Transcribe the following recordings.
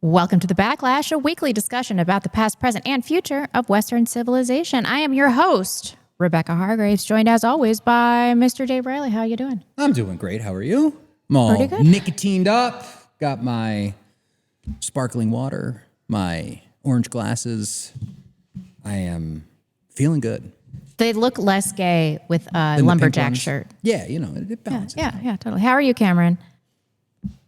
Welcome to The Backlash, a weekly discussion about the past, present, and future of Western civilization. I am your host, Rebecca Hargraves, joined as always by Mr. Dave Riley. How are you doing? I'm doing great. How are you? I'm all pretty good. nicotined up. Got my sparkling water, my orange glasses. I am feeling good. They look less gay with a lumberjack shirt. Yeah, you know, it balances. Yeah, totally. How are you, Cameron?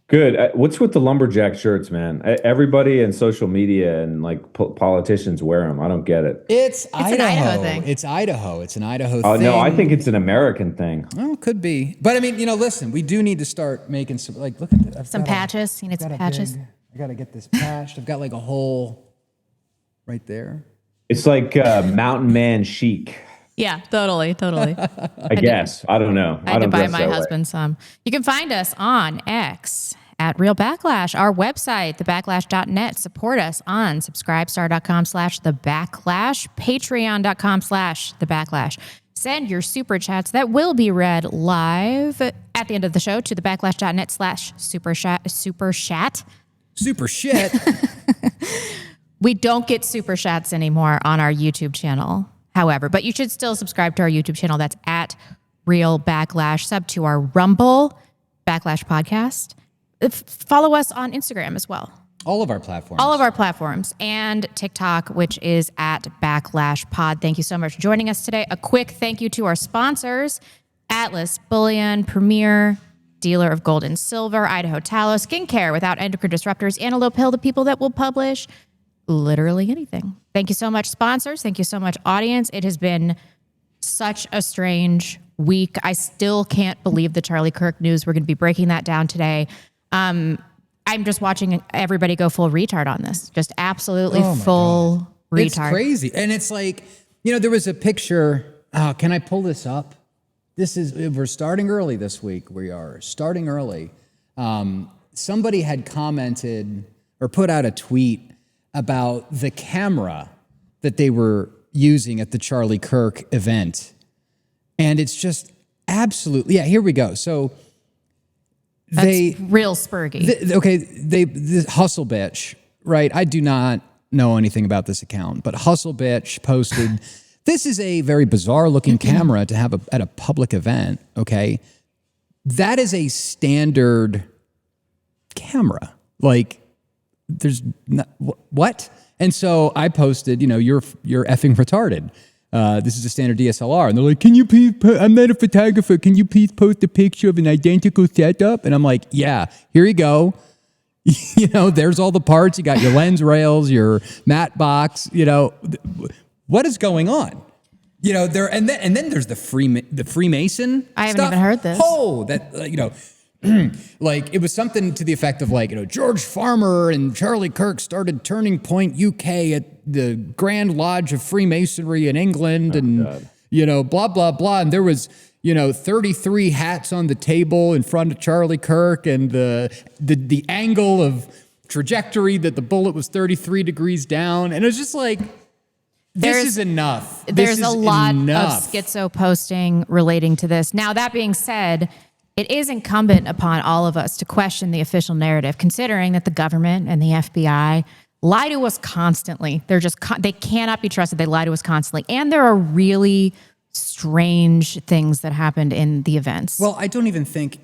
Good. What's with the lumberjack shirts, man? Everybody in social media and like politicians wear them. I don't get it. It's Idaho. An Idaho thing. It's Idaho. It's an Idaho Oh thing. no, I think it's an American thing. Well, it could be. But I mean, you know, listen, we do need to start making some, like, look at this. Some patches. You need some patches. I got to get this patched. I've got like a hole right there. It's like mountain man chic. Yeah, totally. I guess. I don't know. I had to don't buy dress my that way. husband some. You can find us on X at Real Backlash, our website, thebacklash.net. Support us on subscribestar.com/thebacklash, patreon.com/thebacklash. Send your super chats that will be read live at the end of the show to thebacklash.net/super chat. Super shit. We don't get super chats anymore on our YouTube channel, however, but you should still subscribe to our YouTube channel. That's at Real Backlash. Sub to our Rumble Backlash podcast. Follow us on Instagram as well. All of our platforms. All of our platforms and TikTok, which is at Backlash Pod. Thank you so much for joining us today. A quick thank you to our sponsors, Atlas Bullion, Premier dealer of gold and silver, Idaho Tallow, skincare without endocrine disruptors, Antelope Hill, the people that will publish literally anything. Thank you so much, sponsors. Thank you so much, audience. It has been such a strange week. I still can't believe the Charlie Kirk news. We're going to be breaking that down today. I'm just watching everybody go full retard on this. Just absolutely full retard. It's crazy. And it's like, you know, there was a picture. Can I pull this up? We're starting early this week. We are starting early. Somebody had commented or put out a tweet about the camera that they were using at the Charlie Kirk event. And it's just absolutely, yeah, here we go. So That's real spurgy. This Hustle Bitch, right? I do not know anything about this account, but Hustle Bitch posted, this is a very bizarre looking camera to have at a public event, okay? That is a standard camera. Like, there's not, what? And so I posted, you know, you're effing retarded. This is a standard DSLR. And they're like, can you please, I'm not a photographer. Can you please post a picture of an identical setup? And I'm like, yeah, here you go. You know, there's all the parts. You got your lens rails, your matte box, you know, what is going on? You know, and then there's the Freemason. I haven't stuff. even heard this. Oh, that, you know, like it was something to the effect of like, you know, George Farmer and Charlie Kirk started Turning Point UK at the Grand Lodge of Freemasonry in England, and you know, blah blah blah. And there was, you know, 33 hats on the table in front of Charlie Kirk, and the angle of trajectory that the bullet was 33 degrees down, and it was just like, this is enough. There's a lot of schizo posting relating to this. Now, that being said, it is incumbent upon all of us to question the official narrative, considering that the government and the FBI lie to us constantly. They're just, they cannot be trusted. They lie to us constantly. And there are really strange things that happened in the events. Well, I don't even think,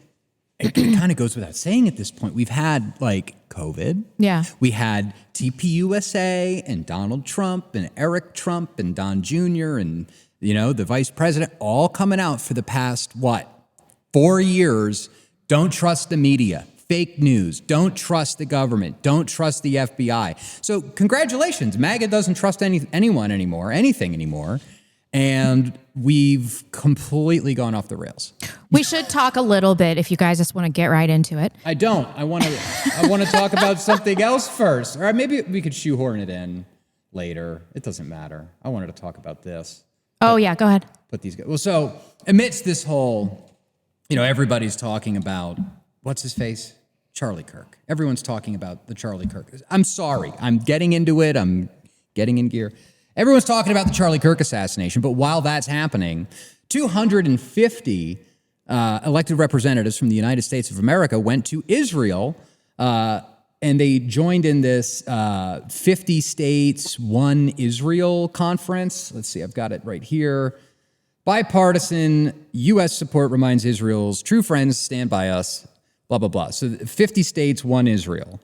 it kind of goes without saying at this point. We've had like COVID. Yeah. We had TPUSA and Donald Trump and Eric Trump and Don Jr. and, you know, the vice president all coming out for the past, 4 years. Don't trust the media. Fake news. Don't trust the government. Don't trust the FBI. So congratulations. MAGA doesn't trust anyone anymore, anything anymore. And we've completely gone off the rails. We should talk a little bit if you guys just want to get right into it. I don't. I want to talk about something else first. Or maybe we could shoehorn it in later. It doesn't matter. I wanted to talk about this. Oh, yeah. Go ahead. Put these guys. Well, so amidst this whole, you know, everybody's talking about, what's his face? Charlie Kirk. Everyone's talking about the Charlie Kirk. I'm sorry. I'm getting into it. I'm getting in gear. Everyone's talking about the Charlie Kirk assassination, but while that's happening, 250 elected representatives from the United States of America went to Israel and they joined in this 50 states, one Israel conference. Let's see, I've got it right here. Bipartisan U.S. support reminds Israel's true friends stand by us, blah, blah, blah. So 50 states, one Israel.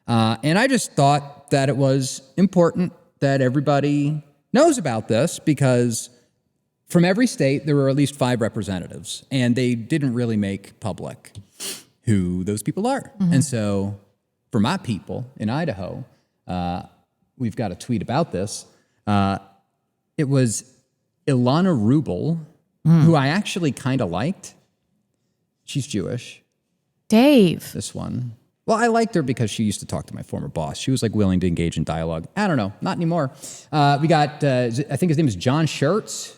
And I just thought that it was important that everybody knows about this because from every state, there were at least 5 representatives, and they didn't really make public who those people are. And so for my people in Idaho, we've got a tweet about this. It was Ilana Rubel, who I actually kind of liked. She's Jewish. Dave. This one. Well, I liked her because she used to talk to my former boss. She was like willing to engage in dialogue. I don't know, not anymore. We got, I think his name is John Schertz,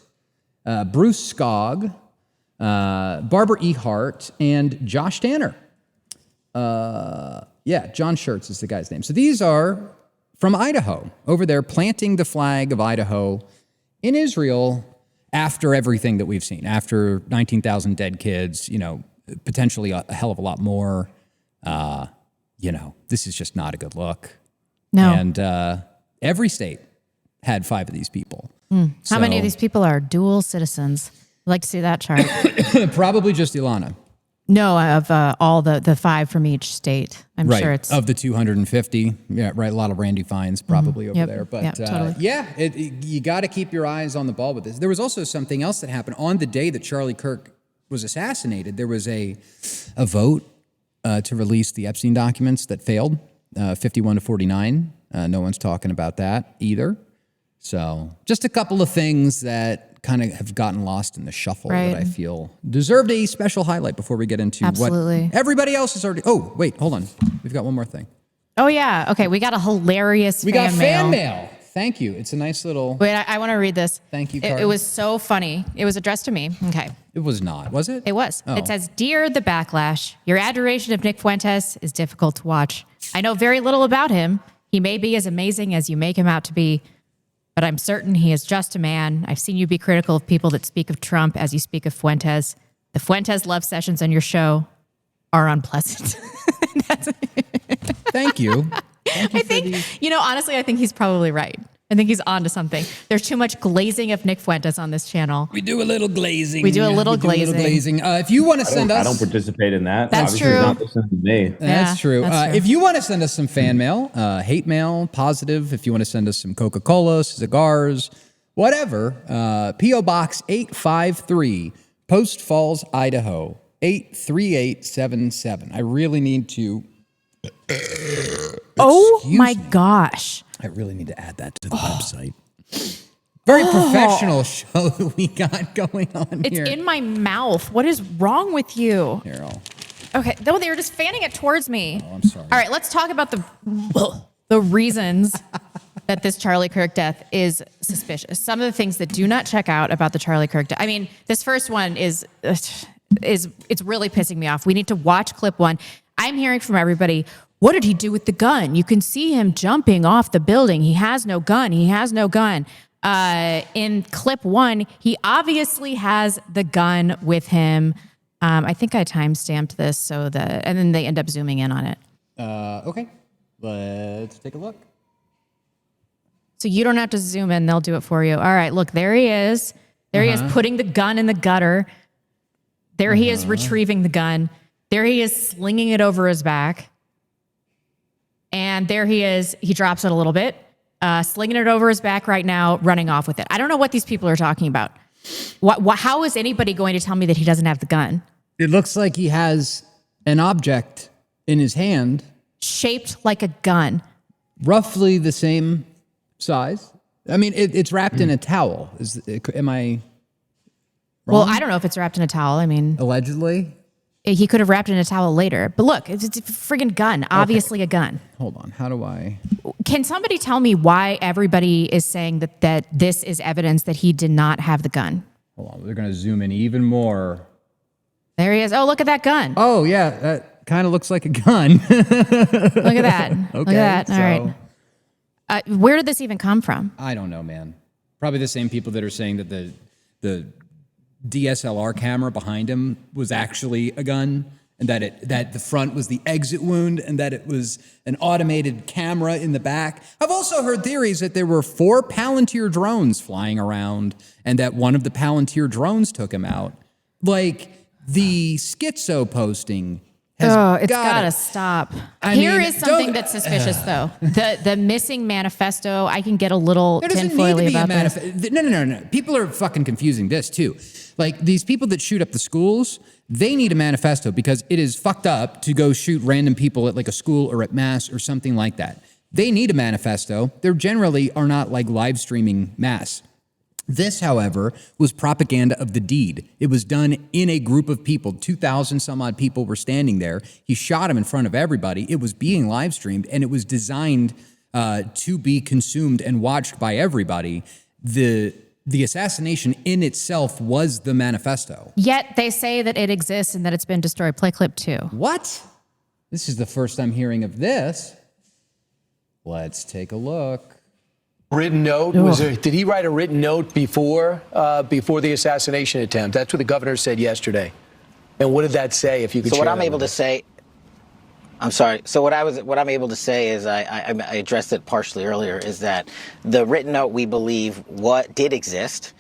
Bruce Skog, Barbara E. Hart, and Josh Tanner. Yeah, John Schertz is the guy's name. So these are from Idaho, over there planting the flag of Idaho in Israel after everything that we've seen, after 19,000 dead kids, potentially a hell of a lot more. This is just not a good look. No. And every state had 5 of these people. How many of these people are dual citizens? I'd like to see that chart. Probably just Ilana. No, of all the 5 from each state. I'm sure it's... Of the 250. Yeah, right. A lot of Randy Fines probably over there. But totally. You got to keep your eyes on the ball with this. There was also something else that happened. On the day that Charlie Kirk was assassinated, there was a vote to release the Epstein documents that failed, 51 to 49. No one's talking about that either. So just a couple of things that kind of have gotten lost in the shuffle that I feel deserved a special highlight before we get into what everybody else has already... Oh, wait, hold on. We've got one more thing. Oh, yeah. Okay, we got a hilarious fan mail. We got fan mail. Thank you. It's a nice little... Wait, I want to read this. Thank you, Carl. It was so funny. It was addressed to me. Okay. It was not, was it? It was. Oh. It says, Dear the Backlash, your adoration of Nick Fuentes is difficult to watch. I know very little about him. He may be as amazing as you make him out to be, but I'm certain he is just a man. I've seen you be critical of people that speak of Trump as you speak of Fuentes. The Fuentes love sessions on your show are unpleasant. Thank you. I think, honestly, I think he's probably right. I think he's on to something. There's too much glazing of Nick Fuentes on this channel. We do a little glazing. If you want to send us... I don't participate in that. That's Obviously, true. Not listening to me. That's true. That's true. If you want to send us some fan mail, hate mail, positive, if you want to send us some Coca-Cola, cigars, whatever, P.O. Box 853, Post Falls, Idaho, 83877. I really need to... my gosh. I really need to add that to the website. Very professional show that we got going on here. It's in my mouth. What is wrong with you? Here, Okay. No, they were just fanning it towards me. Oh, I'm sorry. All right, let's talk about the reasons that this Charlie Kirk death is suspicious. Some of the things that do not check out about the Charlie Kirk death. I mean, this first one is it's really pissing me off. We need to watch clip 1. I'm hearing from everybody, what did he do with the gun? You can see him jumping off the building. He has no gun. He has no gun. In clip 1, he obviously has the gun with him. I think I timestamped this and then they end up zooming in on it. Okay, let's take a look. So you don't have to zoom in. They'll do it for you. All right, look, there he is. There he is putting the gun in the gutter. There he is retrieving the gun. There he is slinging it over his back. And there he is. He drops it a little bit, slinging it over his back right now, running off with it. I don't know what these people are talking about. How is anybody going to tell me that he doesn't have the gun? It looks like he has an object in his hand. Shaped like a gun. Roughly the same size. I mean, it's wrapped in a towel. Am I wrong? Well, I don't know if it's wrapped in a towel. I mean... Allegedly? He could have wrapped it in a towel later. But look, it's a friggin' gun. Obviously a gun. Hold on. How do I... Can somebody tell me why everybody is saying that this is evidence that he did not have the gun? Hold on. They're going to zoom in even more. There he is. Oh, look at that gun. Oh, yeah. That kind of looks like a gun. Look at that. Okay. Look at that. All right. Where did this even come from? I don't know, man. Probably the same people that are saying that the DSLR camera behind him was actually a gun. and that the front was the exit wound, and that it was an automated camera in the back. I've also heard theories that there were 4 Palantir drones flying around, and that one of the Palantir drones took him out. Like, the schizo posting has it's gotta stop. Here is something that's suspicious, though. The missing manifesto. I can get a little tinfoily about this. No. People are fucking confusing this too. Like, these people that shoot up the schools, they need a manifesto because it is fucked up to go shoot random people at like a school or at mass or something like that. They need a manifesto. They generally are not like live streaming mass. This, however, was propaganda of the deed. It was done in a group of people. 2,000 some odd people were standing there. He shot him in front of everybody. It was being live streamed, and it was designed to be consumed and watched by everybody. The assassination in itself was the manifesto. Yet they say that it exists and that it's been destroyed. Play clip 2. What? This is the first I'm hearing of this. Let's take a look. Written note? Did he write a written note before the assassination attempt? That's what the governor said yesterday. And what did that say? If you could. So share what I'm that able with to us? say. I'm sorry. So what I'm able to say is I addressed it partially earlier. Is that the written note we believe what did exist,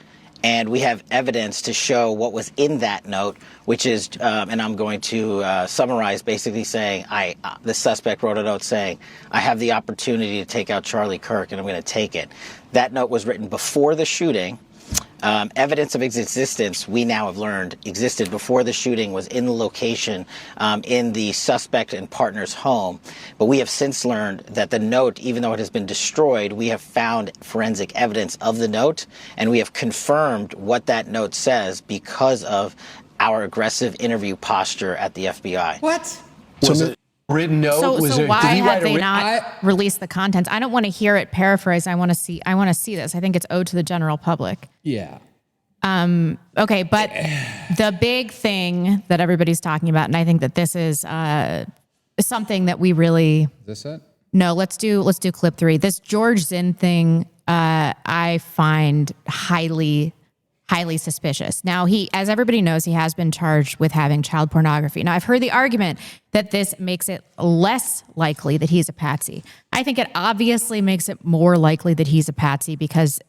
and we have evidence to show what was in that note, which is, and I'm going to summarize, basically saying, the suspect wrote a note saying, I have the opportunity to take out Charlie Kirk, and I'm going to take it. That note was written before the shooting. Evidence of its existence, we now have learned, existed before the shooting, was in the location in the suspect and partner's home. But we have since learned that the note, even though it has been destroyed, we have found forensic evidence of the note, and we have confirmed what that note says because of our aggressive interview posture at the FBI. What? Was it written note? So why have they not released the contents? I don't want to hear it paraphrased. I want to see this. I think it's owed to the general public. Yeah. Okay, but the big thing that everybody's talking about, and I think that this is something that we really. Is this it? No, let's do clip 3. This George Zinn thing, I find highly suspicious. Now, as everybody knows, he has been charged with having child pornography. Now, I've heard the argument that this makes it less likely that he's a patsy. I think it obviously makes it more likely that he's a patsy because,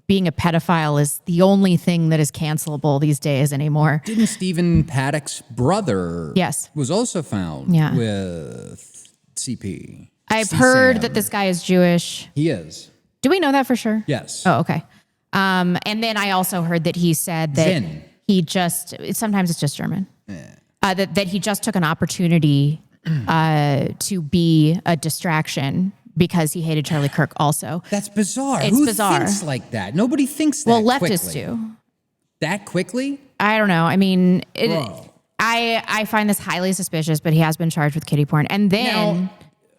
being a pedophile is the only thing that is cancelable these days anymore. Didn't Stephen Paddock's brother was also found with CP? I've heard that this guy is Jewish. He is. Do we know that for sure? Yes. Oh, okay. And then I also heard that he said that sometimes it's just German, that he just took an opportunity to be a distraction because he hated Charlie Kirk also. That's bizarre. It's bizarre. Thinks like that? Nobody thinks that leftists quickly. do. That quickly? I don't know. I mean, I find this highly suspicious, but he has been charged with kiddie porn. And then...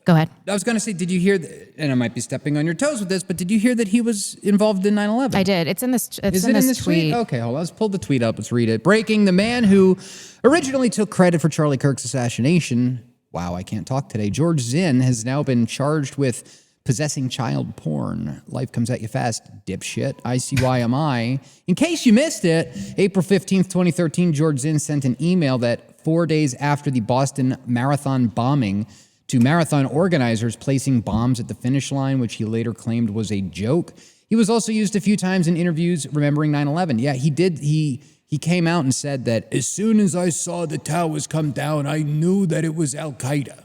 Go ahead. I was going to say, did you hear, and I might be stepping on your toes with this, but did you hear that he was involved in 9/11? I did. It's in this. Is it in this tweet? Okay, hold on. Let's pull the tweet up. Let's read it. Breaking: the man who originally took credit for Charlie Kirk's assassination. Wow, I can't talk today. George Zinn has now been charged with possessing child porn. Life comes at you fast, dipshit. ICYMI. In case you missed it, April 15th, 2013, George Zinn sent an email that 4 days after the Boston Marathon bombing to marathon organizers placing bombs at the finish line, which he later claimed was a joke. He was also used a few times in interviews remembering 9/11. Yeah, he did. He came out and said that as soon as I saw the towers come down, I knew that it was Al-Qaeda.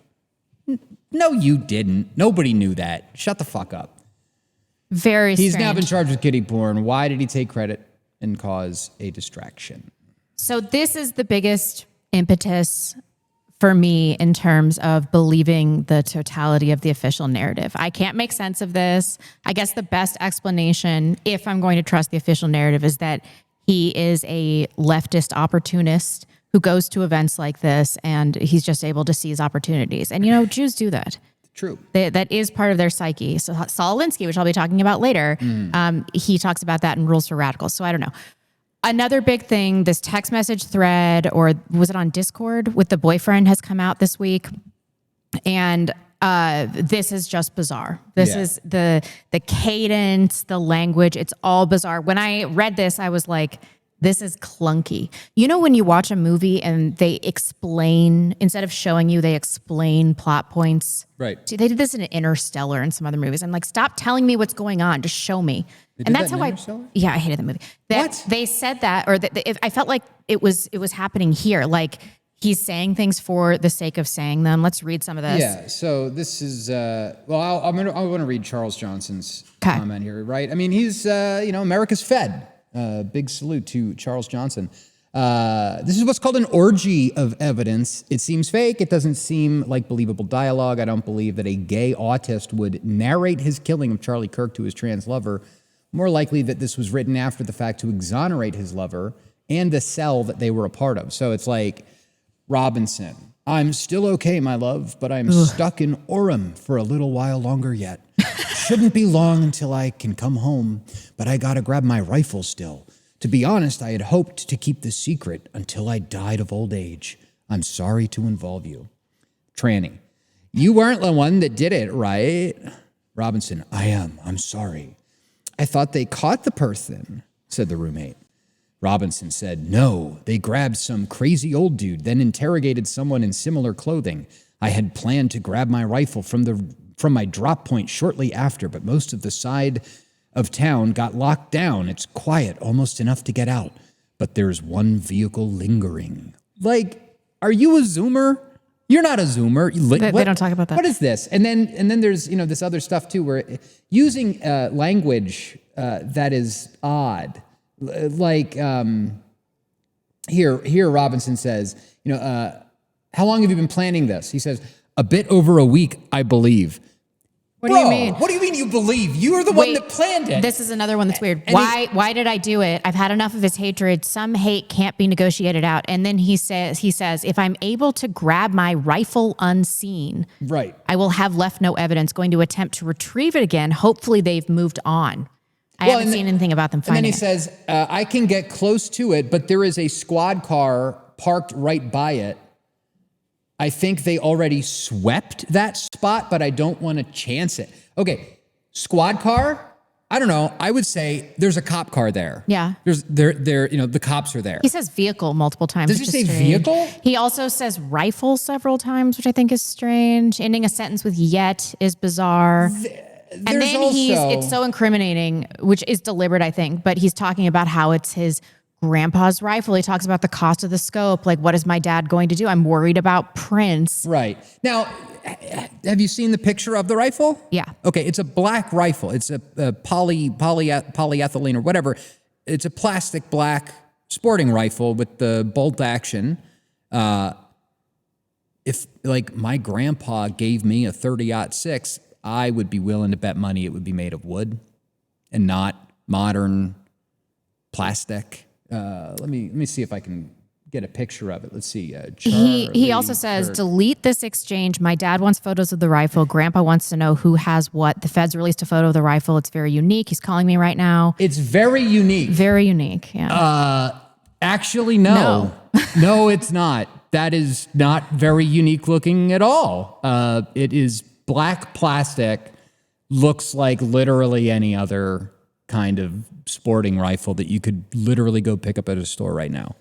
No, you didn't. Nobody knew that. Shut the fuck up. Very strange. He's now been charged with kiddie porn. Why did he take credit and cause a distraction? So this is the biggest impetus for me in terms of believing the totality of the official narrative. I can't make sense of this. I guess the best explanation, if I'm going to trust the official narrative, is that he is a leftist opportunist who goes to events like this and he's just able to seize opportunities. And, Jews do that. True. That is part of their psyche. So Saul Alinsky, which I'll be talking about later, he talks about that in Rules for Radicals. So I don't know. Another big thing, this text message thread, or was it on Discord with the boyfriend, has come out this week. And this is just bizarre. This is the cadence, the language. It's all bizarre. When I read this, I was like, This is clunky. You know, when you watch a movie and they explain, instead of showing you, they explain plot points. Right. See, they did this in Interstellar and some other movies. I'm like, stop telling me what's going on. Just show me. And that's how I hated the movie. What? They said that, or I felt like it was happening here. Like he's saying things for the sake of saying them. Let's read some of this. Yeah. So this is I want to read Charles Johnson's comment here. Right. I mean, he's America's Fed. Big salute to Charles Johnson. This is what's called an orgy of evidence. It seems fake. It doesn't seem like believable dialogue. I don't believe that a gay autist would narrate his killing of Charlie Kirk to his trans lover. More likely that this was written after the fact to exonerate his lover and the cell that they were a part of. So it's like, Robinson, I'm still okay, my love, but I'm stuck in Orem for a little while longer yet. Shouldn't be long until I can come home, but I gotta grab my rifle still. To be honest, I had hoped to keep this secret until I died of old age. I'm sorry to involve you. Tranny, you weren't the one that did it, right? Robinson, I am. I'm sorry. I thought they caught the person, said the roommate. Robinson said, no, they grabbed some crazy old dude, then interrogated someone in similar clothing. I had planned to grab my rifle from my drop point shortly after, but most of the side of town got locked down. It's quiet, almost enough to get out, but there's one vehicle lingering. Like, are you a Zoomer? You're not a Zoomer. They don't talk about that. What is this? And then there's this other stuff too, where using language that is odd. Like here Robinson says, how long have you been planning this? He says, a bit over a week, I believe. What do you mean? What do you mean you believe? You are the one that planned it. This is another one that's weird. Why did I do it? I've had enough of his hatred. Some hate can't be negotiated out. And then he says, if I'm able to grab my rifle unseen, right, I will have left no evidence. Going to attempt to retrieve it again. Hopefully they've moved on. I haven't seen anything about them finding it. And then he says, I can get close to it, but there is a squad car parked right by it. I think they already swept that spot, but I don't want to chance it. Okay, squad car? I don't know. I would say there's a cop car there. Yeah. The cops are there. He says vehicle multiple times. Does he say vehicle? He also says rifle several times, which I think is strange. Ending a sentence with yet is bizarre. And then it's so incriminating, which is deliberate, I think, but he's talking about how it's his grandpa's rifle. He talks about the cost of the scope. Like, what is my dad going to do? I'm worried about Prince. Right. Now, have you seen the picture of the rifle? Yeah. Okay, it's a black rifle. It's a polyethylene or whatever. It's a plastic black sporting rifle with the bolt action. If, like, my grandpa gave me a 30-06, I would be willing to bet money it would be made of wood and not modern plastic. Let me see if I can get a picture of it. Let's see. He also says, delete this exchange. My dad wants photos of the rifle. Grandpa wants to know who has what. The feds released a photo of the rifle. It's very unique. He's calling me right now. It's very unique. Very unique, yeah. Actually, no. No, it's not. That is not very unique looking at all. It is black plastic, looks like literally any other kind of sporting rifle that you could literally go pick up at a store right now.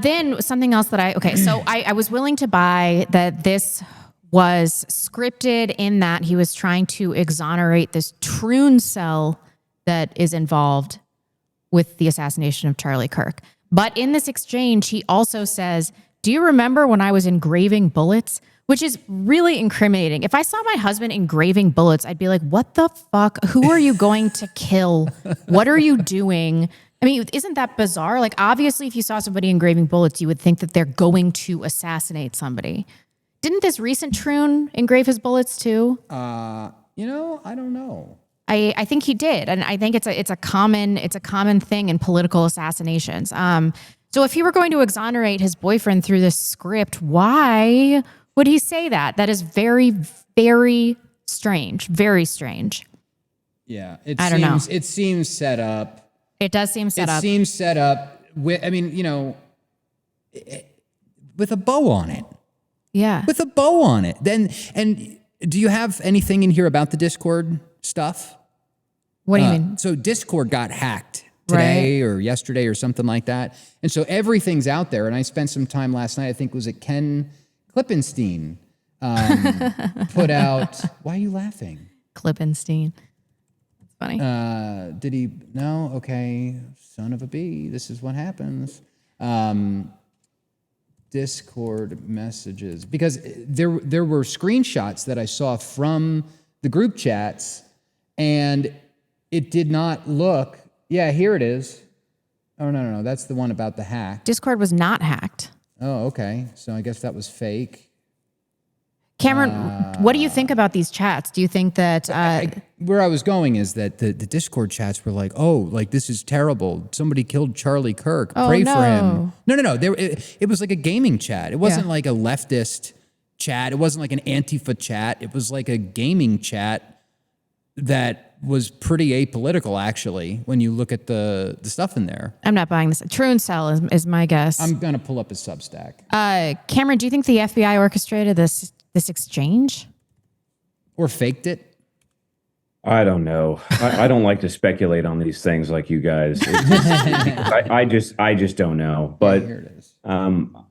Then something else that I was willing to buy that this was scripted in that he was trying to exonerate this troon cell that is involved with the assassination of Charlie Kirk. But in this exchange, he also says, do you remember when I was engraving bullets? Which is really incriminating. If I saw my husband engraving bullets, I'd be like, what the fuck? Who are you going to kill? What are you doing? I mean, isn't that bizarre? Like, obviously, if you saw somebody engraving bullets, you would think that they're going to assassinate somebody. Didn't this recent troon engrave his bullets too? I don't know. I think he did. And I think it's a common thing in political assassinations. So if he were going to exonerate his boyfriend through this script, why would he say that? That is very, very strange. Very strange. Yeah. I don't know. It seems set up. It does seem set up. It seems set up with, with a bow on it. Yeah. With a bow on it. And do you have anything in here about the Discord stuff? What do you mean? So Discord got hacked today or yesterday or something like that. And so everything's out there. And I spent some time last night, I think it was at Ken Klippenstein, put out, why are you laughing? Klippenstein. That's funny. Did he? No? Okay. Son of a bee. This is what happens. Discord messages. Because there were screenshots that I saw from the group chats, and it did not look. Yeah, here it is. Oh, no. That's the one about the hack. Discord was not hacked. Oh, okay. So I guess that was fake. Cameron, what do you think about these chats? Do you think that... where I was going is that the Discord chats were like, oh, like, this is terrible. Somebody killed Charlie Kirk. Pray for him. No. It was like a gaming chat. It wasn't like a leftist chat. It wasn't like an Antifa chat. It was like a gaming chat that was pretty apolitical, actually, when you look at the stuff in there. I'm not buying this. True and Cell is my guess. I'm going to pull up his Substack. Cameron, do you think the FBI orchestrated this exchange? Or faked it? I don't know. I don't like to speculate on these things like you guys. I just don't know. But Here it is.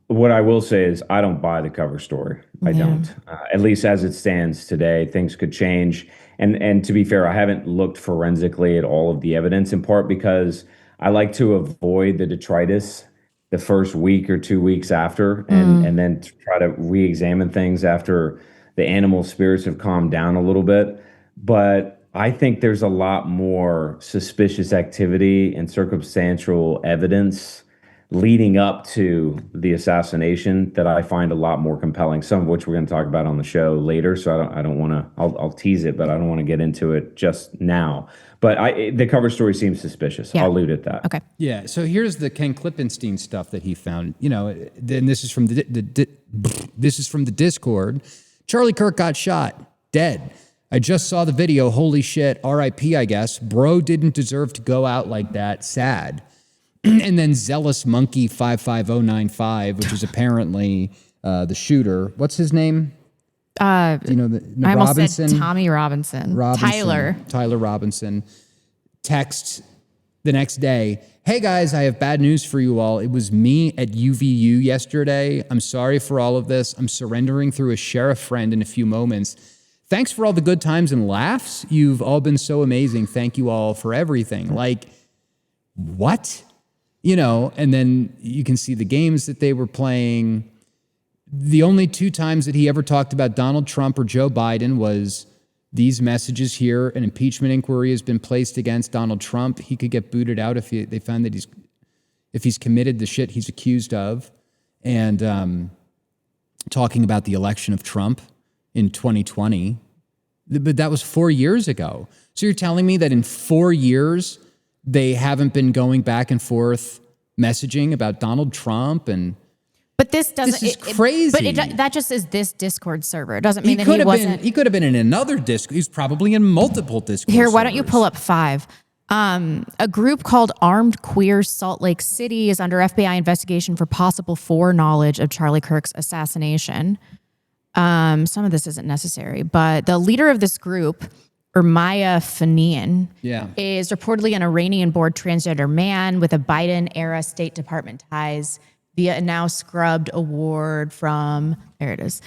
what I will say is I don't buy the cover story. I don't. At least as it stands today, things could change. And to be fair, I haven't looked forensically at all of the evidence, in part because I like to avoid the detritus the first week or 2 weeks after, and then to try to re-examine things after the animal spirits have calmed down a little bit. But I think there's a lot more suspicious activity and circumstantial evidence leading up to the assassination that I find a lot more compelling, some of which we're going to talk about on the show later. So I don't want to, I'll tease it, but I don't want to get into it just now. But the cover story seems suspicious. Yeah. I'll leave it at that. Okay. Yeah, so here's the Ken Klippenstein stuff that he found. You know, then this is from the Discord. Charlie Kirk got shot, dead. I just saw the video. Holy shit. R.I.P. I guess. Bro didn't deserve to go out like that. Sad. And then Zealous Monkey 55095, which is apparently the shooter. What's his name? Do you know I almost Robinson? said Tommy Robinson. Tyler Robinson texts the next day, hey guys, I have bad news for you all. It was me at UVU yesterday. I'm sorry for all of this. I'm surrendering through a sheriff friend in a few moments. Thanks for all the good times and laughs. You've all been so amazing. Thank you all for everything. Like, what? You know, and then you can see the games that they were playing. The only two times that he ever talked about Donald Trump or Joe Biden was these messages here. An impeachment inquiry has been placed against Donald Trump. He could get booted out if they found that he's committed the shit he's accused of. And talking about the election of Trump in 2020. But that was 4 years ago. So you're telling me that in 4 years, they haven't been going back and forth messaging about Donald Trump and... But this doesn't... This is crazy. That just is this Discord server. It doesn't mean that he wasn't... He could have been in another Discord. He's probably in multiple Discord Here, why don't you servers. pull up 5? A group called Armed Queers Salt Lake City is under FBI investigation for possible foreknowledge of Charlie Kirk's assassination. Some of this isn't necessary, but the leader of this group, Maya Fanian, is reportedly an Iranian-born transgender man with a Biden-era State Department ties via a now scrubbed award from, there it is,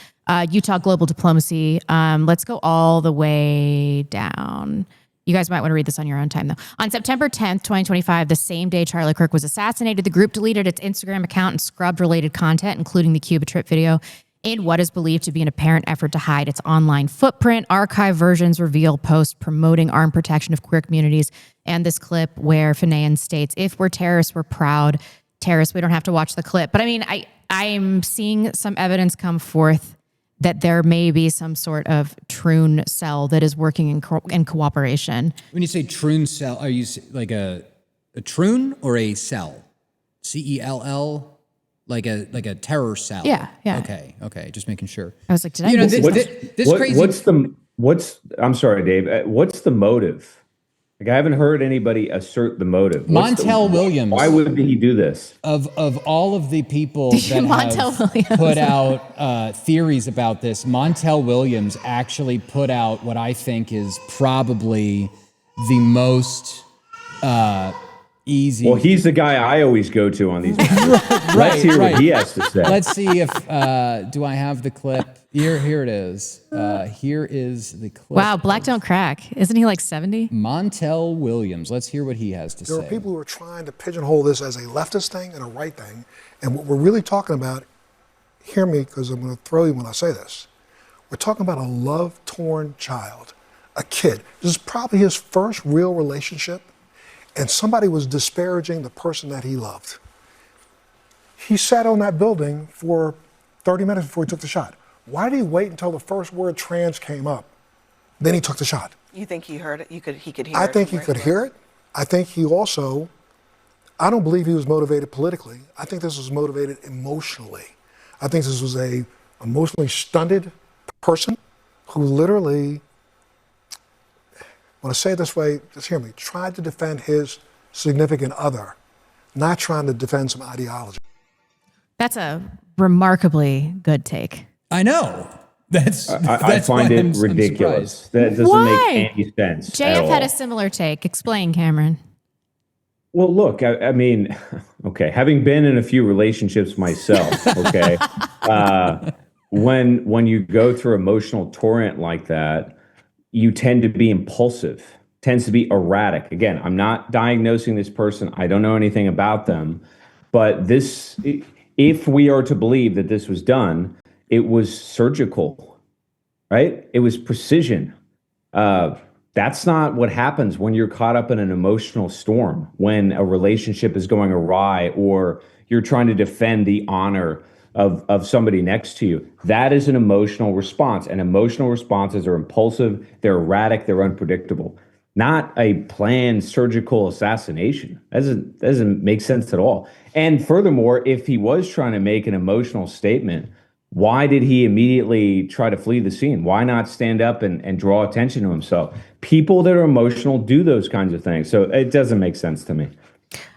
Utah Global Diplomacy. Let's go all the way down. You guys might want to read this on your own time, though. On September 10th, 2025, the same day Charlie Kirk was assassinated, the group deleted its Instagram account and scrubbed related content, including the Cuba trip video, in what is believed to be an apparent effort to hide its online footprint. Archive versions reveal posts promoting armed protection of queer communities, and this clip where Fanayan states, if we're terrorists, we're proud terrorists. We don't have to watch the clip. But I mean, I'm seeing some evidence come forth that there may be some sort of Troon cell that is working in cooperation. When you say Troon cell, are you like a Troon or a cell? CELL? Like a terror cell. Yeah. Okay. Just making sure. I was like, did I miss this crazy? I'm sorry, Dave. What's the motive? Like, I haven't heard anybody assert the motive. Montel Williams. Why would he do this? Of all of the people that have put out theories about this, Montel Williams actually put out what I think is probably the most Easy. Well, he's the guy I always go to on these matters. Let's hear what he has to say. Let's see if do I have the clip? Here it is. Here is the clip. Wow, Black don't crack. Isn't he like 70? Montel Williams. Let's hear what he has to say. There are people who are trying to pigeonhole this as a leftist thing and a right thing. And what we're really talking about, hear me because I'm going to throw you when I say this. We're talking about a love-torn child, a kid. This is probably his first real relationship. And somebody was disparaging the person that he loved. He sat on that building for 30 minutes before he took the shot. Why did he wait until the first word trans came up? Then he took the shot. You think he heard it? He could hear it? I think he could hear it. I think he also, I don't believe he was motivated politically. I think this was motivated emotionally. I think this was a emotionally stunted person who literally, when I say it this way, just hear me, tried to defend his significant other, not trying to defend some ideology. That's a remarkably good take. I know. I find it ridiculous. That doesn't Why? make any sense. JF had a similar take. Explain, Cameron. Well, look, I mean, okay, having been in a few relationships myself, okay, when you go through emotional torrent like that, you tend to be impulsive, tends to be erratic. Again, I'm not diagnosing this person. I don't know anything about them. But this, if we are to believe that this was done, it was surgical, right? It was precision. That's not what happens when you're caught up in an emotional storm, when a relationship is going awry or you're trying to defend the honor of somebody next to you. That is an emotional response, and emotional responses are impulsive, they're erratic, they're unpredictable. Not a planned surgical assassination. That doesn't make sense at all. And furthermore, if he was trying to make an emotional statement, why did he immediately try to flee the scene? Why not stand up and draw attention to himself? People that are emotional do those kinds of things. So it doesn't make sense to me.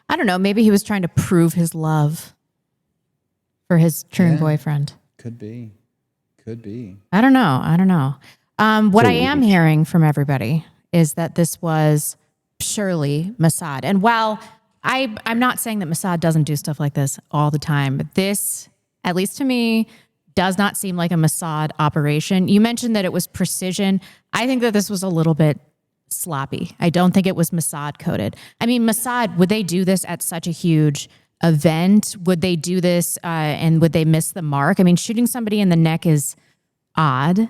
I don't know. Maybe he was trying to prove his love for his turned boyfriend. Could be. I don't know. What I am hearing from everybody is that this was surely Mossad. And while I'm not saying that Mossad doesn't do stuff like this all the time, but this, at least to me, does not seem like a Mossad operation. You mentioned that it was precision. I think that this was a little bit sloppy. I don't think it was Mossad coded. I mean, Mossad, would they do this at such a huge event? Would they do this and would they miss the mark? I mean, shooting somebody in the neck is odd.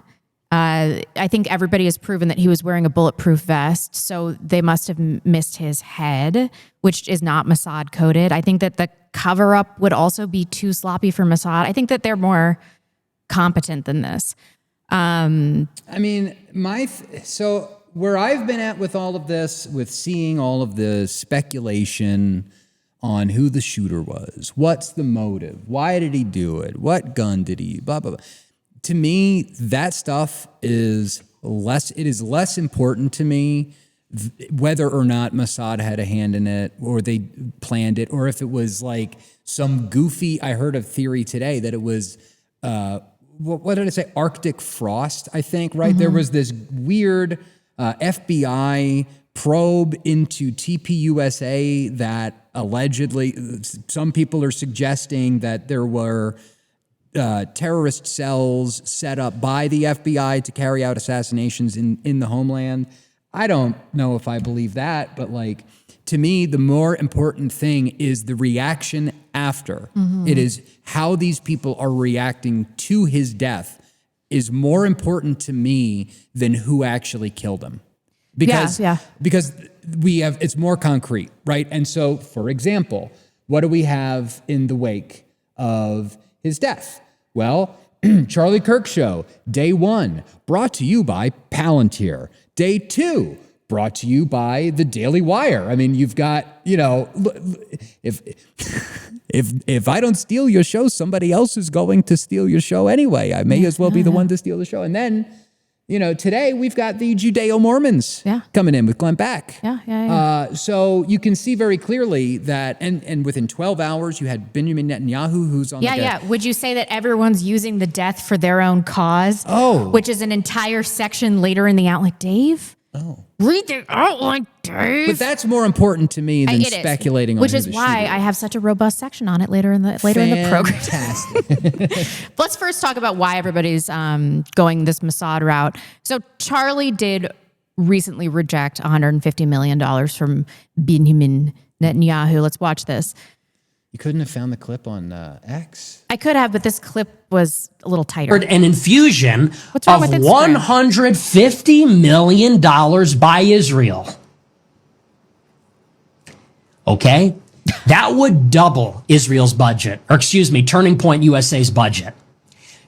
I think everybody has proven that he was wearing a bulletproof vest, so they must have missed his head, which is not Mossad coded. I think that the cover-up would also be too sloppy for Mossad. I think that they're more competent than this. I mean, so where I've been at with all of this, with seeing all of the speculation on who the shooter was, what's the motive, why did he do it, what gun did he, blah, blah, blah. To me, that stuff is less important to me, whether or not Mossad had a hand in it or they planned it, or if it was like some goofy, I heard a theory today that it was, what did I say? Arctic frost, I think, right? Mm-hmm. There was this weird FBI probe into TPUSA that allegedly, some people are suggesting that there were terrorist cells set up by the FBI to carry out assassinations in the homeland. I don't know if I believe that, but like, to me, the more important thing is the reaction after. Mm-hmm. It is how these people are reacting to his death is more important to me than who actually killed him. Because it's more concrete, right? And so, for example, what do we have in the wake of his death? Well, Charlie Kirk Show, day 1, brought to you by Palantir. Day 2, brought to you by the Daily Wire. I mean, you've got, if I don't steal your show, somebody else is going to steal your show anyway. I may as well be the one to steal the show. And then, today we've got the Judeo-Mormons coming in with Glenn Beck. So you can see very clearly that, and within 12 hours, you had Benjamin Netanyahu, who's on the Would you say that everyone's using the death for their own cause? Oh. Which is an entire section later in the outlet. Dave? Read the outline, Dave. But that's more important to me than It is, speculating on which who is the why shooter I have such a robust section on it later in the program. Fantastic. Let's first talk about why everybody's going this Mossad route. So Charlie did recently reject $150 million from Benjamin Netanyahu. Let's watch this. You couldn't have found the clip on X? I could have, but this clip was a little tighter. An infusion What's wrong of with Instagram? $150 million by Israel. Okay? That would double Israel's budget, or excuse me, Turning Point USA's budget.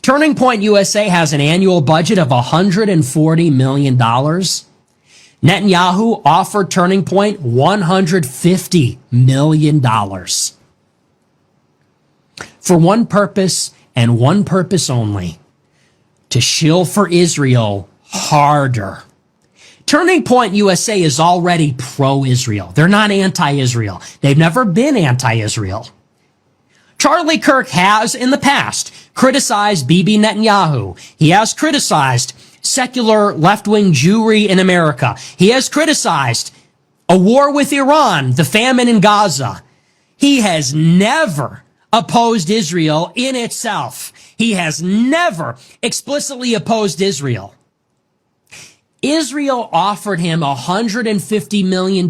Turning Point USA has an annual budget of $140 million. Netanyahu offered Turning Point $150 million. For one purpose and one purpose only, to shill for Israel harder. Turning Point USA is already pro-Israel. They're not anti-Israel. They've never been anti-Israel. Charlie Kirk has, in the past, criticized Bibi Netanyahu. He has criticized secular left-wing Jewry in America. He has criticized a war with Iran, the famine in Gaza. He has never opposed Israel in itself. He has never explicitly opposed Israel. Israel offered him $150 million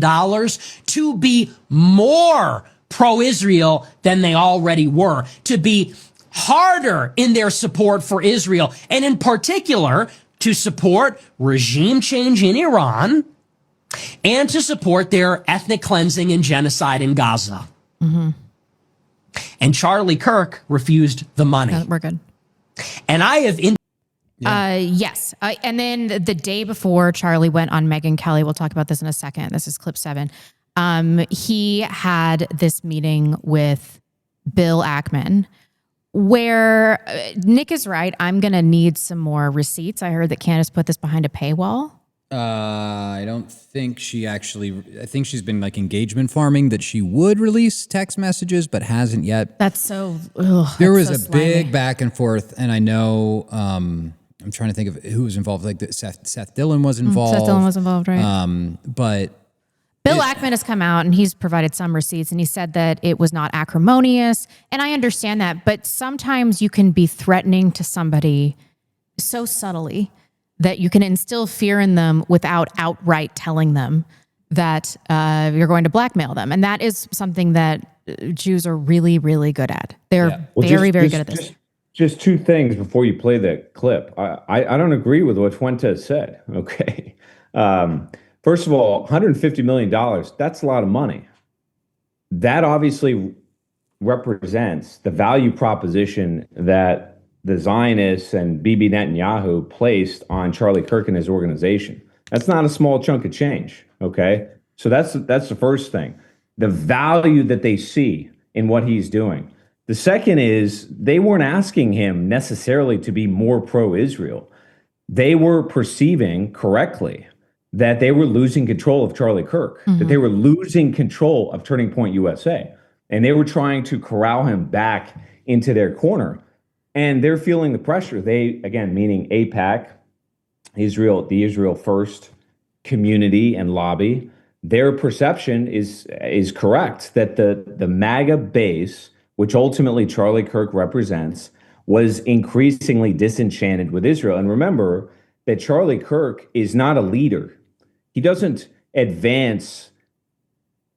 to be more pro-Israel than they already were, to be harder in their support for Israel, and in particular, to support regime change in Iran and to support their ethnic cleansing and genocide in Gaza. Mm-hmm. And Charlie Kirk refused the money. No, we're good. And I have... Yes. And then the day before Charlie went on Megyn Kelly, we'll talk about this in a second. This is clip 7. He had this meeting with Bill Ackman where Nick is right. I'm going to need some more receipts. I heard that Candace put this behind a paywall. I don't think she actually, I think she's been like engagement farming that she would release text messages, but hasn't yet. That's so, there was so a slimy. big back and forth, and I know, I'm trying to think of who was involved. Like Seth Dillon was involved. Seth Dillon was involved, right? But Bill Ackman has come out and he's provided some receipts, and he said that it was not acrimonious. And I understand that, but sometimes you can be threatening to somebody so subtly that you can instill fear in them without outright telling them that you're going to blackmail them. And that is something that Jews are really, really good at. They're very good at this. Just two things before you play that clip. I don't agree with what Fuentes said, okay? First of all, $150 million, that's a lot of money. That obviously represents the value proposition that the Zionists and Bibi Netanyahu placed on Charlie Kirk and his organization. That's not a small chunk of change, okay? So that's the first thing. The value that they see in what he's doing. The second is they weren't asking him necessarily to be more pro-Israel. They were perceiving correctly that they were losing control of Charlie Kirk, that they were losing control of Turning Point USA, and they were trying to corral him back into their corner. And they're feeling the pressure. They, again, meaning AIPAC, Israel, the Israel First community and lobby, their perception is correct that the MAGA base, which ultimately Charlie Kirk represents, was increasingly disenchanted with Israel. And remember that Charlie Kirk is not a leader. He doesn't advance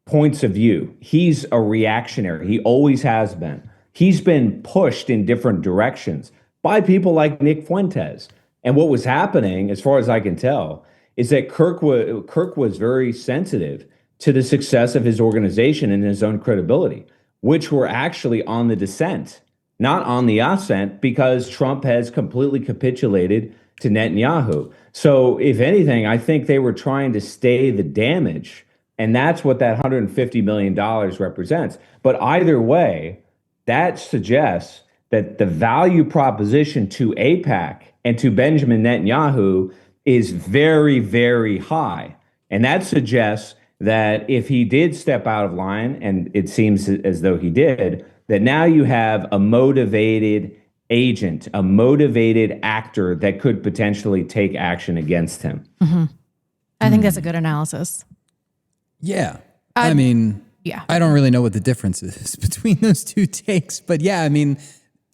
points of view. He's a reactionary. He always has been. He's been pushed in different directions by people like Nick Fuentes. And what was happening, as far as I can tell, is that Kirk was very sensitive to the success of his organization and his own credibility, which were actually on the descent, not on the ascent, because Trump has completely capitulated to Netanyahu. So if anything, I think they were trying to stay the damage, and that's what that $150 million represents. But either way, that suggests that the value proposition to AIPAC and to Benjamin Netanyahu is very, very high. And that suggests that if he did step out of line, and it seems as though he did, that now you have a motivated agent, a motivated actor that could potentially take action against him. I think that's a good analysis. Yeah. I mean, yeah. I don't really know what the difference is between those two takes, but yeah, I mean,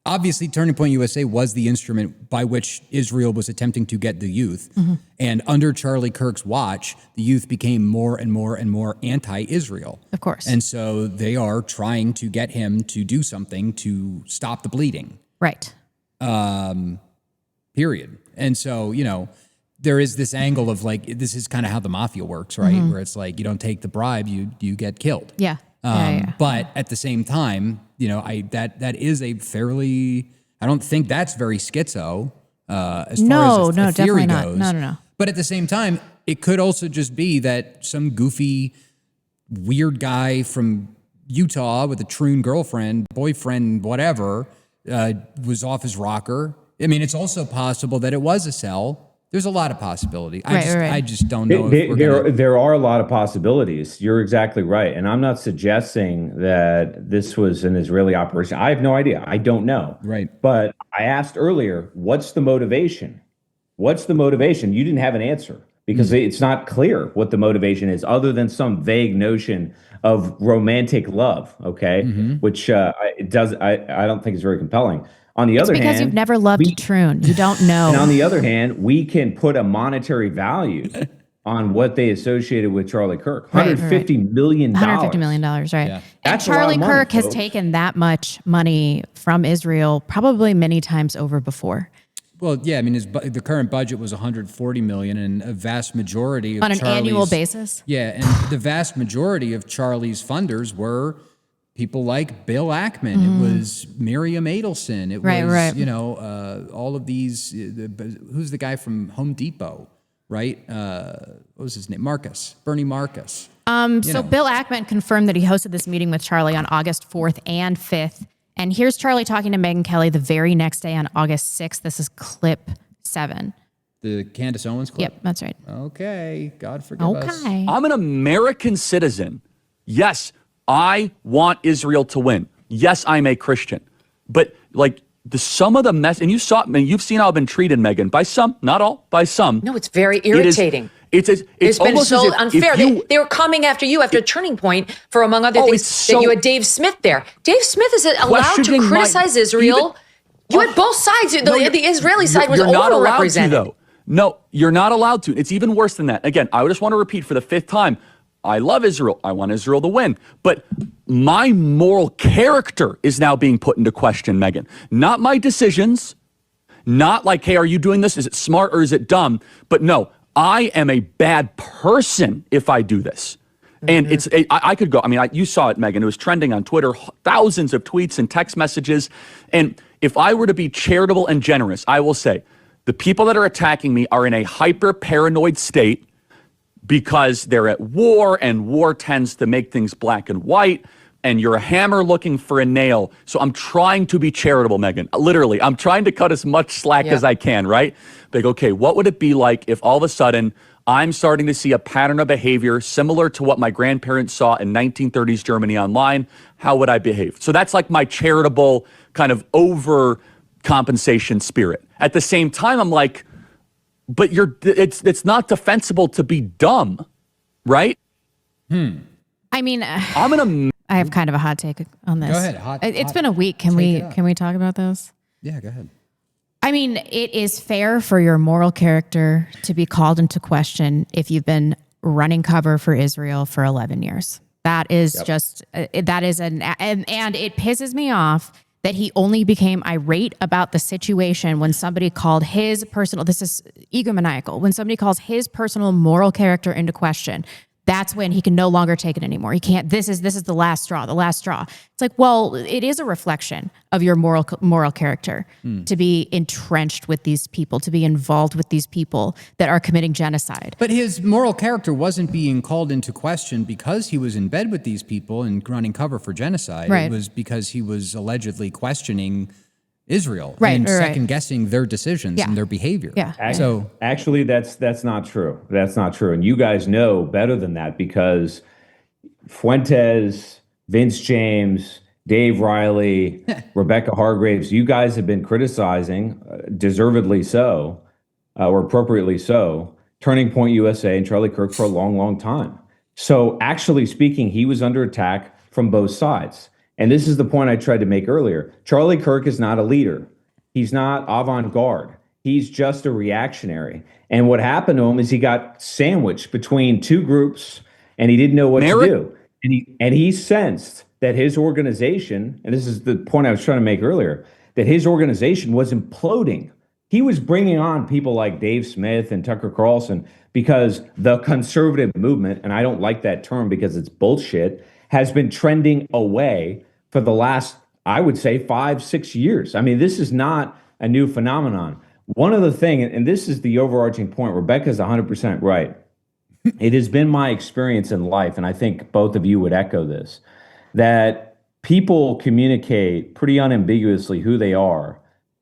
obviously Turning Point USA was the instrument by which Israel was attempting to get the youth. And under Charlie Kirk's watch, the youth became more and more and more anti-Israel. Of course. And so they are trying to get him to do something to stop the bleeding. Right. Period. And so, you know, there is this angle of like, this is kind of how the mafia works, right? Where it's like, you don't take the bribe, you get killed. Yeah. But at the same time, you know, that is a fairly, I don't think that's very schizo as far as the theory goes. No. But at the same time, it could also just be that some goofy, weird guy from Utah with a troon girlfriend, boyfriend, whatever, was off his rocker. I mean, it's also possible that it was a cell. There's a lot of possibility. I just don't know. There are a lot of possibilities. You're exactly right. And I'm not suggesting that this was an Israeli operation. I have no idea. I don't know. Right. But I asked earlier, what's the motivation? What's the motivation? You didn't have an answer because it's not clear what the motivation is other than some vague notion of romantic love, okay? Which I don't think is very compelling. On the other hand, because you've never loved a troon. You don't know. And on the other hand, we can put a monetary value on what they associated with Charlie Kirk. $150 million. $150 million, right. Yeah. And That's a lot of Charlie money, Kirk has folks. taken that much money from Israel probably many times over before. Well, yeah, I mean, the current budget was $140 million, and a vast majority of On an annual basis? Yeah, and the vast majority of Charlie's funders were people like Bill Ackman. It was Miriam Adelson. It was, you know, all of these. Who's the guy from Home Depot, right? What was his name? Bernie Marcus. So Bill Ackman confirmed that he hosted this meeting with Charlie on August 4th and 5th. And here's Charlie talking to Megyn Kelly the very next day on August 6th. This is clip 7. The Candace Owens clip? Yep, that's right. Okay, God forgive us. Okay. I'm an American citizen. Yes, I want Israel to win. Yes, I'm a Christian. But like some of the mess, and you've seen how I've been treated, Megyn, by some, not all, by some. No, it's very irritating. It's been almost so as if unfair. you, They were coming after you after Turning Point for, among other things, that you had Dave Smith there. Dave Smith is allowed to criticize Israel. You had both sides. The Israeli side was overrepresented. Though. No, you're not allowed to. It's even worse than that. Again, I just want to repeat for the 5th time. I love Israel. I want Israel to win. But my moral character is now being put into question, Megyn. Not my decisions. Not like, hey, are you doing this? Is it smart or is it dumb? But no, I am a bad person if I do this. And I could go, I mean, you saw it, Megyn. It was trending on Twitter, thousands of tweets and text messages. And if I were to be charitable and generous, I will say the people that are attacking me are in a hyper-paranoid state because they're at war, and war tends to make things black and white, and you're a hammer looking for a nail. So I'm trying to be charitable, Megyn. Literally, I'm trying to cut as much slack as I can, right? Like, okay, what would it be like if all of a sudden I'm starting to see a pattern of behavior similar to what my grandparents saw in 1930s Germany online? How would I behave? So that's like my charitable kind of overcompensation spirit. At the same time, I'm like, but it's not defensible to be dumb, right? I mean, I have kind of a hot take on this. Go ahead. It's been a week. Can we talk about this? Yeah, go ahead. I mean, it is fair for your moral character to be called into question if you've been running cover for Israel for 11 years. That is and it pisses me off that he only became irate about the situation when somebody called his personal, this is egomaniacal, when somebody calls his personal moral character into question. That's when he can no longer take it anymore. He can't, this is the last straw. It's like, well, it is a reflection of your moral character to be entrenched with these people, to be involved with these people that are committing genocide. But his moral character wasn't being called into question because he was in bed with these people and running cover for genocide. Right. It was because he was allegedly questioning Israel and second-guessing their decisions and their behavior. Yeah. Actually, that's not true. That's not true. And you guys know better than that because Fuentes, Vince James, Dave Riley, Rebecca Hargraves, you guys have been criticizing, deservedly so, or appropriately so, Turning Point USA and Charlie Kirk for a long, long time. So actually speaking, he was under attack from both sides. And this is the point I tried to make earlier. Charlie Kirk is not a leader. He's not avant-garde. He's just a reactionary. And what happened to him is he got sandwiched between two groups and he didn't know what to do. And he sensed that his organization, and this is the point I was trying to make earlier, that his organization was imploding. He was bringing on people like Dave Smith and Tucker Carlson because the conservative movement, and I don't like that term because it's bullshit, has been trending away for the last, I would say, 5-6 years. I mean, this is not a new phenomenon. One of the things, and this is the overarching point, Rebecca's 100% right. It has been my experience in life, and I think both of you would echo this, that people communicate pretty unambiguously who they are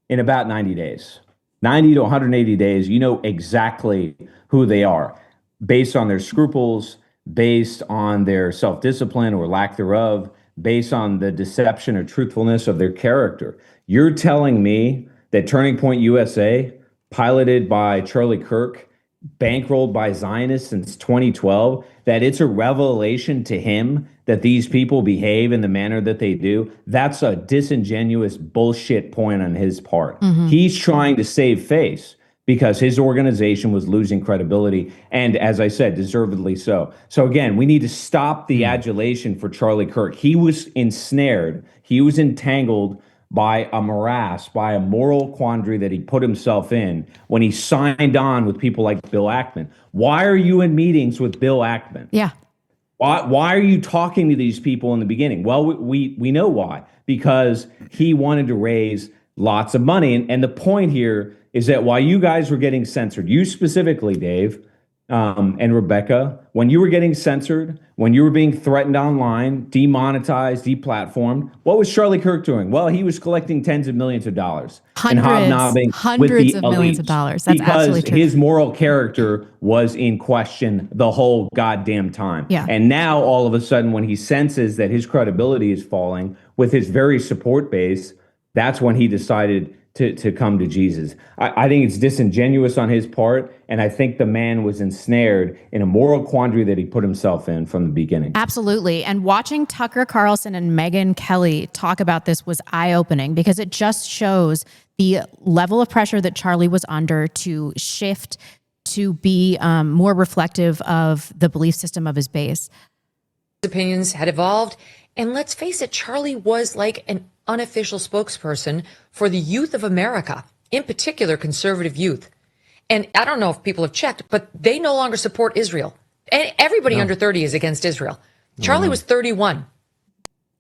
in about 90 days. 90 to 180 days, you know exactly who they are based on their scruples, based on their self-discipline or lack thereof, based on the deception or truthfulness of their character. You're telling me that Turning Point USA, piloted by Charlie Kirk, bankrolled by Zionists since 2012, that it's a revelation to him that these people behave in the manner that they do? That's a disingenuous bullshit point on his part. He's trying to save face because his organization was losing credibility, and as I said, deservedly so. So again, we need to stop the adulation for Charlie Kirk. He was ensnared, he was entangled by a morass, by a moral quandary that he put himself in when he signed on with people like Bill Ackman. Why are you in meetings with Bill Ackman? Yeah. Why are you talking to these people in the beginning? Well, we know why. Because he wanted to raise lots of money. And the point here is that while you guys were getting censored, you specifically, Dave, and Rebecca, when you were getting censored, when you were being threatened online, demonetized, deplatformed, what was Charlie Kirk doing? Well, he was collecting tens of millions of dollars and hobnobbing with the of millions of dollars. That's absolutely true. Because his moral character was in question the whole goddamn time. Yeah. And now all of a sudden, when he senses that his credibility is falling with his very support base, that's when he decided to come to Jesus. I think it's disingenuous on his part, and I think the man was ensnared in a moral quandary that he put himself in from the beginning. Absolutely. And watching Tucker Carlson and Megyn Kelly talk about this was eye-opening because it just shows the level of pressure that Charlie was under to shift to be more reflective of the belief system of his base. Opinions had evolved. And let's face it, Charlie was like an unofficial spokesperson for the youth of America, in particular conservative youth. And I don't know if people have checked, but they no longer support Israel. And everybody under 30 is against Israel. Charlie was 31.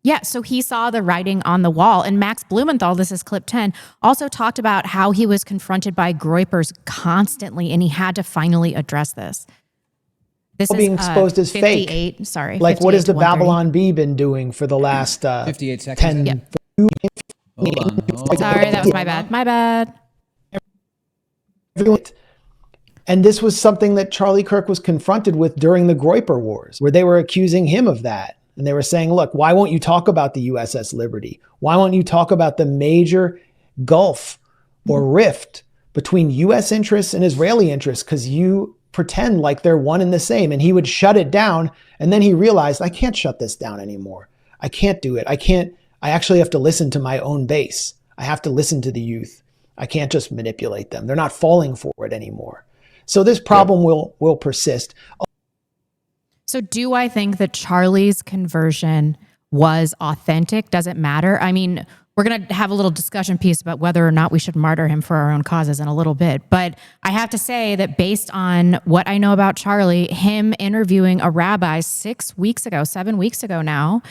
Yeah, so he saw the writing on the wall. And Max Blumenthal, this is clip 10, also talked about how he was confronted by Groypers constantly, and he had to finally address this. This is being exposed as 58, fake. Sorry. Like, what has the 130. Babylon Bee been doing for the last 58 seconds? 10? Yep. Hold on. Sorry, that was my bad. My bad. And this was something that Charlie Kirk was confronted with during the Groyper Wars, where they were accusing him of that. And they were saying, look, why won't you talk about the USS Liberty? Why won't you talk about the major gulf or rift between U.S. interests and Israeli interests? Because you pretend like they're one and the same. And he would shut it down. And then he realized, I can't shut this down anymore. I can't do it. I actually have to listen to my own base. I have to listen to the youth. I can't just manipulate them. They're not falling for it anymore. So this problem will persist. So do I think that Charlie's conversion was authentic? Does it matter? I mean, we're going to have a little discussion piece about whether or not we should martyr him for our own causes in a little bit. But I have to say that based on what I know about Charlie, him interviewing a rabbi 7 weeks ago now,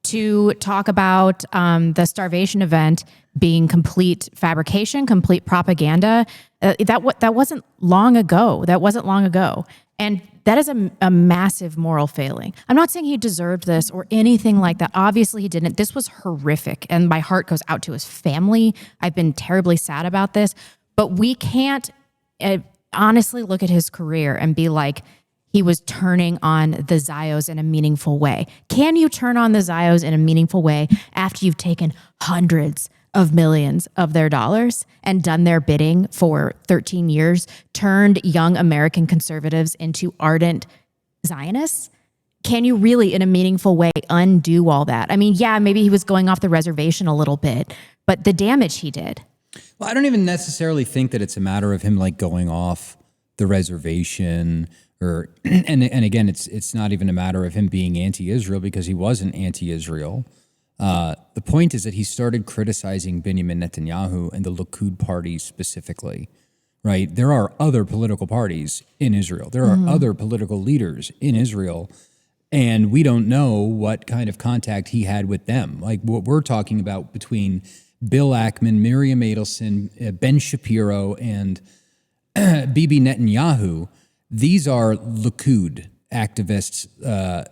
to talk about the starvation event being complete fabrication, complete propaganda, that wasn't long ago. And that is a massive moral failing. I'm not saying he deserved this or anything like that. Obviously he didn't. This was horrific. And my heart goes out to his family. I've been terribly sad about this. But we can't honestly look at his career and be like, he was turning on the Zios in a meaningful way. Can you turn on the Zios in a meaningful way after you've taken hundreds of millions of their dollars and done their bidding for 13 years, turned young American conservatives into ardent Zionists? Can you really, in a meaningful way, undo all that? I mean, yeah, maybe he was going off the reservation a little bit, but the damage he did. Well, I don't even necessarily think that it's a matter of him like going off the reservation or, and again, it's not even a matter of him being anti-Israel because he wasn't anti-Israel. The point is that he started criticizing Benjamin Netanyahu and the Likud party specifically, right? There are other political parties in Israel. There are other political leaders in Israel, and we don't know what kind of contact he had with them. Like what we're talking about between Bill Ackman, Miriam Adelson, Ben Shapiro, and Bibi Netanyahu, these are Likud activists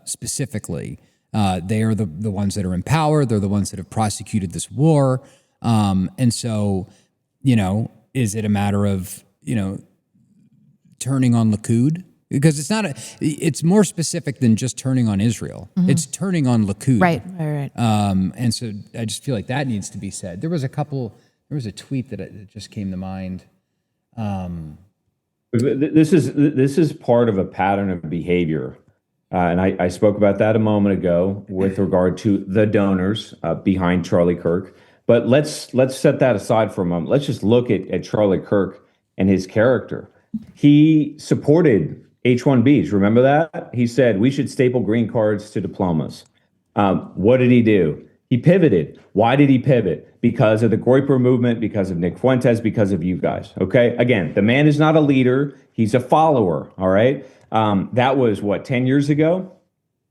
specifically. They are the ones that are in power. They're the ones that have prosecuted this war. And so, is it a matter of, turning on Likud? Because it's more specific than just turning on Israel. It's turning on Likud. Right. And so I just feel like that needs to be said. There was a tweet that just came to mind. This is part of a pattern of behavior. And I spoke about that a moment ago with regard to the donors behind Charlie Kirk. But let's set that aside for a moment. Let's just look at Charlie Kirk and his character. He supported H-1Bs. Remember that? He said we should staple green cards to diplomas. What did he do? He pivoted. Why did he pivot? Because of the Groyper movement, because of Nick Fuentes, because of you guys. Okay? Again, the man is not a leader. He's a follower. All right? That was, 10 years ago?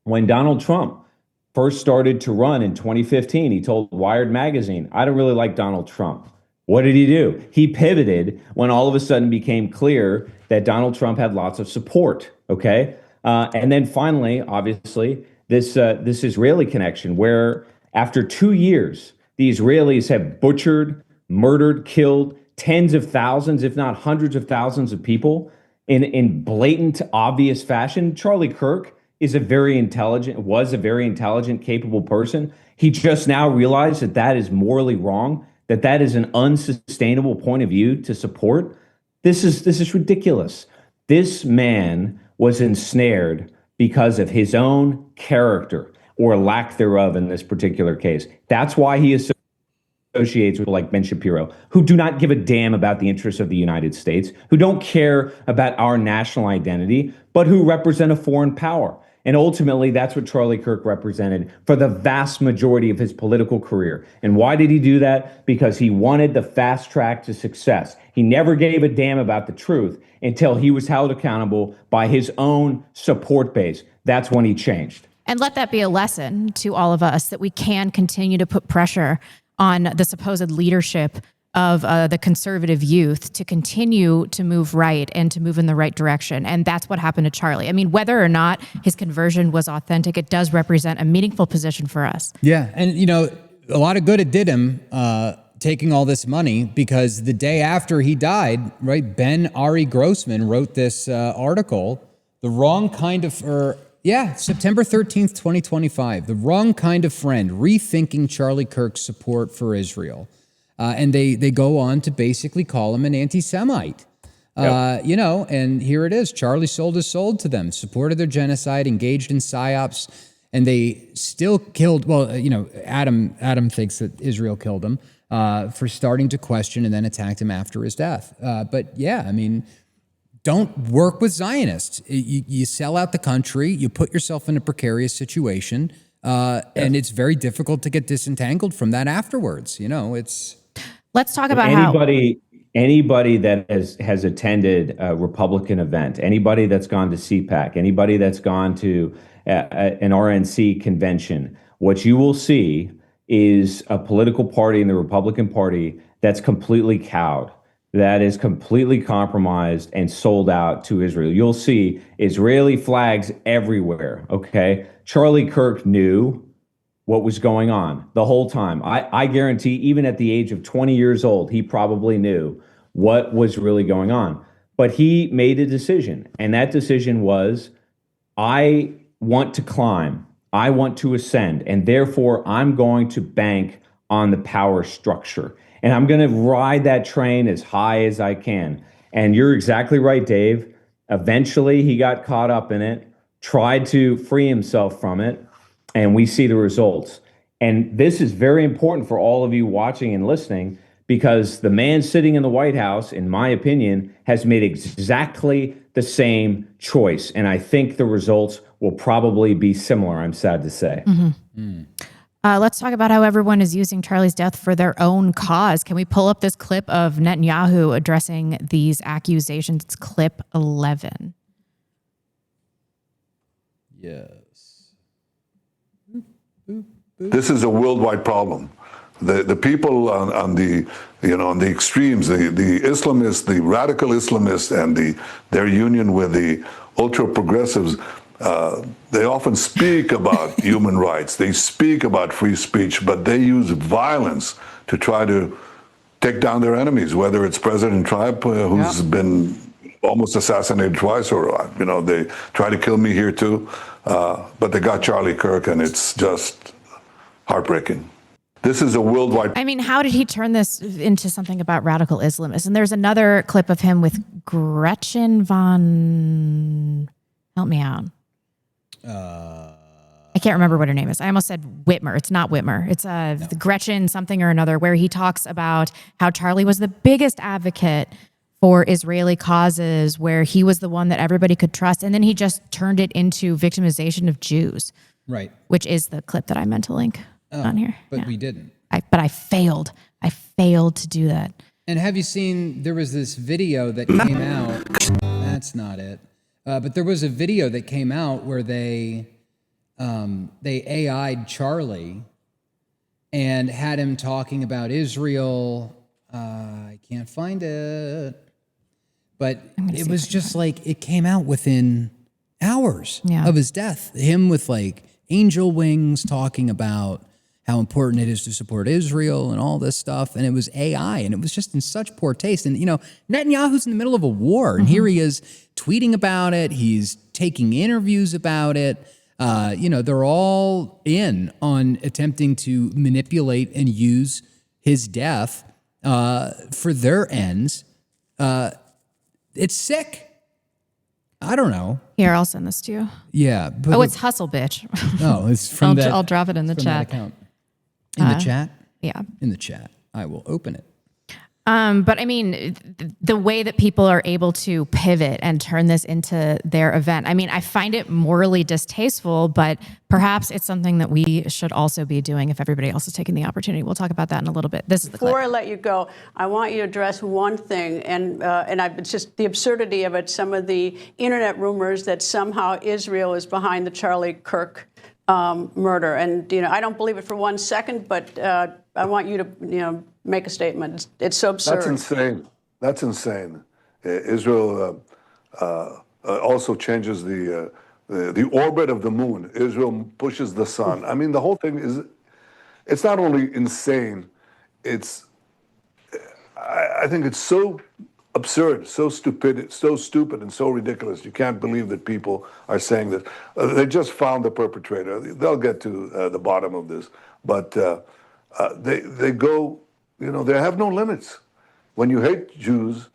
When Donald Trump first started to run in 2015, he told Wired magazine, I don't really like Donald Trump. What did he do? He pivoted when all of a sudden became clear that Donald Trump had lots of support, okay? And then finally, obviously, this Israeli connection where after 2 years, the Israelis have butchered, murdered, killed tens of thousands, if not hundreds of thousands of people in blatant, obvious fashion. Charlie Kirk was a very intelligent, capable person. He just now realized that is morally wrong, that is an unsustainable point of view to support. This is ridiculous. This man was ensnared because of his own character or lack thereof in this particular case. That's why he associates with like Ben Shapiro, who do not give a damn about the interests of the United States, who don't care about our national identity, but who represent a foreign power. And ultimately, that's what Charlie Kirk represented for the vast majority of his political career. And why did he do that? Because he wanted the fast track to success. He never gave a damn about the truth until he was held accountable by his own support base. That's when he changed. And let that be a lesson to all of us that we can continue to put pressure on the supposed leadership of the conservative youth to continue to move right and to move in the right direction. And that's what happened to Charlie. I mean, whether or not his conversion was authentic, it does represent a meaningful position for us. Yeah. And, a lot of good it did him taking all this money because the day after he died, right, Ben Ari Grossman wrote this article, The Wrong Kind of... September 13th, 2025. The Wrong Kind of Friend, Rethinking Charlie Kirk's Support for Israel. And they go on to basically call him an anti-Semite. Yep. And here it is. Charlie sold his soul to them, supported their genocide, engaged in psyops, and they still killed, Adam thinks that Israel killed him for starting to question and then attacked him after his death. Don't work with Zionists. You sell out the country, you put yourself in a precarious situation, and it's very difficult to get disentangled from that afterwards. Let's talk about anybody that has attended a Republican event, anybody that's gone to CPAC, anybody that's gone to an RNC convention, what you will see is a political party in the Republican Party that's completely cowed, that is completely compromised and sold out to Israel. You'll see Israeli flags everywhere, okay? Charlie Kirk knew what was going on the whole time. I guarantee even at the age of 20 years old, he probably knew what was really going on. But he made a decision, and that decision was, I want to climb, I want to ascend, and therefore I'm going to bank on the power structure. And I'm going to ride that train as high as I can. And you're exactly right, Dave. Eventually, he got caught up in it, tried to free himself from it, and we see the results. And this is very important for all of you watching and listening, because the man sitting in the White House, in my opinion, has made exactly the same choice. And I think the results will probably be similar, I'm sad to say. Let's talk about how everyone is using Charlie's death for their own cause. Can we pull up this clip of Netanyahu addressing these accusations? It's clip 11. Yes. This is a worldwide problem. The people on the on the extremes, the Islamists, the radical Islamists, and their union with the ultra progressives, they often speak about human rights. They speak about free speech, but they use violence to try to take down their enemies. Whether it's President Trump, who's been almost assassinated twice, or they try to kill me here too. But they got Charlie Kirk, and it's just heartbreaking. This is a worldwide. I mean, how did he turn this into something about radical Islamists? And there's another clip of him with Gretchen von. Help me out. I can't remember what her name is. I almost said Whitmer. It's not Whitmer. It's Gretchen something or another, where he talks about how Charlie was the biggest advocate for Israeli causes, where he was the one that everybody could trust. And then he just turned it into victimization of Jews. Right. Which is the clip that I meant to link on here. But we didn't. But I failed. I failed to do that. And have you seen, there was this video that came out. That's not it. But there was a video that came out where they AI'd Charlie and had him talking about Israel. I can't find it. But it was just like, it came out within hours of his death. Him with like angel wings talking about how important it is to support Israel and all this stuff. And it was AI, and it was just in such poor taste. And, Netanyahu's in the middle of a war, and here he is tweeting about it. He's taking interviews about it. They're all in on attempting to manipulate and use his death for their ends. It's sick. I don't know. Here, I'll send this to you. Yeah. But it's Hustle Bitch. No, it's from that. I'll drop it in the chat. In the chat? Yeah. In the chat. I will open it. But I mean, the way that people are able to pivot and turn this into their event, I mean, I find it morally distasteful, but perhaps it's something that we should also be doing if everybody else is taking the opportunity. We'll talk about that in a little bit. This is the clip. Before I let you go, I want you to address one thing, and it's just the absurdity of it, some of the internet rumors that somehow Israel is behind the Charlie Kirk murder. And, I don't believe it for 1 second, but I want you to, make a statement. It's so absurd. That's insane. That's insane. Israel also changes the orbit of the moon. Israel pushes the sun. I mean, the whole thing it's not only insane, I think it's so absurd, so stupid, and so ridiculous. You can't believe that people are saying that. They just found the perpetrator. They'll get to the bottom of this. But they go, they have no limits. When you hate Jews,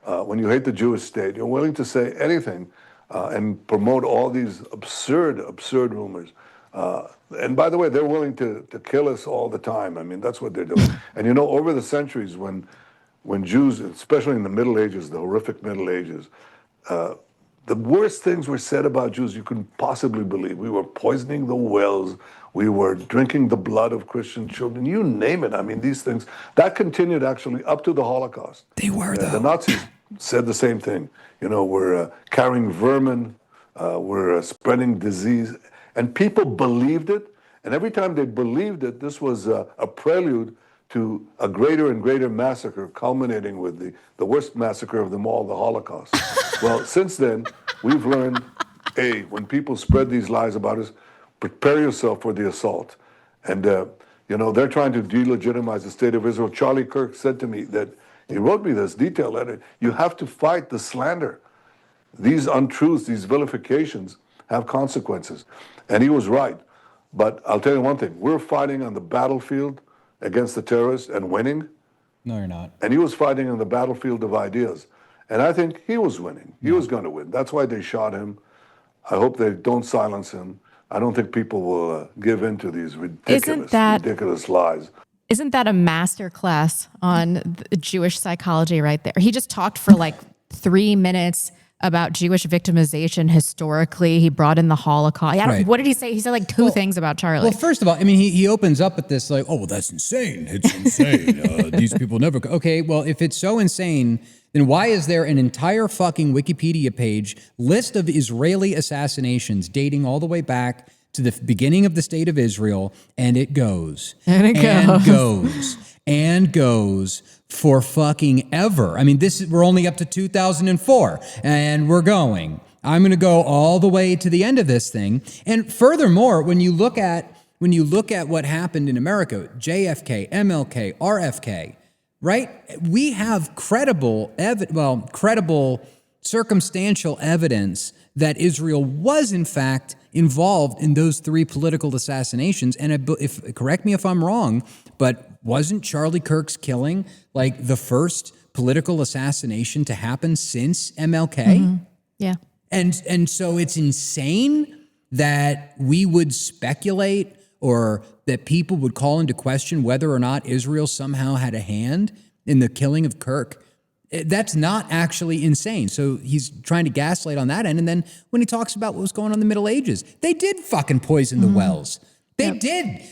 when you hate the Jewish state, you're willing to say anything and promote all these absurd rumors. And by the way, they're willing to kill us all the time. I mean, that's what they're doing. And over the centuries, when Jews, especially in the Middle Ages, the horrific Middle Ages, the worst things were said about Jews you couldn't possibly believe. We were poisoning the wells. We were drinking the blood of Christian children. You name it. I mean, these things, that continued actually up to the Holocaust. They were, though. The Nazis said the same thing. We're carrying vermin. We're spreading disease. And people believed it. And every time they believed it, this was a prelude to a greater and greater massacre, culminating with the worst massacre of them all, the Holocaust. Well, since then, we've learned, when people spread these lies about us, prepare yourself for the assault. And, they're trying to delegitimize the state of Israel. Charlie Kirk said to me that, he wrote me this detailed letter, you have to fight the slander. These untruths, these vilifications have consequences. And he was right. But I'll tell you one thing, we're fighting on the battlefield against the terrorists and winning. No, you're not. And he was fighting on the battlefield of ideas. And I think he was winning. He was going to win. That's why they shot him. I hope they don't silence him. I don't think people will give in to these ridiculous lies. Isn't that a master class on Jewish psychology right there? He just talked for like 3 minutes about Jewish victimization historically. He brought in the Holocaust. Right. What did he say? He said like two things about Charlie. Well, first of all, I mean, he opens up with this like, oh, well, that's insane. It's insane. These people never go. Okay, well, if it's so insane, then why is there an entire fucking Wikipedia page list of Israeli assassinations dating all the way back to the beginning of the state of Israel, and it goes, and goes for fucking ever. I mean, we're only up to 2004, and we're going. I'm going to go all the way to the end of this thing. And furthermore, when you look at what happened in America, JFK, MLK, RFK, right? We have credible circumstantial evidence that Israel was in fact involved in those 3 political assassinations. And correct me if I'm wrong, but wasn't Charlie Kirk's killing like the first political assassination to happen since MLK? Mm-hmm. Yeah. And so it's insane that we would speculate or that people would call into question whether or not Israel somehow had a hand in the killing of Kirk. That's not actually insane. So he's trying to gaslight on that end. And then when he talks about what was going on in the Middle Ages, they did fucking poison the wells. They did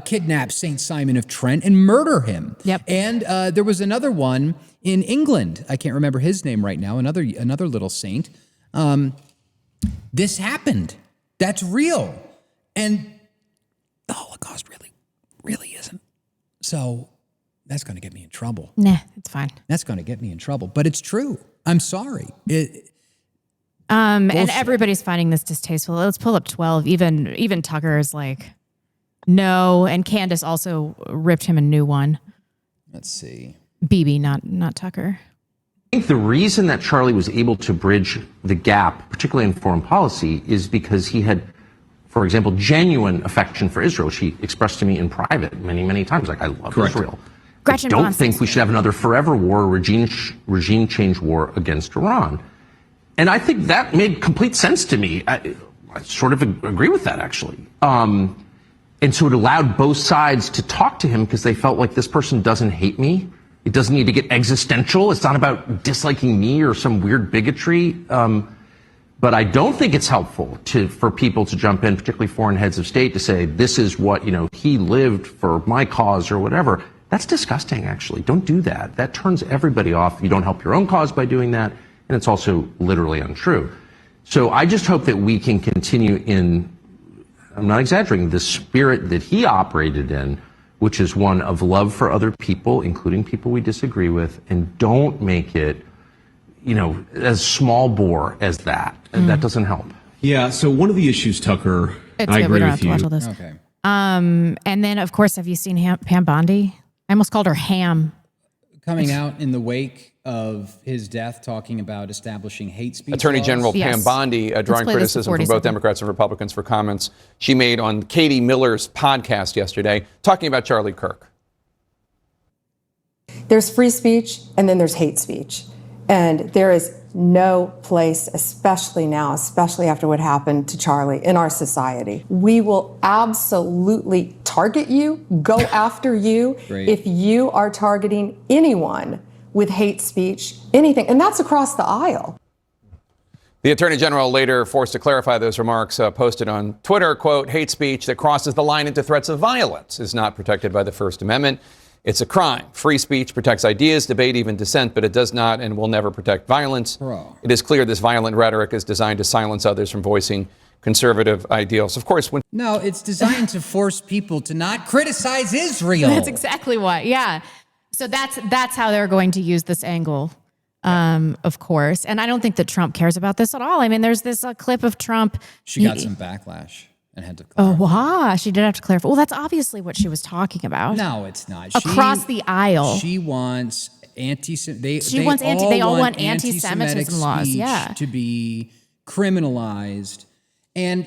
kidnap St. Simon of Trent and murder him. Yep. And there was another one in England. I can't remember his name right now. Another little saint. This happened. That's real. And the Holocaust really isn't. So that's going to get me in trouble. Nah, it's fine. That's going to get me in trouble. But it's true. I'm sorry. And everybody's finding this distasteful. Let's pull up 12. Even Tucker is like, no. And Candace also ripped him a new one. Let's see. BB, not Tucker. I think the reason that Charlie was able to bridge the gap, particularly in foreign policy, is because he had, for example, genuine affection for Israel, which he expressed to me in private many, many times. Like, I love Israel. Gretchen I don't think we should have another forever war, regime change war against Iran. And I think that made complete sense to me. I sort of agree with that, actually. And so it allowed both sides to talk to him because they felt like this person doesn't hate me. It doesn't need to get existential. It's not about disliking me or some weird bigotry. But I don't think it's helpful for people to jump in, particularly foreign heads of state, to say, this is what, he lived for my cause or whatever. That's disgusting, actually. Don't do that. That turns everybody off. You don't help your own cause by doing that. And it's also literally untrue. So I just hope that we can continue in, I'm not exaggerating, the spirit that he operated in, which is one of love for other people, including people we disagree with, and don't make it, as small bore as that. And that doesn't help. Yeah, so one of the issues, Tucker, I agree with you. Okay. And then, of course, have you seen Pam Bondi? I almost called her Ham. Coming out in the wake of his death, talking about establishing hate speech Attorney laws. General Pam Bondi drawing criticism from both Democrats and Republicans for comments she made on Katie Miller's podcast yesterday, talking about Charlie Kirk. There's free speech, and then there's hate speech. And there is no place, especially now, especially after what happened to Charlie in our society. We will absolutely target you, go after you, if you are targeting anyone with hate speech, anything. And that's across the aisle. The Attorney General later forced to clarify those remarks, posted on Twitter, quote, hate speech that crosses the line into threats of violence is not protected by the First Amendment. It's a crime. Free speech protects ideas, debate, even dissent, but it does not and will never protect violence. It is clear this violent rhetoric is designed to silence others from voicing conservative ideals. Of course, No, it's designed to force people to not criticize Israel. That's exactly what. Yeah. So that's how they're going to use this angle, of course. And I don't think that Trump cares about this at all. I mean, there's this clip of Trump. She got some backlash and had to clarify. Oh, wow. She did have to clarify. Well, that's obviously what she was talking about. No, it's not. Across the aisle. She wants they all want anti-Semitism laws. Yeah. To be criminalized. And,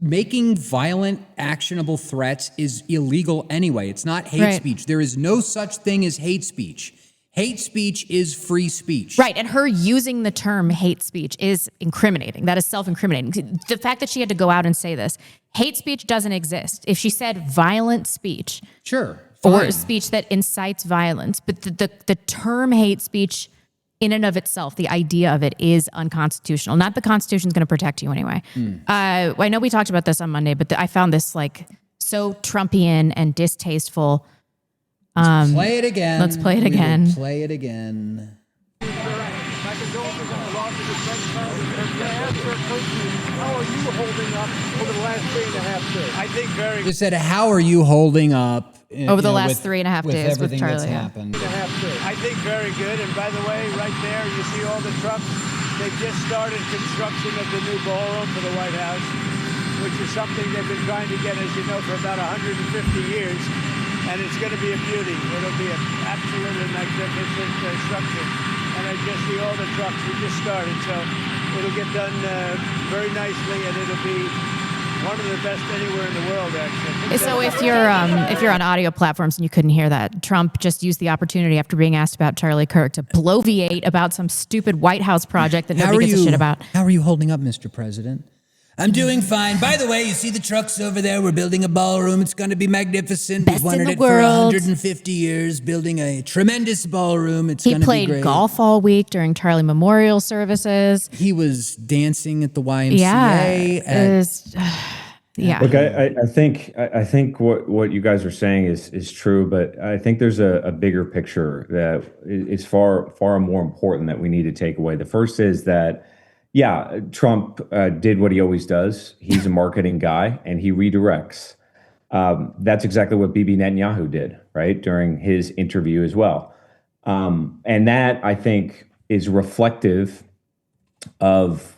making violent, actionable threats is illegal anyway. It's not hate speech. There is no such thing as hate speech. Hate speech is free speech. Right. And her using the term hate speech is incriminating. That is self-incriminating. The fact that she had to go out and say this, hate speech doesn't exist. If she said violent speech. Sure. Or speech that incites violence. But the term hate speech in and of itself, the idea of it is unconstitutional. Not the Constitution's going to protect you anyway. I know we talked about this on Monday, but I found this like so Trumpian and distasteful. Let's play it again. Let's play it again. Play it again. How are you holding up over the last 3.5 days? I think very. They said, "How are you holding up over the last 3.5 days with Charlie?" That's happened. I think very good. And by the way, right there, you see all the trucks. They've just started construction of the new ballroom for the White House, which is something they've been trying to get, as you know, for about 150 years. And it's going to be a beauty. It'll be an absolutely magnificent structure. And I just see all the trucks. We just started, so it'll get done very nicely, and it'll be one of the best anywhere in the world, actually. So if you're on audio platforms and you couldn't hear that, Trump just used the opportunity after being asked about Charlie Kirk to bloviate about some stupid White House project that nobody gives a shit about. How are you holding up, Mr. President? I'm doing fine. By the way, you see the trucks over there? We're building a ballroom. It's going to be magnificent. Best We've wanted in the it world. for 150 years, building a tremendous ballroom. It's He going to be played great. golf all week during Charlie Memorial services. He was dancing at the YMCA. Yeah. Look, I think what you guys are saying is true, but I think there's a bigger picture that is far more important that we need to take away. The first is that, yeah, Trump did what he always does. He's a marketing guy, and he redirects. That's exactly what Bibi Netanyahu did, right, during his interview as well. And that, I think, is reflective of,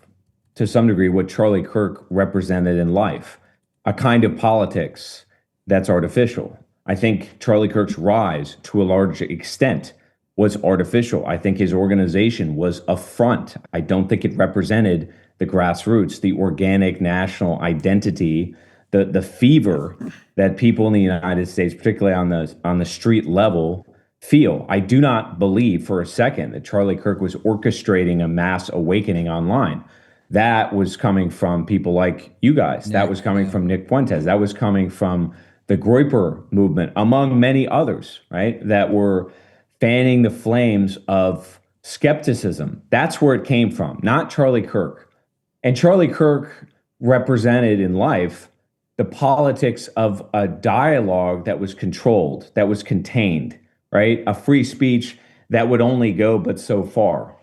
to some degree, what Charlie Kirk represented in life, a kind of politics that's artificial. I think Charlie Kirk's rise, to a large extent, was artificial. I think his organization was a front. I don't think it represented the grassroots, the organic national identity, the fever that people in the United States, particularly on the street level, feel. I do not believe for a second that Charlie Kirk was orchestrating a mass awakening online. That was coming from people like you guys. That was coming from Nick Fuentes. That was coming from the Groyper movement, among many others, right, that were fanning the flames of skepticism. That's where it came from, not Charlie Kirk. And Charlie Kirk represented in life the politics of a dialogue that was controlled, that was contained, right? A free speech that would only go but so far.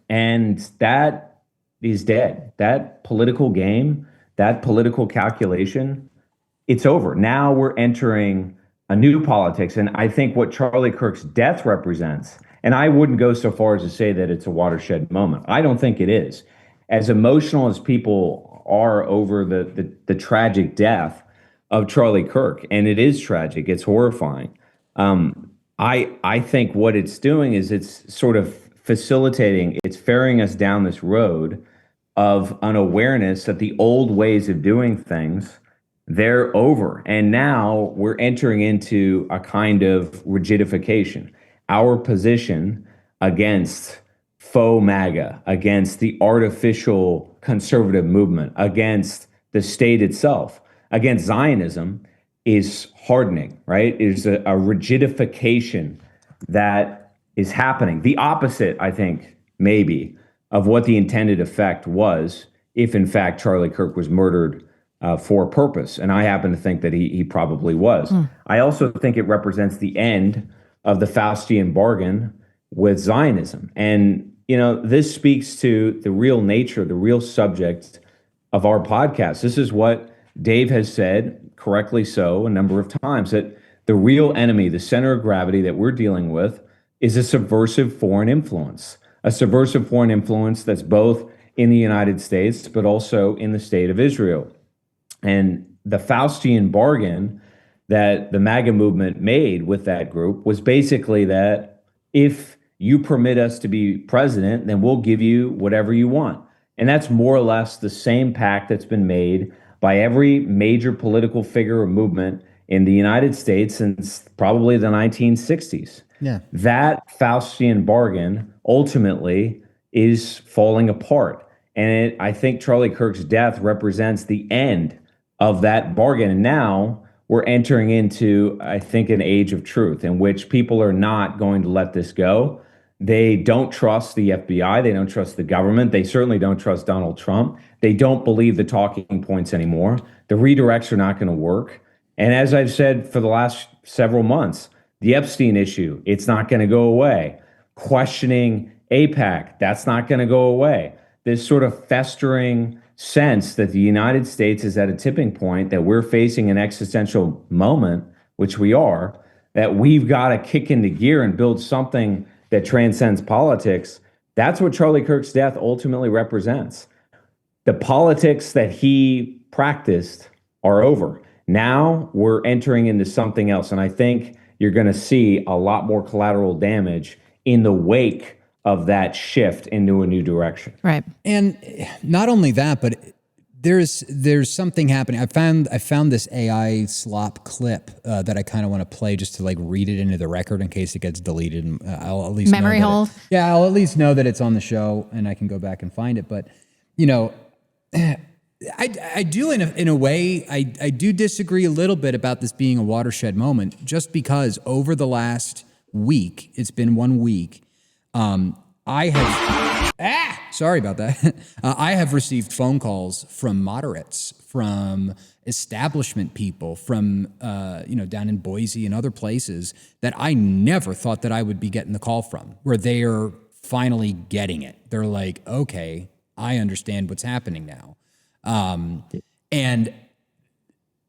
And that is dead. That political game, that political calculation, it's over. Now we're entering a new politics. And I think what Charlie Kirk's death represents, and I wouldn't go so far as to say that it's a watershed moment. I don't think it is. As emotional as people are over the tragic death of Charlie Kirk, and it is tragic, it's horrifying. I think what it's doing is it's sort of facilitating, it's ferrying us down this road of an awareness that the old ways of doing things, they're over. And now we're entering into a kind of rigidification. Our position against faux MAGA, against the artificial conservative movement, against the state itself, against Zionism is hardening, right? It is a rigidification that is happening. The opposite, I think, maybe, of what the intended effect was if, in fact, Charlie Kirk was murdered for a purpose. And I happen to think that he probably was. I also think it represents the end of the Faustian bargain with Zionism. And, you know, this speaks to the real nature, the real subject of our podcast. This is what Dave has said, correctly so, a number of times, that the real enemy, the center of gravity that we're dealing with, is a subversive foreign influence. A subversive foreign influence that's both in the United States, but also in the state of Israel. And the Faustian bargain that the MAGA movement made with that group was basically that if you permit us to be president, then we'll give you whatever you want. And that's more or less the same pact that's been made by every major political figure or movement in the United States since probably the 1960s. Yeah. That Faustian bargain ultimately is falling apart. And I think Charlie Kirk's death represents the end of that bargain. And now we're entering into, I think, an age of truth in which people are not going to let this go. They don't trust the FBI. They don't trust the government. They certainly don't trust Donald Trump. They don't believe the talking points anymore. The redirects are not going to work. And as I've said for the last several months, the Epstein issue, it's not going to go away. Questioning AIPAC, that's not going to go away. This sort of festering sense that the United States is at a tipping point, that we're facing an existential moment, which we are, that we've got to kick into gear and build something that transcends politics. That's what Charlie Kirk's death ultimately represents. The politics that he practiced are over. Now we're entering into something else. And I think you're going to see a lot more collateral damage in the wake of that shift into a new direction. Right. And not only that, but there's something happening. I found this AI slop clip that I kind of want to play just to like read it into the record in case it gets deleted. And I'll at least memory hold. I'll at least know that it's on the show and I can go back and find it. But you know, I do in a way I do disagree a little bit about this being a watershed moment, just because over the last week, it's been 1 week. I have, sorry about that. I have received phone calls from moderates, from establishment people, from, down in Boise and other places that I never thought that I would be getting the call from, where they are finally getting it. They're like, okay, I understand what's happening now. And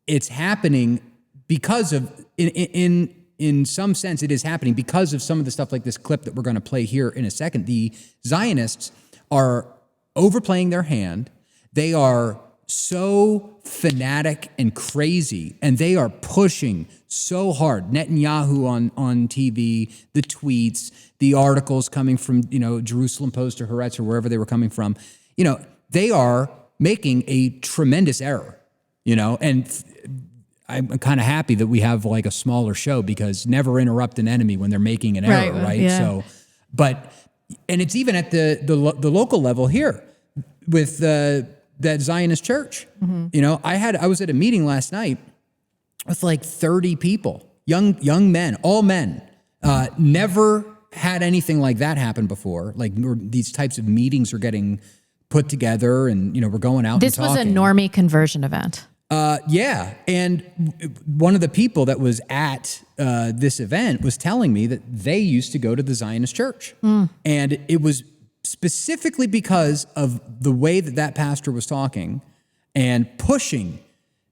it's happening because of, in some sense, it is happening because of some of the stuff like this clip that we're going to play here in a second. The Zionists are overplaying their hand. They are so fanatic and crazy, and they are pushing so hard. Netanyahu on TV, the tweets, the articles coming from, Jerusalem Post or Haaretz or wherever they were coming from. They are making a tremendous error, and I'm kind of happy that we have like a smaller show, because never interrupt an enemy when they're making an error, right? Yeah. So, and it's even at the local level here with that Zionist church. Mm-hmm. I was at a meeting last night with like 30 people, young men, all men, never had anything like that happen before. Like these types of meetings are getting put together, and we're going out. This was a normie conversion event. Yeah. And one of the people that was at this event was telling me that they used to go to the Zionist church. And it was specifically because of the way that pastor was talking and pushing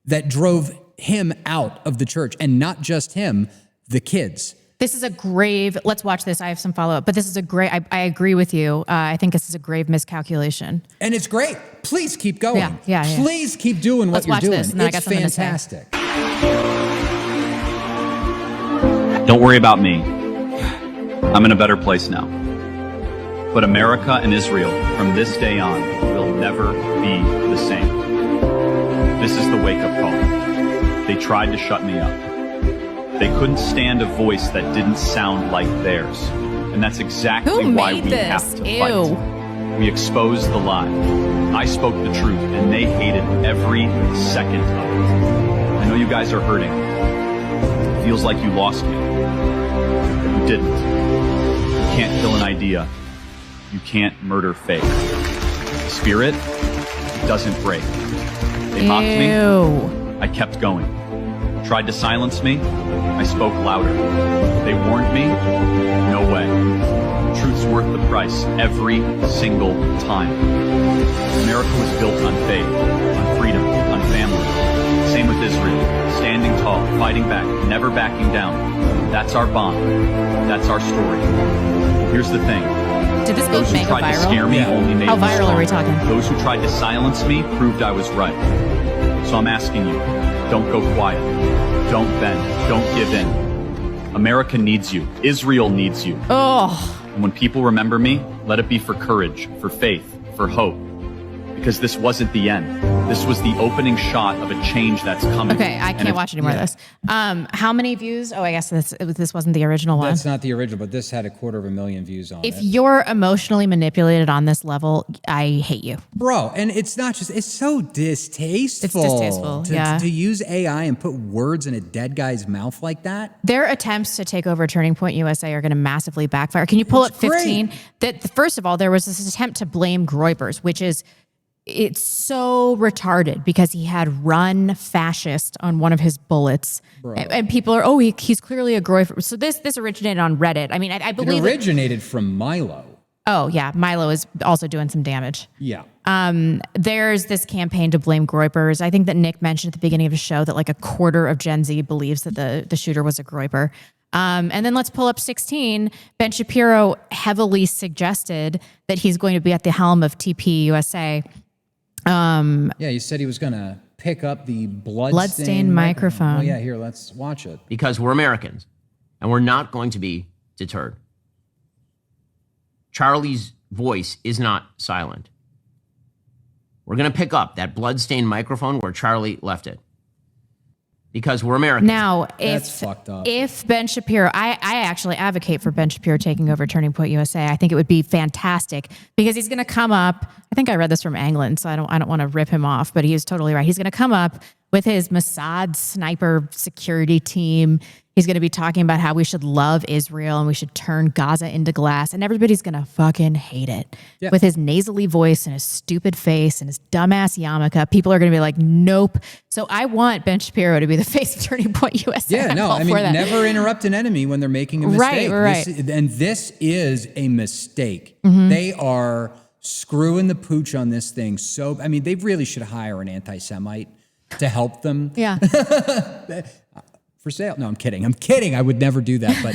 that drove him out of the church. And not just him, the kids. This is a grave, let's watch this. I have some follow-up, but this is a great, I agree with you. I think this is a grave miscalculation. And it's great. Please keep going. Yeah. Please keep doing what you're doing. This, and then it's I got something fantastic. To say. Don't worry about me. I'm in a better place now. But America and Israel, from this day on, will never be the same. This is the wake-up call. They tried to shut me up. They couldn't stand a voice that didn't sound like theirs. And that's exactly why we have to fight. We exposed the lie. I spoke the truth, and they hated every second of it. I know you guys are hurting. It feels like you lost me. But you didn't. You can't kill an idea. You can't murder faith. Spirit doesn't break. They mocked me. I kept going. Tried to silence me, I spoke louder. They warned me, no way. Truth's worth the price every single time. America was built on faith, on freedom, on family. Same with Israel, standing tall, fighting back, never backing down. That's our bond. That's our story. Here's the thing. Did this go Those who mega tried viral? to scare me only made How me viral are we stronger. talking? Those who tried to silence me proved I was right. So I'm asking you, don't go quiet. Don't bend. Don't give in. America needs you. Israel needs you. Oh. And when people remember me, let it be for courage, for faith, for hope. because this wasn't the end. This was the opening shot of a change that's coming. Okay, I can't watch any more of this. How many views? Oh, I guess this wasn't the original one. That's not the original, but this had 250,000 views on it. If you're emotionally manipulated on this level, I hate you. Bro, and it's not just, it's so distasteful. It's distasteful, yeah. To use AI and put words in a dead guy's mouth like that. Their attempts to take over Turning Point USA are going to massively backfire. Can you pull up 15? First of all, there was this attempt to blame Groypers, which is, it's so retarded because he had run fascist on one of his bullets. And people are, he's clearly a Groyper. So this originated on Reddit. I mean, I believe it originated from Milo. Oh, yeah. Milo is also doing some damage. Yeah. There's this campaign to blame Groypers. I think that Nick mentioned at the beginning of the show that like a quarter of Gen Z believes that the shooter was a Groyper. And then let's pull up 16. Ben Shapiro heavily suggested that he's going to be at the helm of TP USA. Yeah, he said he was going to pick up the bloodstained microphone. Oh, yeah, here, let's watch it. Because we're Americans, and we're not going to be deterred. Charlie's voice is not silent. We're going to pick up that bloodstained microphone where Charlie left it. Because we're Americans. Now, if Ben Shapiro, I actually advocate for Ben Shapiro taking over Turning Point USA. I think it would be fantastic because he's going to come up. I think I read this from England, so I don't want to rip him off, but he is totally right. He's going to come up with his Mossad sniper security team. He's going to be talking about how we should love Israel and we should turn Gaza into glass, and everybody's going to fucking hate it. Yeah. With his nasally voice and his stupid face and his dumbass yarmulke, people are going to be like, nope. So I want Ben Shapiro to be the face of Turning Point USA. Yeah, no, I mean, never interrupt an enemy when they're making a mistake. Right. This is a mistake. Mm-hmm. They are screwing the pooch on this thing. So, I mean, they really should hire an anti-Semite to help them. Yeah. For sale. No, I'm kidding. I would never do that. But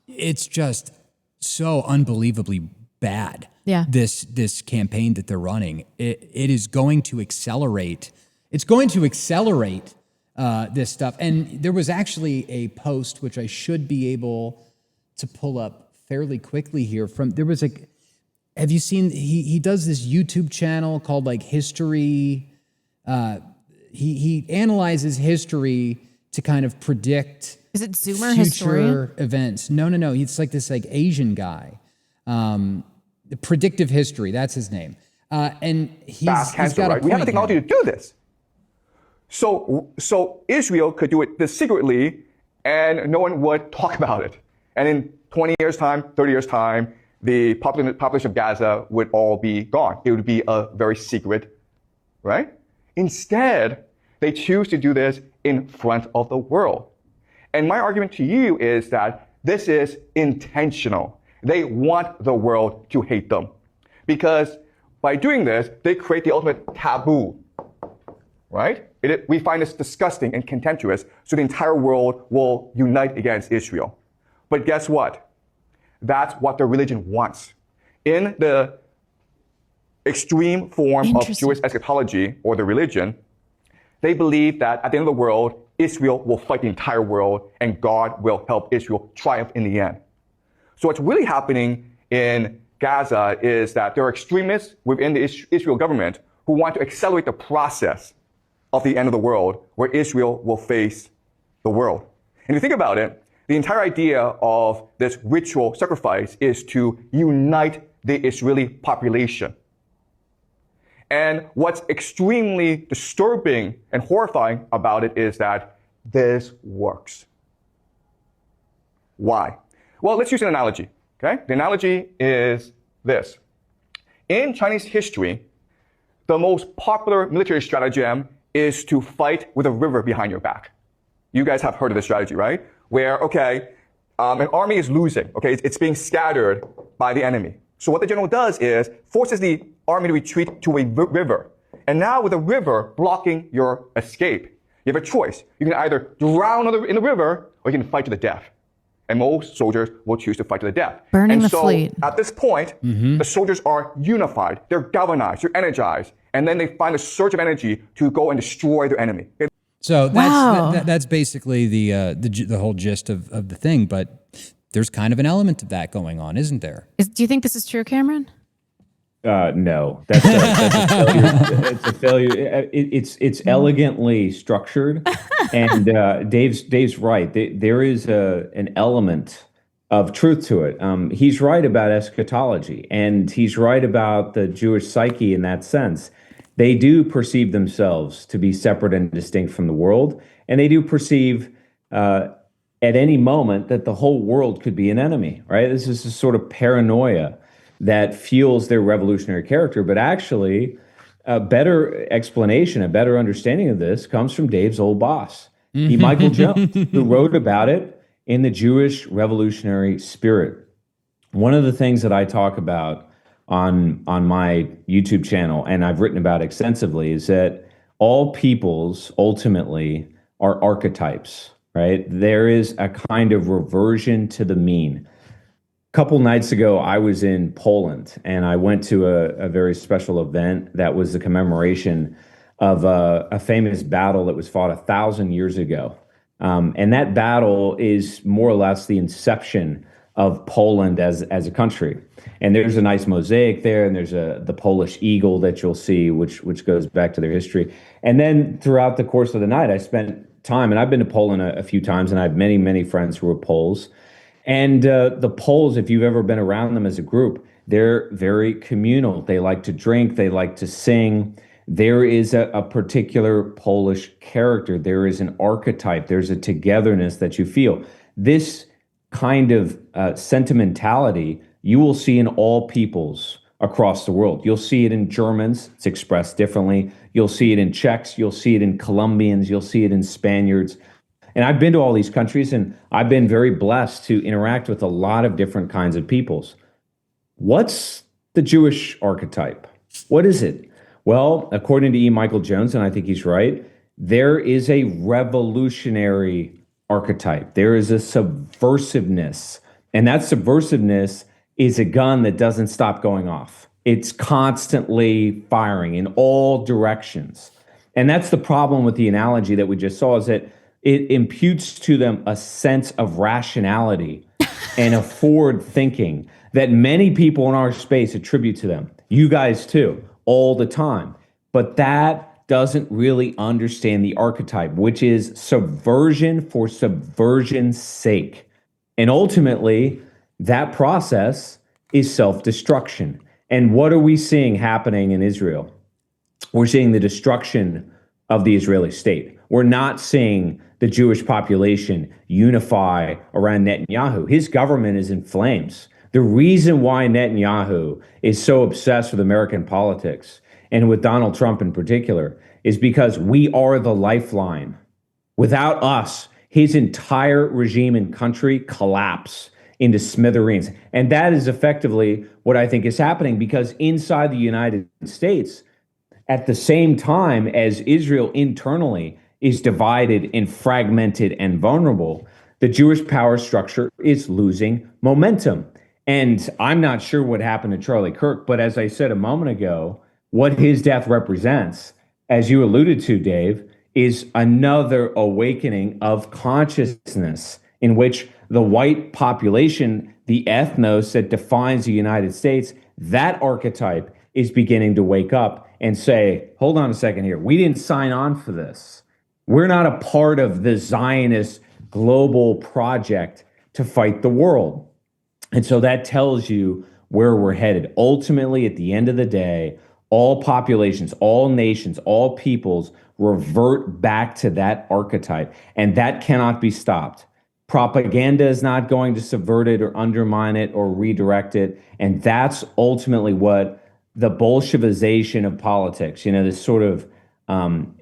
it's just so unbelievably bad. Yeah. This campaign that they're running. It is going to accelerate. It's going to accelerate this stuff. And there was actually a post, which I should be able to pull up fairly quickly here. Have you seen, he does this YouTube channel called like History. He analyzes history to kind of predict Is it Zoomer future historian? events. No. It's like this like Asian guy. The predictive history, that's his name. And he's got a point. We have the technology to do this. So Israel could do it this secretly and no one would talk about it. And in 20 years time, 30 years time, the population of Gaza would all be gone. It would be a very secret, right? Instead, they choose to do this in front of the world. And my argument to you is that this is intentional. They want the world to hate them. Because by doing this, they create the ultimate taboo, right? We find this disgusting and contemptuous, so the entire world will unite against Israel. But guess what? That's what their religion wants. In the extreme form of Jewish eschatology, or the religion, they believe that at the end of the world, Israel will fight the entire world and God will help Israel triumph in the end. So what's really happening in Gaza is that there are extremists within the Israel government who want to accelerate the process of the end of the world where Israel will face the world. And if you think about it, the entire idea of this ritual sacrifice is to unite the Israeli population. And what's extremely disturbing and horrifying about it is that this works. Why? Well, let's use an analogy, okay? The analogy is this. In Chinese history, the most popular military stratagem is to fight with a river behind your back. You guys have heard of this strategy, right? Where, an army is losing, it's being scattered by the enemy. So what the general does is forces the army to retreat to a river. And now with a river blocking your escape, you have a choice. You can either drown in the river or you can fight to the death. And most soldiers will choose to fight to the death. Burning the fleet. At this point, the soldiers are unified. They're galvanized. They're energized. And then they find a surge of energy to go and destroy their enemy. So that's basically the whole gist of the thing. But there's kind of an element of that going on, isn't there? Do you think this is true, Cameron? No, that's a failure. It's a failure. It's elegantly structured, and Dave's right. There is an element of truth to it. He's right about eschatology, and he's right about the Jewish psyche in that sense. They do perceive themselves to be separate and distinct from the world, and they do perceive at any moment that the whole world could be an enemy, right? This is a sort of paranoia that fuels their revolutionary character. But actually, a better explanation, a better understanding of this comes from Dave's old boss, E. Michael Jones, who wrote about it in The Jewish Revolutionary Spirit. One of the things that I talk about on my YouTube channel, and I've written about extensively, is that all peoples ultimately are archetypes, right? There is a kind of reversion to the mean. A couple nights ago, I was in Poland, and I went to a very special event that was the commemoration of a famous battle that was fought 1,000 years ago. And that battle is more or less the inception of Poland as a country. And there's a nice mosaic there, and there's the Polish eagle that you'll see, which goes back to their history. And then throughout the course of the night, I spent time, and I've been to Poland a few times, and I have many, many friends who are Poles. And the Poles, if you've ever been around them as a group, they're very communal. They like to drink, they like to sing. There is a particular Polish character. There is an archetype. There's a togetherness that you feel. This kind of sentimentality you will see in all peoples across the world. You'll see it in Germans. It's expressed differently. You'll see it in Czechs. You'll see it in Colombians. You'll see it in Spaniards. And I've been to all these countries, and I've been very blessed to interact with a lot of different kinds of peoples. What's the Jewish archetype? What is it? Well, according to E. Michael Jones, and I think he's right, there is a revolutionary archetype. There is a subversiveness. And that subversiveness is a gun that doesn't stop going off. It's constantly firing in all directions. And that's the problem with the analogy that we just saw, is that it imputes to them a sense of rationality and a forward thinking that many people in our space attribute to them. You guys too, all the time. But that doesn't really understand the archetype, which is subversion for subversion's sake. And ultimately, that process is self-destruction. And what are we seeing happening in Israel? We're seeing the destruction of the Israeli state. We're not seeing the Jewish population unify around Netanyahu. His government is in flames. The reason why Netanyahu is so obsessed with American politics, and with Donald Trump in particular, is because we are the lifeline. Without us, his entire regime and country collapse into smithereens. And that is effectively what I think is happening, because inside the United States, at the same time as Israel internally is divided and fragmented and vulnerable, the Jewish power structure is losing momentum. And I'm not sure what happened to Charlie Kirk, but as I said a moment ago, what his death represents, as you alluded to, Dave, is another awakening of consciousness in which the white population, the ethnos that defines the United States, that archetype is beginning to wake up and say, hold on a second here. We didn't sign on for this. We're not a part of the Zionist global project to fight the world. And so that tells you where we're headed. Ultimately, at the end of the day, all populations, all nations, all peoples revert back to that archetype, and that cannot be stopped. Propaganda is not going to subvert it or undermine it or redirect it, and that's ultimately what the Bolshevization of politics, this sort of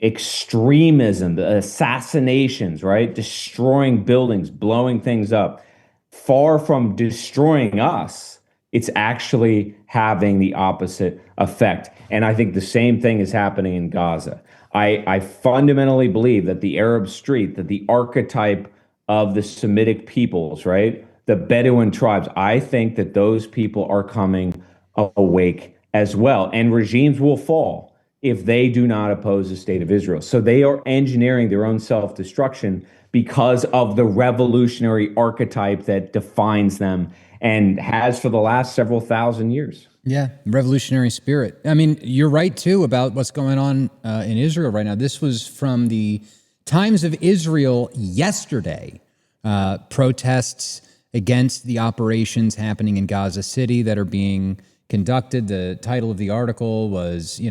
extremism, the assassinations, right? Destroying buildings, blowing things up. Far from destroying us, it's actually having the opposite effect. And I think the same thing is happening in Gaza. I fundamentally believe that the Arab street, that the archetype of the Semitic peoples, right? The Bedouin tribes, I think that those people are coming awake as well. And regimes will fall if they do not oppose the state of Israel. So they are engineering their own self-destruction because of the revolutionary archetype that defines them and has for the last several thousand years. Yeah, revolutionary spirit. I mean, you're right, too, about what's going on in Israel right now. This was from the Times of Israel yesterday. Protests against the operations happening in Gaza City that are being conducted. The title of the article was,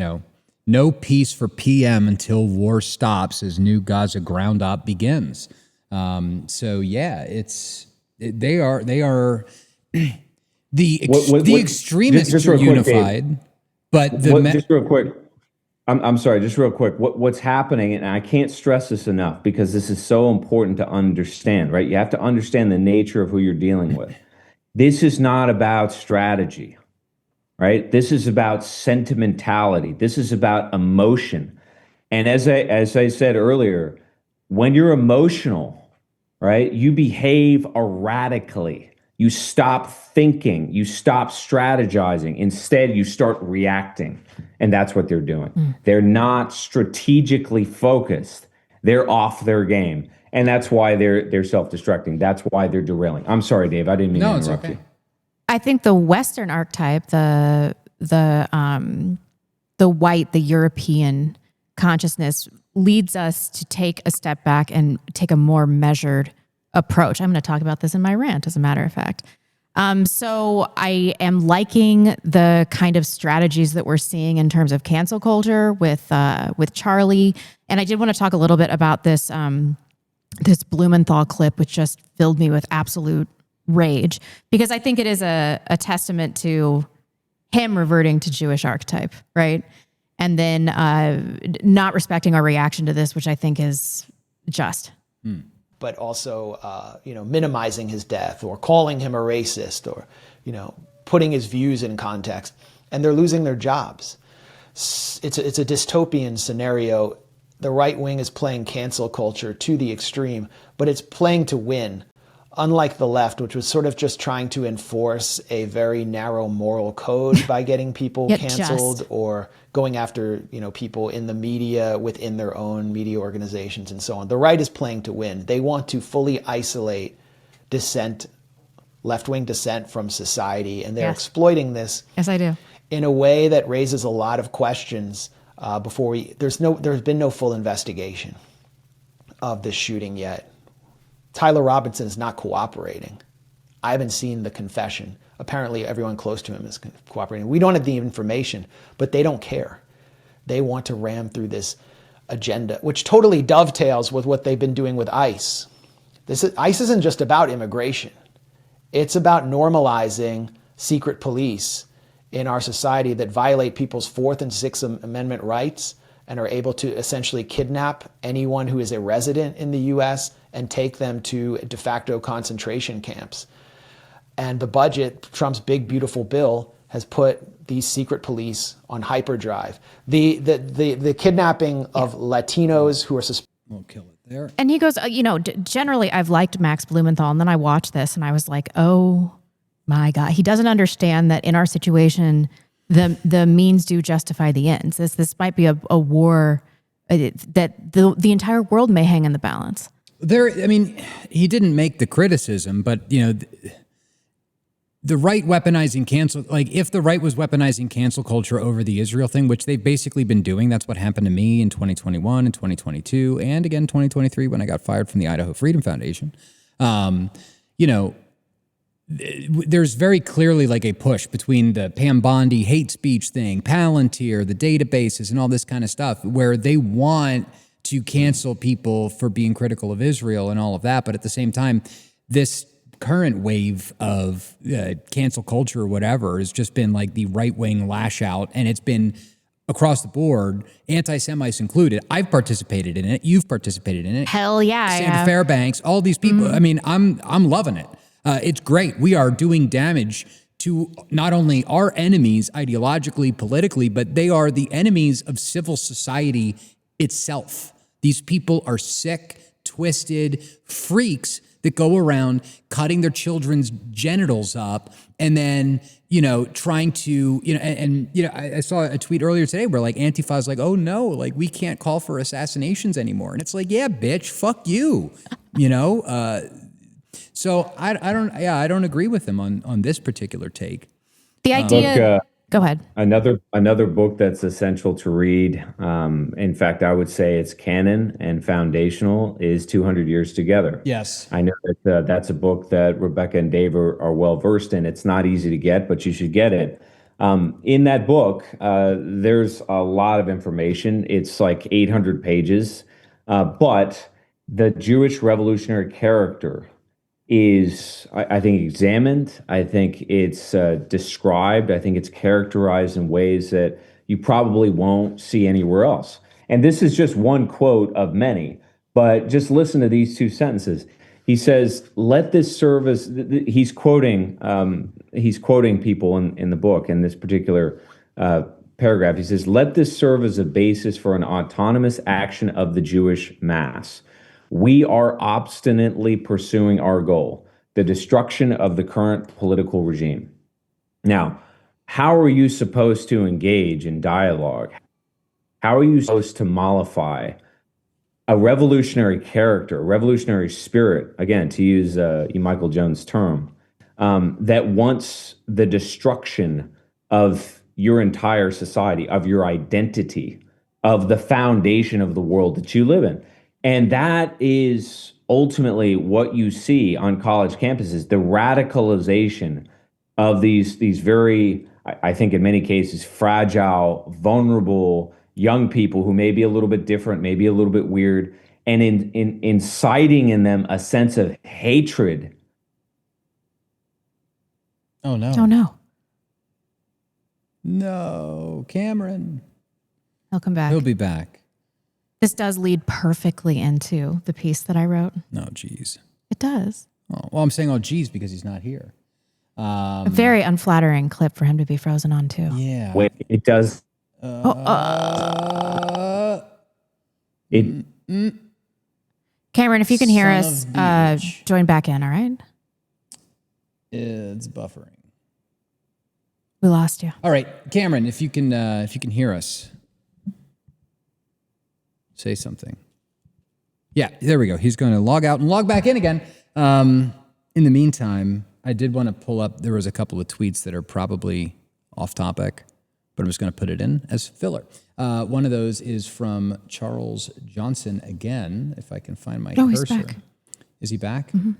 no peace for PM until war stops as new Gaza ground op begins. So, yeah, they are... The extremists are unified, Dave, but just real quick. I'm sorry, just real quick. What's happening, and I can't stress this enough because this is so important to understand, right? You have to understand the nature of who you're dealing with. This is not about strategy, right? This is about sentimentality. This is about emotion. And as I said earlier, when you're emotional, right, you behave erratically. You stop thinking, you stop strategizing. Instead, you start reacting. And that's what they're doing. They're not strategically focused. They're off their game. And that's why they're self-destructing. That's why they're derailing. I'm sorry, Dave. I didn't mean to interrupt you. I think the Western archetype, the white, the European consciousness leads us to take a step back and take a more measured approach. I'm going to talk about this in my rant, as a matter of fact. So I am liking the kind of strategies that we're seeing in terms of cancel culture with Charlie. And I did want to talk a little bit about this this Blumenthal clip, which just filled me with absolute rage, because I think it is a testament to him reverting to Jewish archetype, right? And then not respecting our reaction to this, which I think is just. But also, minimizing his death or calling him a racist or, putting his views in context, and they're losing their jobs. It's a dystopian scenario. The right wing is playing cancel culture to the extreme, but it's playing to win. Unlike the left, which was sort of just trying to enforce a very narrow moral code by getting people canceled or going after, people in the media within their own media organizations and so on. The right is playing to win. They want to fully isolate dissent, left-wing dissent from society, and they're exploiting this. Yes, I do. In a way that raises a lot of questions. There's been no full investigation of this shooting yet. Tyler Robinson is not cooperating. I haven't seen the confession. Apparently everyone close to him is cooperating. We don't have the information, but they don't care. They want to ram through this agenda, which totally dovetails with what they've been doing with ICE. ICE isn't just about immigration. It's about normalizing secret police in our society that violate people's Fourth and Sixth Amendment rights and are able to essentially kidnap anyone who is a resident in the U.S. and take them to de facto concentration camps. And the budget, Trump's big, beautiful bill, has put these secret police on hyperdrive. The kidnapping of Latinos who are suspected. We'll kill it there. And he goes, generally I've liked Max Blumenthal, and then I watched this and I was like, oh my God, he doesn't understand that in our situation, the means do justify the ends. This might be a war that the entire world may hang in the balance. He didn't make the criticism, but the right weaponizing cancel, if the right was weaponizing cancel culture over the Israel thing, which they've basically been doing, that's what happened to me in 2021 and 2022, and again 2023 when I got fired from the Idaho Freedom Foundation. There's very clearly a push between the Pam Bondi hate speech thing, Palantir, the databases, and all this kind of stuff, where they want to cancel people for being critical of Israel and all of that. But at the same time, this current wave of cancel culture or whatever has just been the right-wing lash out, and it's been across the board, anti-Semites included. I've participated in it. You've participated in it. Hell yeah, Sandra Fairbanks, all these people. I'm loving it. It's great. We are doing damage to not only our enemies ideologically, politically, but they are the enemies of civil society itself. These people are sick, twisted freaks that go around cutting their children's genitals up and then, trying to, I saw a tweet earlier today where Antifa's oh no, we can't call for assassinations anymore. And it's yeah, bitch, fuck you, So I don't agree with him on this particular take. The idea. Go ahead. Another book that's essential to read. In fact, I would say it's canon and foundational is 200 Years Together. Yes. I know that that's a book that Rebecca and Dave are well versed in. It's not easy to get, but you should get it. In that book, there's a lot of information. It's like 800 pages, but the Jewish revolutionary character is, I think, examined. I think it's described. I think it's characterized in ways that you probably won't see anywhere else. And this is just one quote of many, but just listen to these two sentences. He says, "Let this serve as," he's quoting people in the book in this particular paragraph. He says, "Let this serve as a basis for an autonomous action of the Jewish mass. We are obstinately pursuing our goal, the destruction of the current political regime." Now, how are you supposed to engage in dialogue? How are you supposed to mollify a revolutionary character, a revolutionary spirit, again, to use Michael Jones' term, that wants the destruction of your entire society, of your identity, of the foundation of the world that you live in? And that is ultimately what you see on college campuses, the radicalization of these very, I think in many cases, fragile, vulnerable young people who may be a little bit different, maybe a little bit weird, and in inciting in them a sense of hatred. Oh, no. Oh, no. No, Cameron. He'll come back. He'll be back. This does lead perfectly into the piece that I wrote. No, geez. It does. Oh, well, I'm saying, oh, geez, because he's not here. A very unflattering clip for him to be frozen on, too. Yeah. Wait, it does. Cameron, if you can hear Son us, of join back in, all right? It's buffering. We lost you. All right, Cameron, if you can hear us, say something. Yeah, there we go. He's going to log out and log back in again. In the meantime, I did want to pull up, there was a couple of tweets that are probably off topic, but I'm just going to put it in as filler. One of those is from Charles Johnson again, if I can find my cursor. He's back. Is he back? Mm-hmm.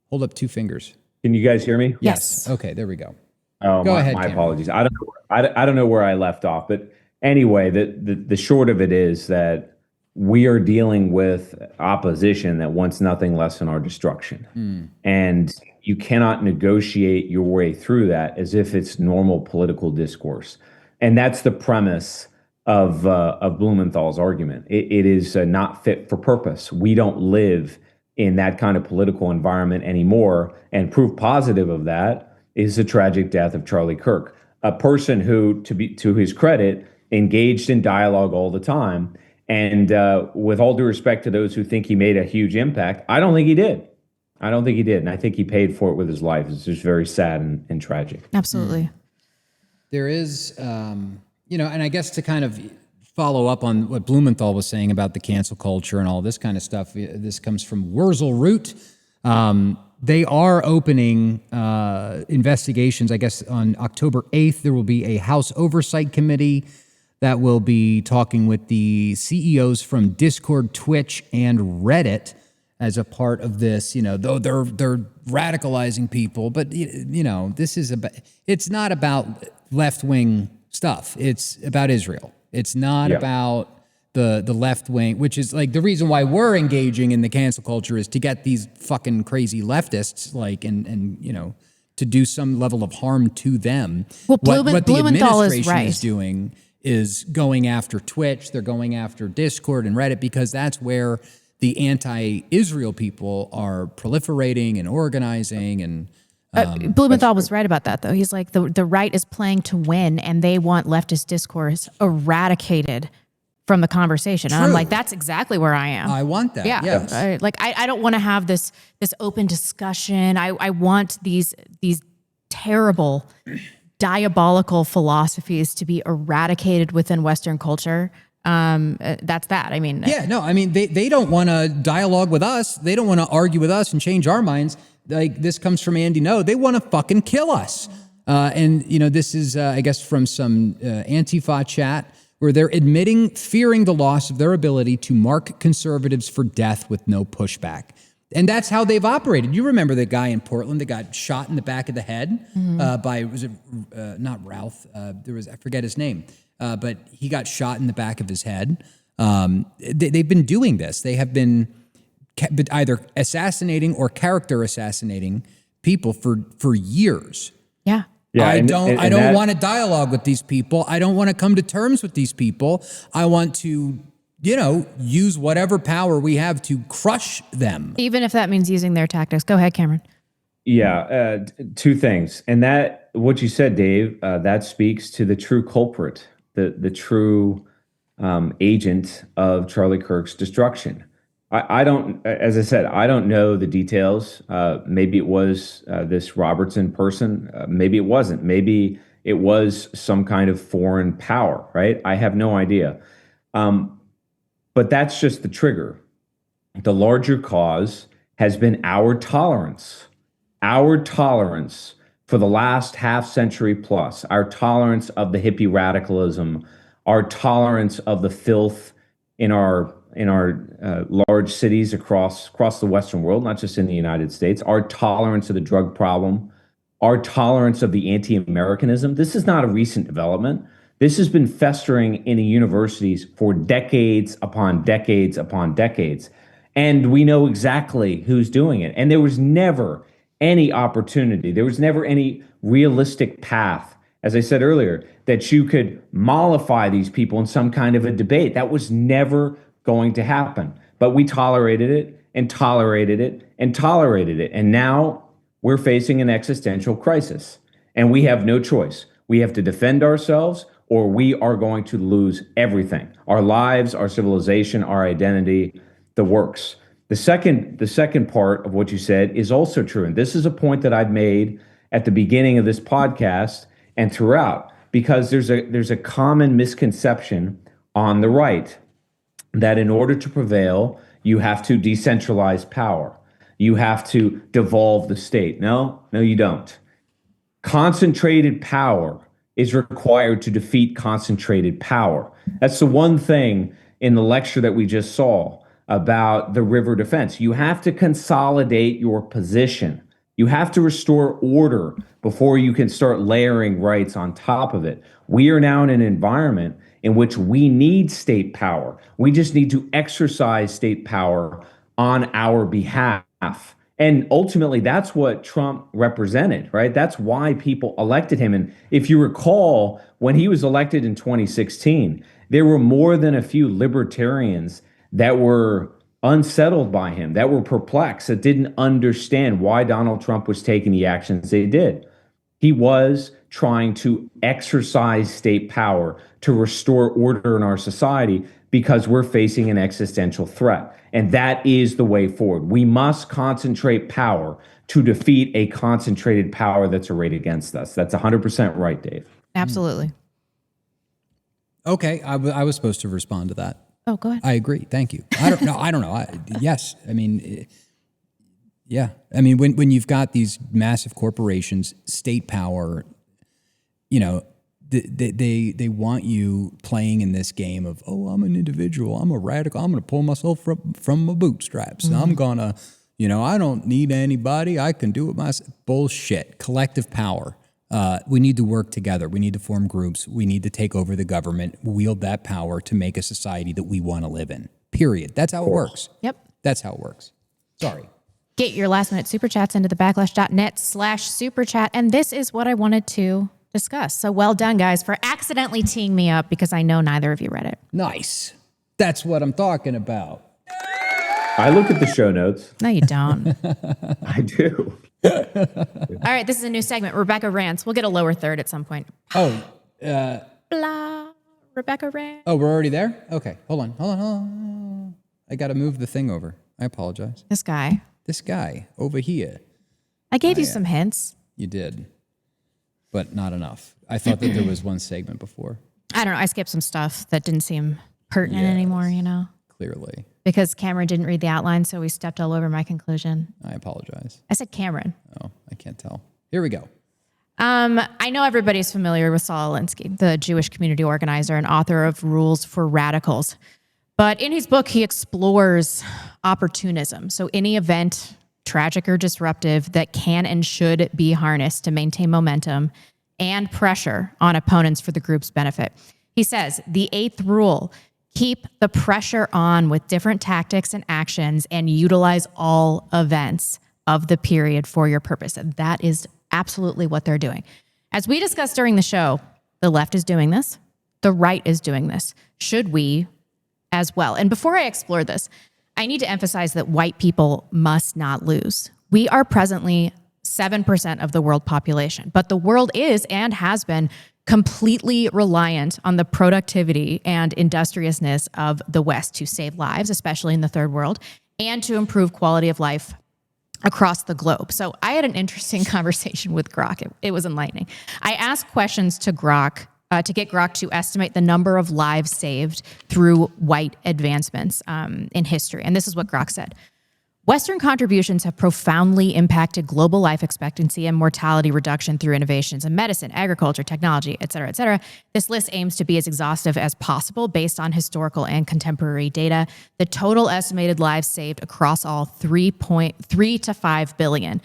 Hold up two fingers. Can you guys hear me? Yes. Okay, there we go. Oh, Go ahead, my Cameron. apologies. I don't know where I left off, but anyway, the short of it is that we are dealing with opposition that wants nothing less than our destruction. And you cannot negotiate your way through that as if it's normal political discourse. And that's the premise of Blumenthal's argument. It is not fit for purpose. We don't live in that kind of political environment anymore. And proof positive of that is the tragic death of Charlie Kirk, a person who, to his credit, engaged in dialogue all the time. And with all due respect to those who think he made a huge impact, I don't think he did. And I think he paid for it with his life. It's just very sad and tragic. Absolutely. There is, and I guess to kind of follow up on what Blumenthal was saying about the cancel culture and all this kind of stuff, this comes from Wurzel Root. They are opening investigations, I guess, on October 8th. There will be a House Oversight Committee that will be talking with the CEOs from Discord, Twitch, and Reddit as a part of this. Though they're radicalizing people, but this is it's not about left-wing stuff. It's about Israel. It's not about the left wing, which is like the reason why we're engaging in the cancel culture is to get these fucking crazy leftists and to do some level of harm to them. Well, what the Blumenthal is administration right. is doing is going after Twitch. They're going after Discord and Reddit because that's where the anti-Israel people are proliferating and organizing. And Blumenthal was right about that, though. He's like, the right is playing to win, and they want leftist discourse eradicated from the conversation. And I'm like, that's exactly where I am. I want that. Yeah. Yes. I don't want to have this open discussion. I want these terrible, diabolical philosophies to be eradicated within Western culture. That's that. I mean, they don't want to dialogue with us. They don't want to argue with us and change our minds. Like this comes from Andy No. They want to fucking kill us. And, this is, I guess, from some Antifa chat where they're admitting fearing the loss of their ability to mark conservatives for death with no pushback. And that's how they've operated. You remember the guy in Portland that got shot in the back of the head by, was it not Ralph? I forget his name, but he got shot in the back of his head. They've been doing this. They have been either assassinating or character assassinating people for years. Yeah. I don't want to dialogue with these people. I don't want to come to terms with these people. I want to, use whatever power we have to crush them. Even if that means using their tactics. Go ahead, Cameron. Yeah, two things. And that, what you said, Dave, that speaks to the true culprit, the true agent of Charlie Kirk's destruction. I don't, as I said, I don't know the details. Maybe it was this Robertson person. Maybe it wasn't. Maybe it was some kind of foreign power, right? I have no idea. But that's just the trigger. The larger cause has been our tolerance for the last half century plus, our tolerance of the hippie radicalism, our tolerance of the filth in our large cities across the Western world, not just in the United States, our tolerance of the drug problem, our tolerance of the anti-Americanism. This is not a recent development. This has been festering in the universities for decades upon decades upon decades. And we know exactly who's doing it. And there was never any opportunity. There was never any realistic path, as I said earlier, that you could mollify these people in some kind of a debate. That was never going to happen. But we tolerated it and tolerated it and tolerated it. And now we're facing an existential crisis. And we have no choice. We have to defend ourselves, or we are going to lose everything. Our lives, our civilization, our identity, the works. The second part of what you said is also true. And this is a point that I've made at the beginning of this podcast and throughout, because there's a common misconception on the right that in order to prevail, you have to decentralize power. You have to devolve the state. No, you don't. Concentrated power is required to defeat concentrated power. That's the one thing in the lecture that we just saw about the river defense. You have to consolidate your position. You have to restore order before you can start layering rights on top of it. We are now in an environment in which we need state power. We just need to exercise state power on our behalf. And ultimately, that's what Trump represented, right? That's why people elected him. And if you recall, when he was elected in 2016, there were more than a few libertarians that were unsettled by him, that were perplexed, that didn't understand why Donald Trump was taking the actions they did. He was trying to exercise state power to restore order in our society because we're facing an existential threat. And that is the way forward. We must concentrate power to defeat a concentrated power that's arrayed against us. That's 100% right, Dave. Absolutely. Okay, I was supposed to respond to that. Oh, go ahead. I agree. Thank you. I don't know. Yes. I mean, yeah. I mean, when you've got these massive corporations, state power, they want you playing in this game of, oh, I'm an individual, I'm a radical, I'm going to pull myself from my bootstraps. Mm-hmm. I'm going to, I don't need anybody. I can do it myself. Bullshit. Collective power. We need to work together. We need to form groups. We need to take over the government, wield that power to make a society that we want to live in. Period. That's how it works. Yep. That's how it works. Sorry. Get your last minute super chats into the backlash.net/super chat. And this is what I wanted to discuss. So well done, guys, for accidentally teeing me up because I know neither of you read it. Nice. That's what I'm talking about. I look at the show notes. No, you don't. I do. All right, this is a new segment, Rebecca Rants. We'll get a lower third at some point. Oh. Blah. Rebecca Rants. Oh, we're already there? Okay, hold on. I got to move the thing over. I apologize. This guy over here. I gave you some hints. You did, but not enough. I thought that there was one segment before. I don't know. I skipped some stuff that didn't seem pertinent anymore, Clearly. Because Cameron didn't read the outline, so we stepped all over my conclusion. I apologize. I said Cameron. Oh, I can't tell. Here we go. I know everybody's familiar with Saul Alinsky, the Jewish community organizer and author of Rules for Radicals. But in his book, he explores opportunism. So any event, tragic or disruptive, that can and should be harnessed to maintain momentum and pressure on opponents for the group's benefit. He says, the 8th rule, keep the pressure on with different tactics and actions and utilize all events of the period for your purpose. And that is absolutely what they're doing. As we discussed during the show, the left is doing this. The right is doing this. Should we as well? And before I explore this, I need to emphasize that white people must not lose. We are presently 7% of the world population, but the world is and has been completely reliant on the productivity and industriousness of the West to save lives, especially in the third world, and to improve quality of life across the globe. So I had an interesting conversation with Grok. It was enlightening. I asked questions to Grok to get Grok to estimate the number of lives saved through white advancements in history. And this is what Grok said. Western contributions have profoundly impacted global life expectancy and mortality reduction through innovations in medicine, agriculture, technology, et cetera, et cetera. This list aims to be as exhaustive as possible based on historical and contemporary data. The total estimated lives saved across all 3.3 to 5 billion.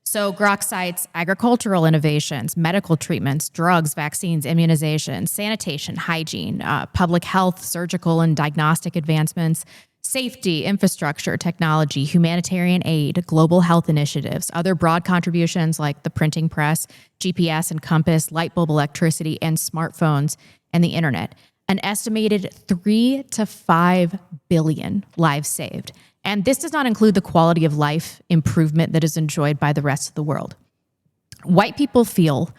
So Grok cites agricultural innovations, medical treatments, drugs, vaccines, immunizations, sanitation, hygiene, public health, surgical and diagnostic advancements, safety, infrastructure, technology, humanitarian aid, global health initiatives, other broad contributions like the printing press, GPS and compass, light bulb electricity, and smartphones and the internet. An estimated 3 to 5 billion lives saved. And this does not include the quality of life improvement that is enjoyed by the rest of the world. White people feel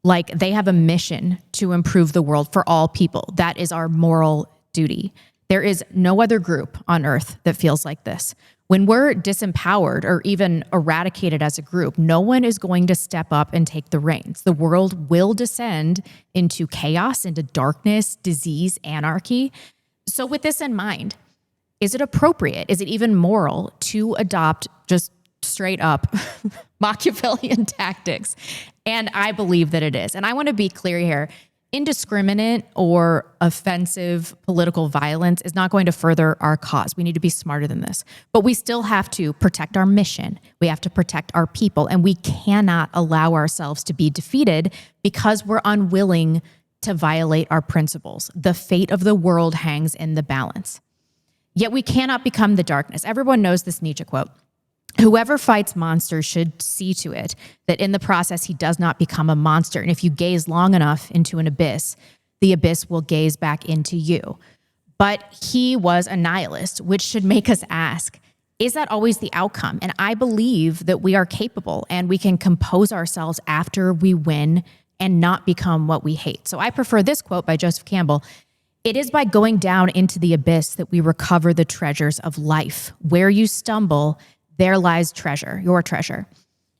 like they have a mission to improve the world for all people. That is our moral duty. There is no other group on earth that feels like this. When we're disempowered or even eradicated as a group, no one is going to step up and take the reins. The world will descend into chaos, into darkness, disease, anarchy. So with this in mind, is it appropriate? Is it even moral to adopt just straight up Machiavellian tactics? And I believe that it is. And I want to be clear here. Indiscriminate or offensive political violence is not going to further our cause. We need to be smarter than this. But we still have to protect our mission. We have to protect our people. And we cannot allow ourselves to be defeated because we're unwilling to violate our principles. The fate of the world hangs in the balance. Yet we cannot become the darkness. Everyone knows this Nietzsche quote. Whoever fights monsters should see to it that in the process he does not become a monster. And if you gaze long enough into an abyss, the abyss will gaze back into you. But he was a nihilist, which should make us ask, is that always the outcome? And I believe that we are capable and we can compose ourselves after we win and not become what we hate. So I prefer this quote by Joseph Campbell. It is by going down into the abyss that we recover the treasures of life. Where you stumble, there lies treasure, your treasure.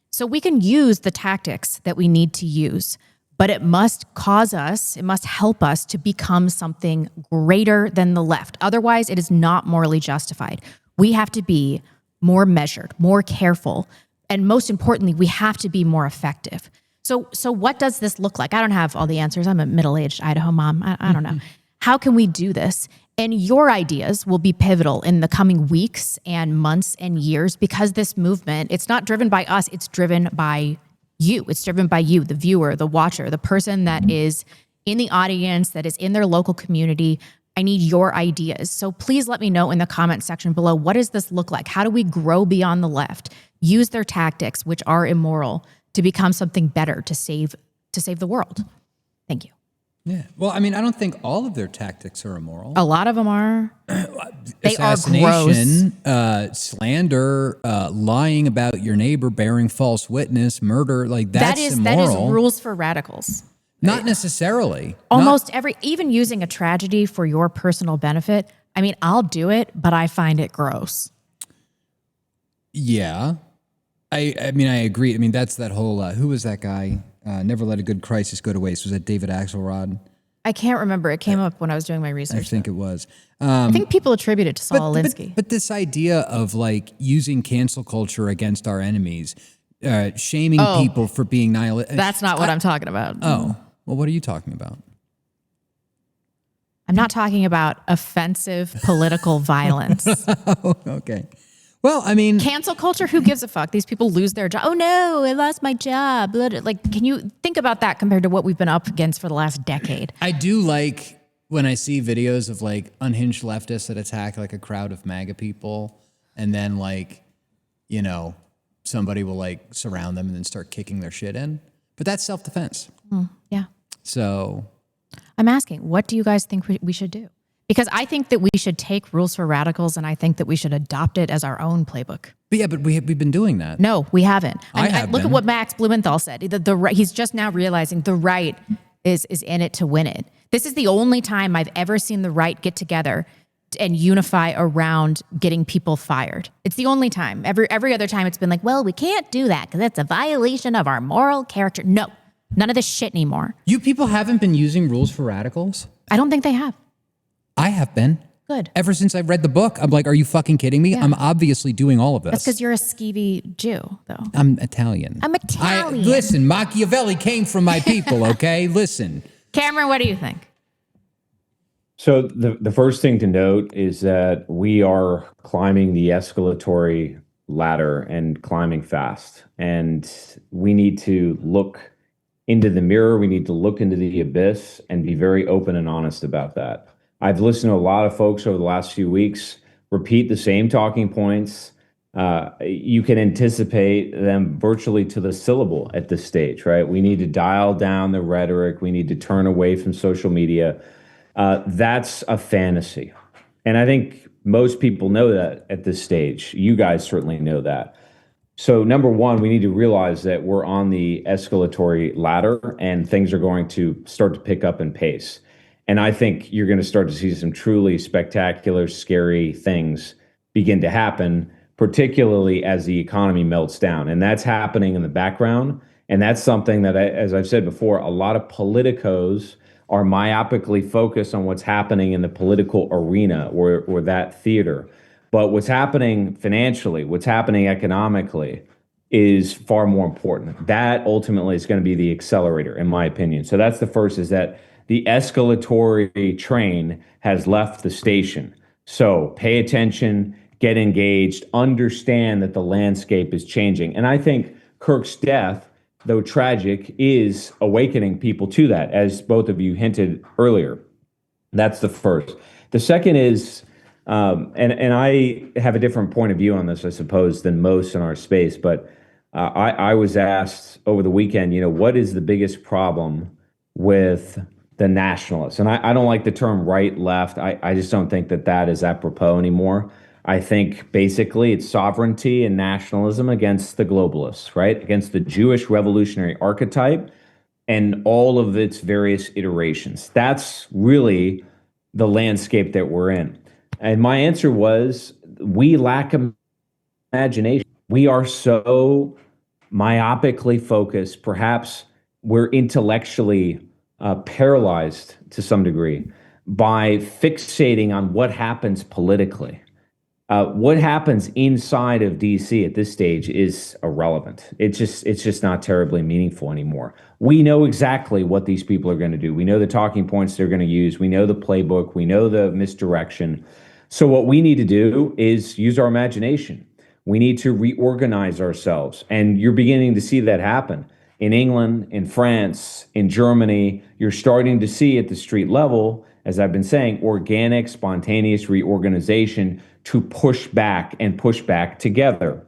So we can use the tactics that we need to use, but it must cause us, it must help us to become something greater than the left. Otherwise, it is not morally justified. We have to be more measured, more careful, and most importantly, we have to be more effective. So what does this look like? I don't have all the answers. I'm a middle-aged Idaho mom. I don't know. How can we do this? And your ideas will be pivotal in the coming weeks and months and years because this movement, it's not driven by us, it's driven by you. It's driven by you, the viewer, the watcher, the person that is in the audience, that is in their local community. I need your ideas. So please let me know in the comment section below, what does this look like? How do we grow beyond the left? Use their tactics, which are immoral, to become something better to save the world. Thank you. Yeah. Well, I mean, I don't think all of their tactics are immoral. A lot of them are. They are Assassination, slander, lying about your neighbor, bearing false witness, murder, like that's immoral. That is rules for radicals. Not necessarily. Almost even using a tragedy for your personal benefit. I mean, I'll do it, but I find it gross. Yeah. I mean, I agree. I mean, that's that whole, who was that guy? Never let a good crisis go to waste. Was that David Axelrod? I can't remember. It came up when I was doing my research. I think it was. I think people attribute it to Saul Alinsky. But this idea of like using cancel culture against our enemies, shaming people for being nihilist. That's not what I'm talking about. Oh, well, what are you talking about? I'm not talking about offensive political violence. Okay. Well, I mean, cancel culture, who gives a fuck? These people lose their job. Oh no, I lost my job. Like, can you think about that compared to what we've been up against for the last decade? I do like when I see videos of like unhinged leftists that attack like a crowd of MAGA people, and then like, you know, somebody will like surround them and then start kicking their shit in. But that's self-defense. Yeah. So I'm asking, what do you guys think we should do? Because I think that we should take Rules for Radicals, and I think that we should adopt it as our own playbook. But yeah, but we've been doing that. No, we haven't. Look at been. what Max Blumenthal said. He's just now realizing the right is in it to win it. This is the only time I've ever seen the right get together and unify around getting people fired. It's the only time. Every other time it's been like, well, we can't do that because that's a violation of our moral character. No, none of this shit anymore. You people haven't been using Rules for Radicals? I don't think they have. I have been. Good. Ever since I read the book, I'm like, are you fucking kidding me? Yeah. I'm obviously doing all of this. That's because you're a skeevy Jew, though. I'm Italian. I'm Italian. Listen, Machiavelli came from my people, okay? Listen. Cameron, what do you think? So the first thing to note is that we are climbing the escalatory ladder and climbing fast. And we need to look into the mirror. We need to look into the abyss and be very open and honest about that. I've listened to a lot of folks over the last few weeks repeat the same talking points. You can anticipate them virtually to the syllable at this stage, right? We need to dial down the rhetoric. We need to turn away from social media. That's a fantasy. And I think most people know that at this stage. You guys certainly know that. So number one, we need to realize that we're on the escalatory ladder and things are going to start to pick up in pace. And I think you're going to start to see some truly spectacular, scary things begin to happen, particularly as the economy melts down. And that's happening in the background. And that's something that, as I've said before, a lot of politicos are myopically focused on what's happening in the political arena or that theater. But what's happening financially, what's happening economically is far more important. That ultimately is going to be the accelerator, in my opinion. So that's the first, is that the escalatory train has left the station. So pay attention, get engaged, understand that the landscape is changing. And I think Kirk's death, though tragic, is awakening people to that, as both of you hinted earlier. That's the first. The second is, and I have a different point of view on this, I suppose, than most in our space, but I was asked over the weekend, what is the biggest problem with the nationalists? And I don't like the term right, left. I just don't think that is apropos anymore. I think basically it's sovereignty and nationalism against the globalists, right? Against the Jewish revolutionary archetype and all of its various iterations. That's really the landscape that we're in. And my answer was, we lack imagination. We are so myopically focused. Perhaps we're intellectually paralyzed to some degree by fixating on what happens politically. What happens inside of DC at this stage is irrelevant. It's just not terribly meaningful anymore. We know exactly what these people are going to do. We know the talking points they're going to use. We know the playbook. We know the misdirection. So what we need to do is use our imagination. We need to reorganize ourselves. And you're beginning to see that happen. In England, in France, in Germany, you're starting to see at the street level, as I've been saying, organic, spontaneous reorganization to push back and push back together.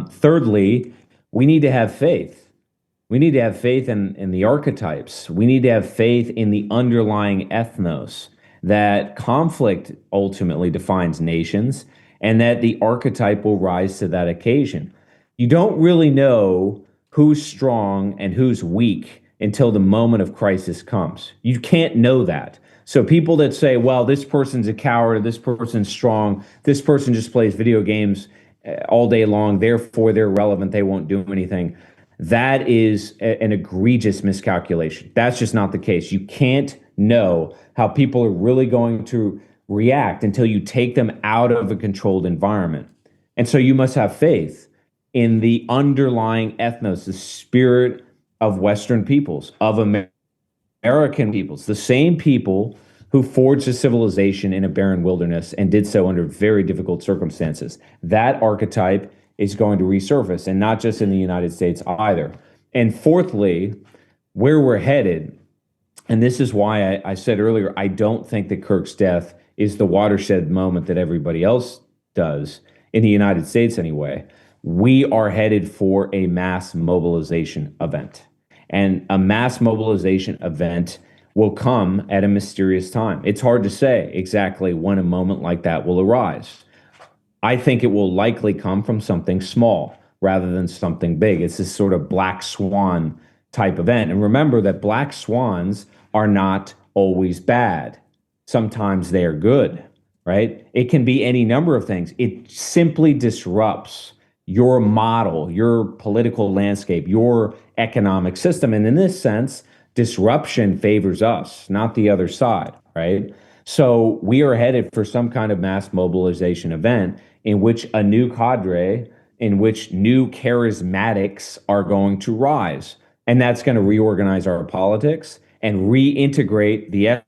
Thirdly, we need to have faith. We need to have faith in the archetypes. We need to have faith in the underlying ethnos, that conflict ultimately defines nations and that the archetype will rise to that occasion. You don't really know who's strong and who's weak until the moment of crisis comes. You can't know that. So people that say, well, this person's a coward, this person's strong, this person just plays video games all day long, therefore they're irrelevant, they won't do anything. That is an egregious miscalculation. That's just not the case. You can't know how people are really going to react until you take them out of a controlled environment. And so you must have faith. in the underlying ethnos, the spirit of Western peoples, of American peoples, the same people who forged a civilization in a barren wilderness and did so under very difficult circumstances. That archetype is going to resurface, and not just in the United States either. And fourthly, where we're headed, and this is why I said earlier, I don't think that Kirk's death is the watershed moment that everybody else does, in the United States anyway. We are headed for a mass mobilization event. And a mass mobilization event will come at a mysterious time. It's hard to say exactly when a moment like that will arise. I think it will likely come from something small rather than something big. It's this sort of black swan type event. And remember that black swans are not always bad. Sometimes they are good, right? It can be any number of things. It simply disrupts your model, your political landscape, your economic system. And in this sense, disruption favors us, not the other side, right? So we are headed for some kind of mass mobilization event in which a new cadre, in which new charismatics are going to rise. And that's going to reorganize our politics and reintegrate the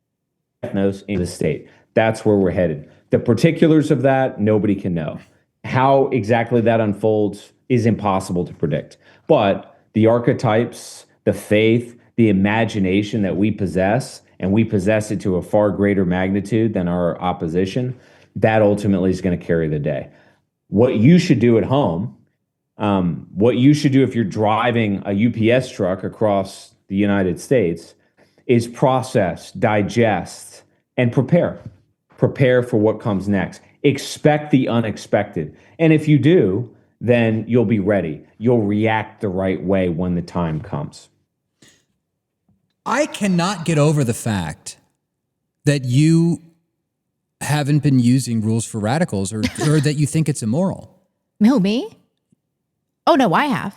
ethnos into the state. That's where we're headed. The particulars of that, nobody can know. How exactly that unfolds is impossible to predict. But the archetypes, the faith, the imagination that we possess, and we possess it to a far greater magnitude than our opposition, that ultimately is going to carry the day. What you should do at home, what you should do if you're driving a UPS truck across the United States, is process, digest, and prepare. Prepare for what comes next. Expect the unexpected. And if you do, then you'll be ready. You'll react the right way when the time comes. I cannot get over the fact that you haven't been using rules for radicals or that you think it's immoral. Who, me? Oh, no, I have.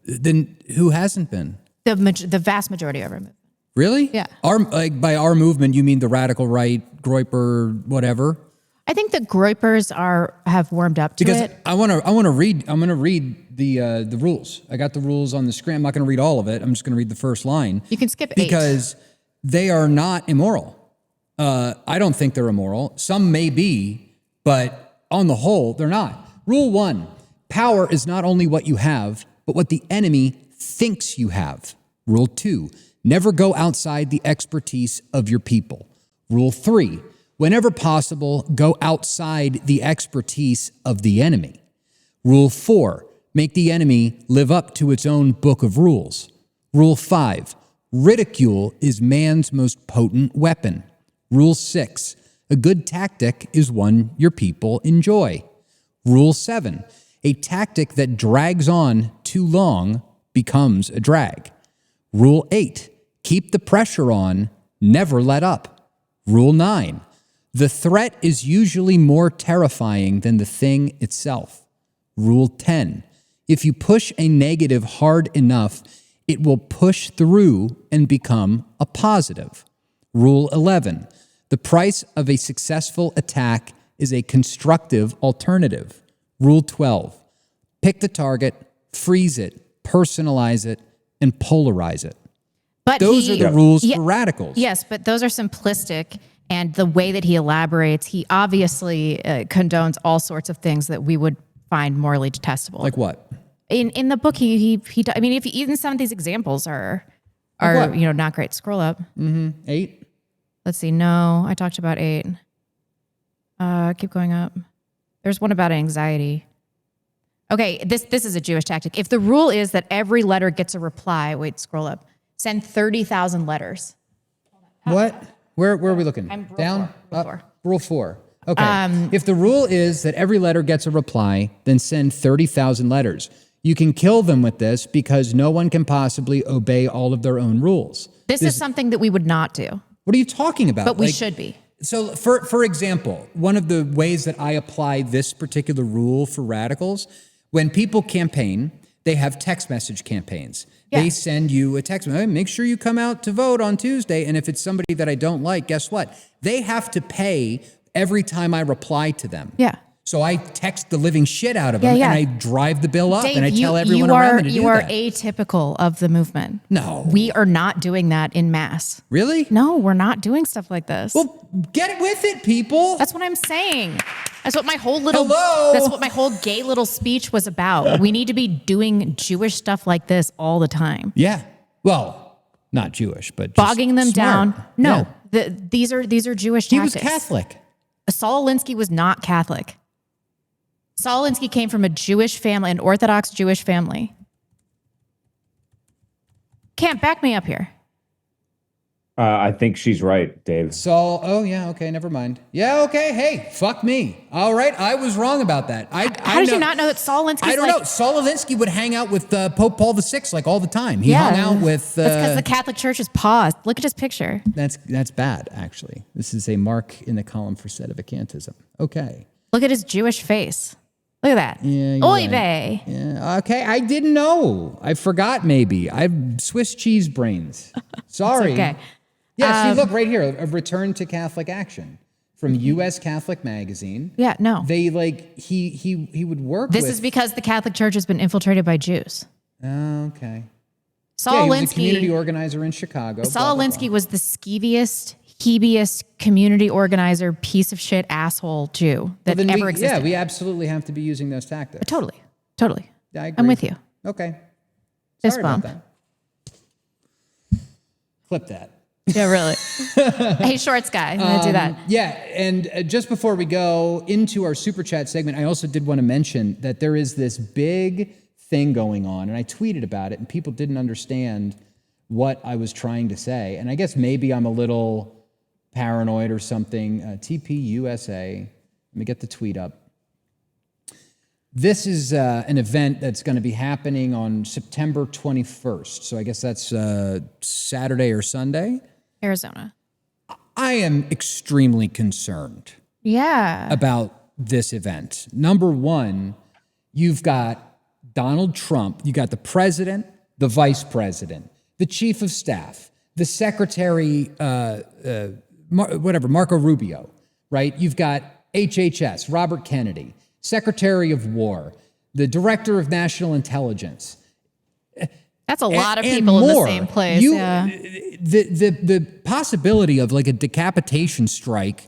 Then who hasn't been? The vast majority of our movement. Really? Yeah. By our movement, you mean the radical right, Groyper, whatever? I think the Groypers have warmed up to because it. I'm going to read the rules. I got the rules on the screen. I'm not going to read all of it. I'm just going to read the first line. You can skip 8. Because they are not immoral. I don't think they're immoral. Some may be, but on the whole, they're not. Rule 1, power is not only what you have, but what the enemy thinks you have. Rule 2, never go outside the expertise of your people. Rule 3, whenever possible, go outside the expertise of the enemy. Rule 4, make the enemy live up to its own book of rules. Rule 5, ridicule is man's most potent weapon. Rule 6, a good tactic is one your people enjoy. Rule 7, a tactic that drags on too long becomes a drag. Rule 8, keep the pressure on, never let up. Rule 9, the threat is usually more terrifying than the thing itself. Rule 10, if you push a negative hard enough, it will push through and become a positive. Rule 11, the price of a successful attack is a constructive alternative. Rule 12, pick the target, freeze it, personalize it, and polarize it. But those are the rules for radicals. Yes, but those are simplistic. And the way that he elaborates, he obviously condones all sorts of things that we would find morally detestable. Like what? In the book, he I mean, if even some of these examples are not great. Scroll up. 8. Let's see. No, I talked about 8. Keep going up. There's one about anxiety. Okay, this is a Jewish tactic. If the rule is that every letter gets a reply, wait, scroll up. Send 30,000 letters. What? Where are we looking? I'm rule Down? 4. Up? Rule 4. Okay. If the rule is that every letter gets a reply, then send 30,000 letters. You can kill them with this because no one can possibly obey all of their own rules. This is something that we would not do. What are you talking about? But we should be. So for example, one of the ways that I apply this particular rule for radicals, when people campaign, they have text message campaigns. Yeah. They send you a text, hey, make sure you come out to vote on Tuesday. And if it's somebody that I don't like, guess what? They have to pay every time I reply to them. Yeah. So I text the living shit out of him, and I drive the bill up, Dave, and I tell everyone around me to do that. You are atypical of the movement. No. We are not doing that in mass. Really? No, we're not doing stuff like this. Well, get with it, people. That's what I'm saying. That's what my whole That's what my whole gay little speech was about. We need to be doing Jewish stuff like this all the time. Yeah. Well, not Jewish, but just bogging them smart. down. No, these are Jewish tactics. He was Catholic. Saul Alinsky was not Catholic. Saul Alinsky came from a Jewish family, an Orthodox Jewish family. Can't back me up here. I think she's right, Dave. Saul, oh yeah, okay, never mind. Yeah, okay, hey, fuck me. All right, I was wrong about that. How did you not know that Saul Alinsky? I don't know. Saul Alinsky would hang out with Pope Paul VI like all the time. He hung out with. That's because the Catholic Church is paused. Look at his picture. That's bad, actually. This is a mark in the column for sedevacantism. Okay. Look at his Jewish face. Look at that. Yeah, Oy right. vey. Yeah, okay, I didn't know. I forgot maybe. I've Swiss cheese brains. Sorry. It's okay. Yeah, see, look right here. A return to Catholic action from U.S. Catholic Magazine. Yeah, no. They he would work This with. is because the Catholic Church has been infiltrated by Jews. Okay. Saul he was Alinsky, a community organizer in Chicago. Saul Alinsky was the skeeviest, heebiest community organizer, piece of shit, asshole Jew that ever existed. Yeah, we absolutely have to be using those tactics. Totally. I agree. I'm with you. Okay. Fist Sorry about bump. that. Clip that. Yeah, really. Hey, shorts guy, I'm gonna do that. Yeah, and just before we go into our super chat segment, I also did want to mention that there is this big thing going on, and I tweeted about it, and people didn't understand what I was trying to say. And I guess maybe I'm a little paranoid or something. TPUSA. Let me get the tweet up. This is an event that's going to be happening on September 21st. So I guess that's Saturday or Sunday. Arizona. I am extremely concerned about this event. Number one, you've got Donald Trump, you got the president, the vice president, the chief of staff, the secretary, Marco Rubio, right? You've got HHS, Robert Kennedy, Secretary of War, the Director of National Intelligence. That's a lot of people in the same place. The possibility of like a decapitation strike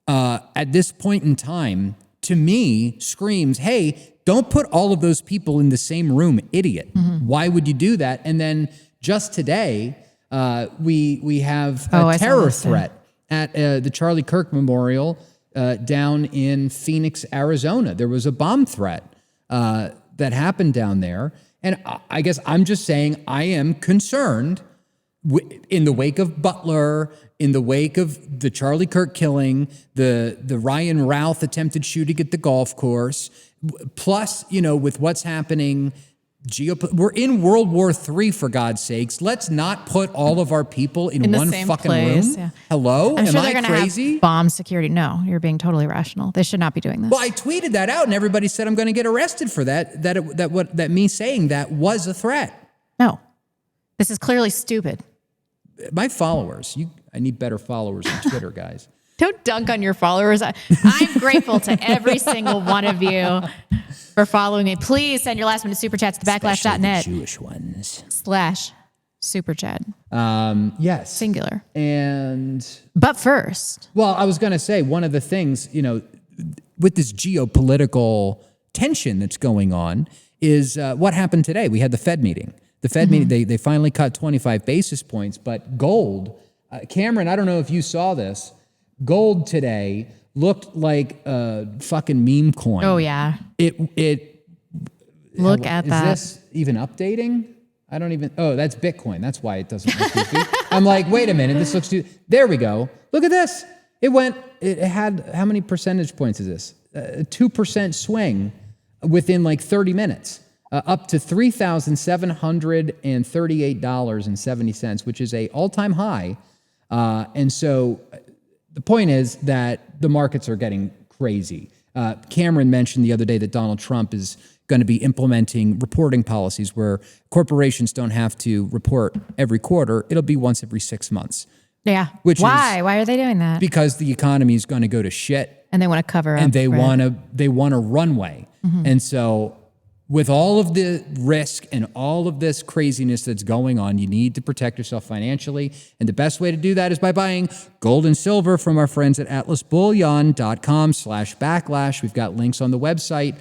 at this point in time, to me, screams, hey, don't put all of those people in the same room, idiot. Mm-hmm. Why would you do that? And then just today, we have a terror threat at the Charlie Kirk Memorial down in Phoenix, Arizona. There was a bomb threat that happened down there. And I guess I'm just saying I am concerned in the wake of Butler, in the wake of the Charlie Kirk killing, the Ryan Routh attempted shooting at the golf course, plus, with what's happening, we're in World War III, for God's sakes. Let's not put all of our people in one fucking room. Yeah. Hello? I'm sure Am they're I going to crazy? have bomb security. No, you're being totally rational. They should not be doing this. Well, I tweeted that out, and everybody said I'm going to get arrested for that. That me saying that was a threat. No, this is clearly stupid. My followers, I need better followers on Twitter, guys. Don't dunk on your followers. I'm grateful to every single one of you for following me. Please send your last minute super chats to backlash.net. Jewish ones. /superchat. Yes. Singular. But first. Well, I was going to say one of the things, with this geopolitical tension that's going on is what happened today. We had the Fed meeting. The Fed meeting, they finally cut 25 basis points, but gold, Cameron, I don't know if you saw this, gold today looked like a fucking meme coin. Oh, yeah. Look at that. Is this even updating? I don't even, that's Bitcoin. That's why it doesn't look goofy. I'm like, wait a minute, this looks too, there we go. Look at this. It had, how many percentage points is this? A 2% swing within like 30 minutes. Up to $3,738.70, which is a all-time high. And so the point is that the markets are getting crazy. Cameron mentioned the other day that Donald Trump is going to be implementing reporting policies where corporations don't have to report every quarter. It'll be once every 6 months. Yeah. Why are they doing that? Because the economy is going to go to shit. And they want to cover up. And they want a runway. And so with all of the risk and all of this craziness that's going on, you need to protect yourself financially. And the best way to do that is by buying gold and silver from our friends at atlasbullion.com/backlash. We've got links on the website.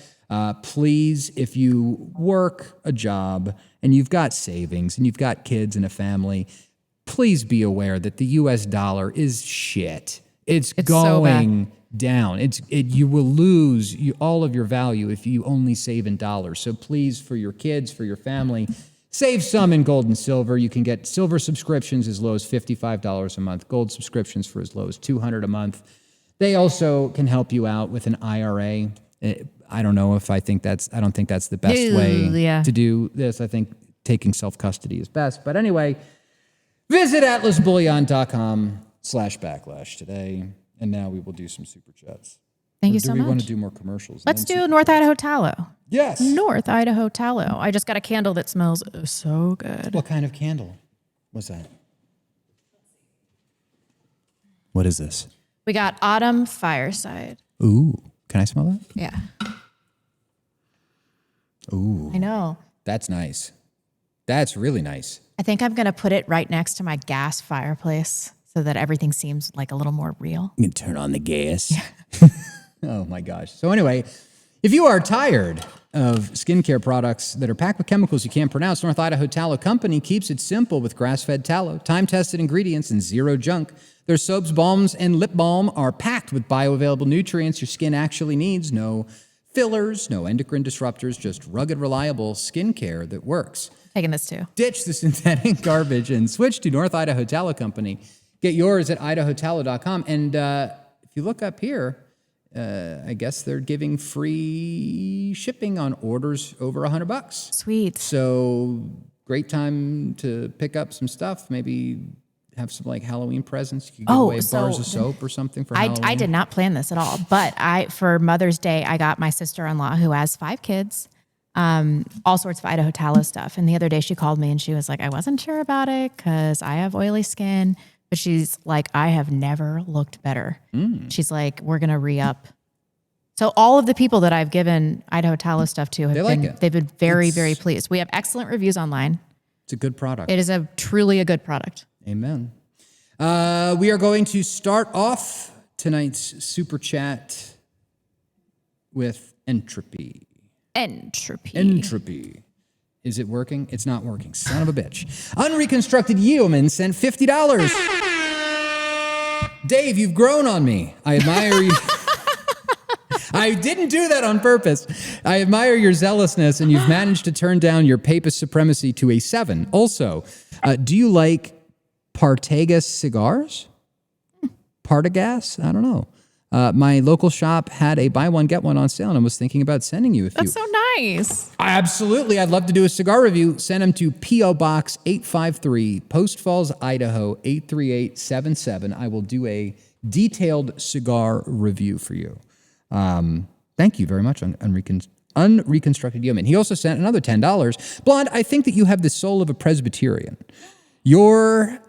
Please, if you work a job and you've got savings and you've got kids and a family, please be aware that the US dollar is shit. It's going down. You will lose all of your value if you only save in dollars. So please, for your kids, for your family, save some in gold and silver. You can get silver subscriptions as low as $55 a month, gold subscriptions for as low as $200 a month. They also can help you out with an IRA. I don't know if I don't think that's the best way to do this. I think taking self-custody is best. But anyway, visit atlasbullion.com/backlash today. And now we will do some super chats. Thank you so much. Do we want to do more commercials? Let's do North Idaho tallow. Yes. North Idaho tallow. I just got a candle that smells so good. What kind of candle? What's that? What is this? We got Autumn Fireside. Ooh. Can I smell that? Yeah. Ooh. I know. That's nice. That's really nice. I think I'm going to put it right next to my gas fireplace so that everything seems like a little more real. You can turn on the gas. Yeah. Oh my gosh. So anyway, if you are tired of skincare products that are packed with chemicals you can't pronounce, North Idaho Tallow Company keeps it simple with grass-fed tallow, time-tested ingredients, and zero junk. Their soaps, balms, and lip balm are packed with bioavailable nutrients your skin actually needs. No fillers, no endocrine disruptors, just rugged, reliable skincare that works. Taking this too. Ditch the synthetic garbage and switch to North Idaho Tallow Company. Get yours at idahotallow.com. And if you look up here, I guess they're giving free shipping on orders over $100. Sweet. So great time to pick up some stuff. Maybe have some like Halloween presents. You could give away bars of soap or something for Halloween. I did not plan this at all, but for Mother's Day, I got my sister-in-law who has 5 kids, all sorts of Idaho tallow stuff. And the other day she called me and she was like, I wasn't sure about it because I have oily skin. But she's like, I have never looked better. She's like, we're going to re-up. So all of the people that I've given Idaho tallow stuff to, they've been very, very pleased. We have excellent reviews online. It's a good product. It is truly a good product. Amen. We are going to start off tonight's super chat with entropy. Entropy. Is it working? It's not working. Son of a bitch. Unreconstructed Yeoman sent $50. Dave, you've grown on me. I admire you. I didn't do that on purpose. I admire your zealousness, and you've managed to turn down your papist supremacy to a 7. Also, do you like Partagas cigars? Partagas? I don't know. My local shop had a buy one, get one on sale, and I was thinking about sending you a few. That's so nice. Absolutely. I'd love to do a cigar review. Send them to P.O. Box 853, Post Falls, Idaho 83877. I will do a detailed cigar review for you. Thank you very much, Unreconstructed Yeoman. He also sent another $10. Blonde, I think that you have the soul of a Presbyterian. Your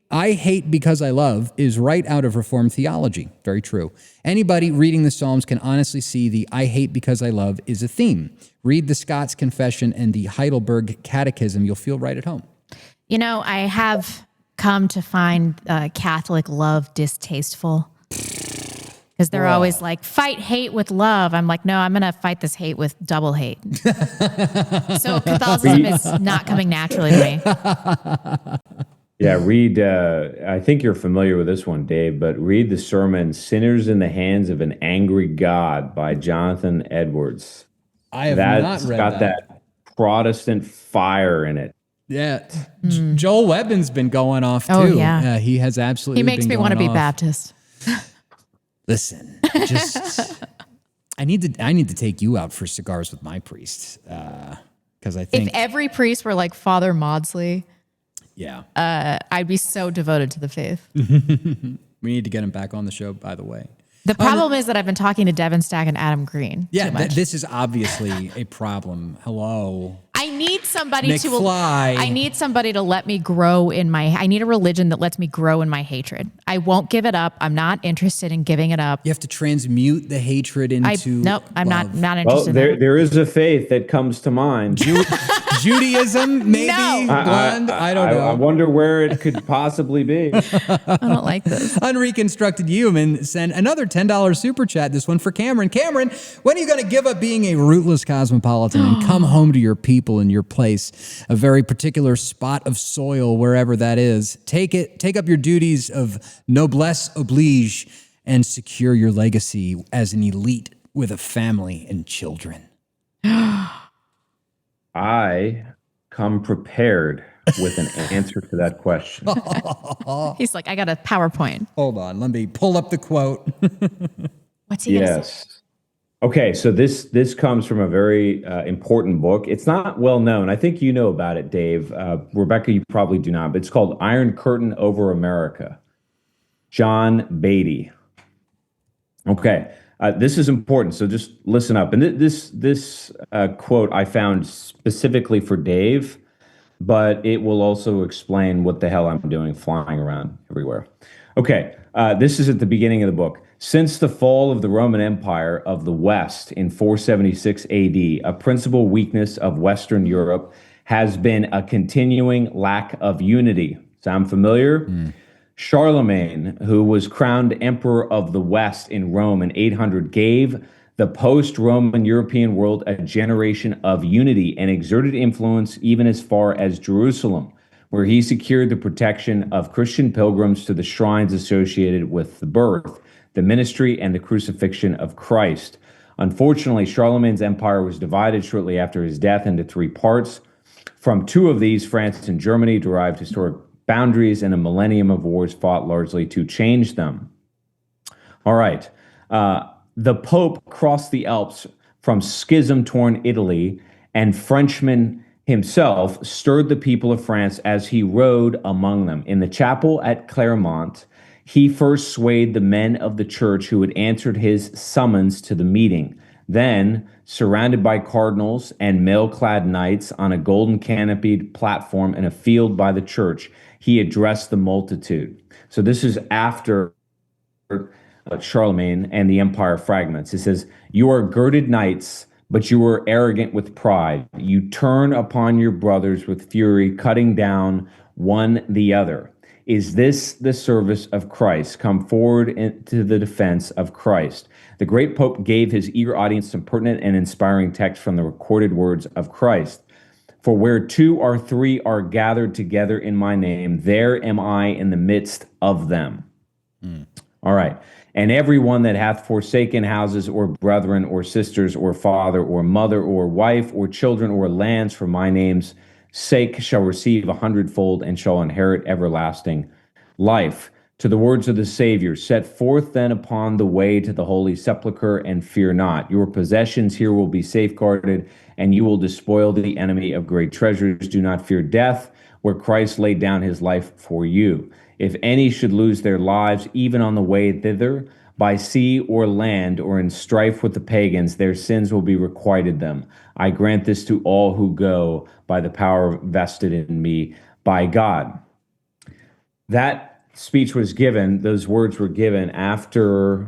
I hate because I love is right out of Reformed theology. Very true. Anybody reading the Psalms can honestly see the I hate because I love is a theme. Read the Scots Confession and the Heidelberg Catechism. You'll feel right at home. You know, I have come to find Catholic love distasteful. Because they're always like, fight hate with love. I'm like, no, I'm going to fight this hate with double hate. So Catholicism is not coming naturally to me. Yeah, read, I think you're familiar with this one, Dave, but read the sermon, Sinners in the Hands of an Angry God by Jonathan Edwards. I have not read that. It's got that Protestant fire in it. Yeah. Joel Webbin's been going off, too. Oh, yeah. He has absolutely been going off. He makes me want to be Baptist. Listen, I need to take you out for cigars with my priest. Because I think if every priest were like Father Maudsley... Yeah. I'd be so devoted to the faith. We need to get him back on the show, by the way. The problem is that I've been talking to Devin Stack and Adam Green. Yeah, this is obviously a problem. Hello. I need somebody McFly. I need somebody to let me grow in I need a religion that lets me grow in my hatred. I won't give it up. I'm not interested in giving it up. You have to transmute the hatred into Nope, I'm love. not interested Well, in that. there is a faith that comes to mind. Judaism, maybe? Blonde? I don't know. I wonder where it could possibly be. I don't like this. Unreconstructed Human sent another $10 super chat, this one for Cameron. Cameron, when are you going to give up being a rootless cosmopolitan and come home to your people and your place, a very particular spot of soil, wherever that is? Take up your duties of noblesse oblige and secure your legacy as an elite with a family and children. I come prepared with an answer to that question. He's like, I got a PowerPoint. Hold on, let me pull up the quote. What's he gonna say? Okay, so this comes from a very important book. It's not well known. I think you know about it, Dave. Rebecca, you probably do not, but it's called Iron Curtain Over America. John Beatty. Okay, this is important, so just listen up. And this quote I found specifically for Dave, but it will also explain what the hell I'm doing flying around everywhere. Okay, this is at the beginning of the book. Since the fall of the Roman Empire of the West in 476 AD, a principal weakness of Western Europe has been a continuing lack of unity. Sound familiar? Charlemagne, who was crowned emperor of the West in Rome in 800, gave the post-Roman European world a generation of unity and exerted influence even as far as Jerusalem, where he secured the protection of Christian pilgrims to the shrines associated with the birth, the ministry, and the crucifixion of Christ. Unfortunately, Charlemagne's empire was divided shortly after his death into three parts. From two of these, France and Germany derived historic boundaries, and a millennium of wars fought largely to change them. All right. The Pope crossed the Alps from schism-torn Italy, and Frenchman himself stirred the people of France as he rode among them. In the chapel at Clermont, he first swayed the men of the church who had answered his summons to the meeting. Then, surrounded by cardinals and mail-clad knights on a golden canopied platform in a field by the church, he addressed the multitude. So this is after Charlemagne and the empire fragments. It says, "You are girded knights, but you are arrogant with pride. You turn upon your brothers with fury, cutting down one the other. Is this the service of Christ? Come forward to the defense of Christ." The great Pope gave his eager audience some pertinent and inspiring text from the recorded words of Christ. "For where 2 or 3 are gathered together in my name, there am I in the midst of them." All right. "And everyone that hath forsaken houses or brethren or sisters or father or mother or wife or children or lands for my name's sake shall receive 100-fold and shall inherit everlasting life." To the words of the Savior, "Set forth then upon the way to the holy sepulchre and fear not. Your possessions here will be safeguarded and you will despoil the enemy of great treasures. Do not fear death, where Christ laid down his life for you. If any should lose their lives even on the way thither, by sea or land or in strife with the pagans, their sins will be requited them. I grant this to all who go by the power vested in me by God." That speech was given, those words were given after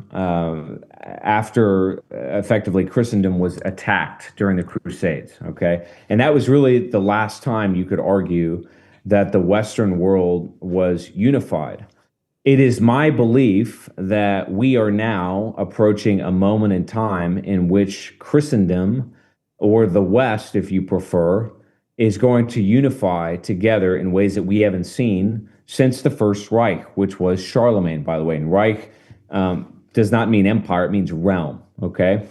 effectively Christendom was attacked during the Crusades, okay? And that was really the last time you could argue that the Western world was unified. It is my belief that we are now approaching a moment in time in which Christendom, or the West, if you prefer, is going to unify together in ways that we haven't seen since the First Reich, which was Charlemagne, by the way. And Reich does not mean empire, it means realm, okay?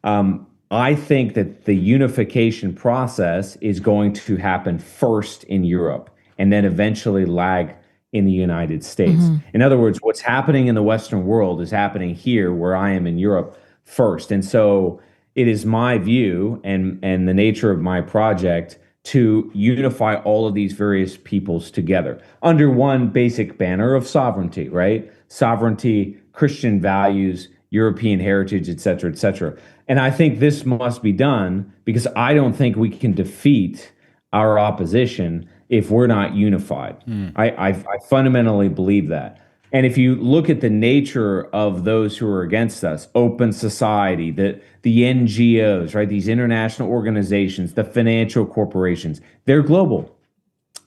I think that the unification process is going to happen first in Europe and then eventually lag in the United States. In other words, what's happening in the Western world is happening here where I am in Europe first. And so it is my view and the nature of my project to unify all of these various peoples together under one basic banner of sovereignty, right? Sovereignty, Christian values, European heritage, et cetera, et cetera. And I think this must be done because I don't think we can defeat our opposition if we're not unified. I fundamentally believe that. And if you look at the nature of those who are against us, open society, the NGOs, right? These international organizations, the financial corporations, they're global.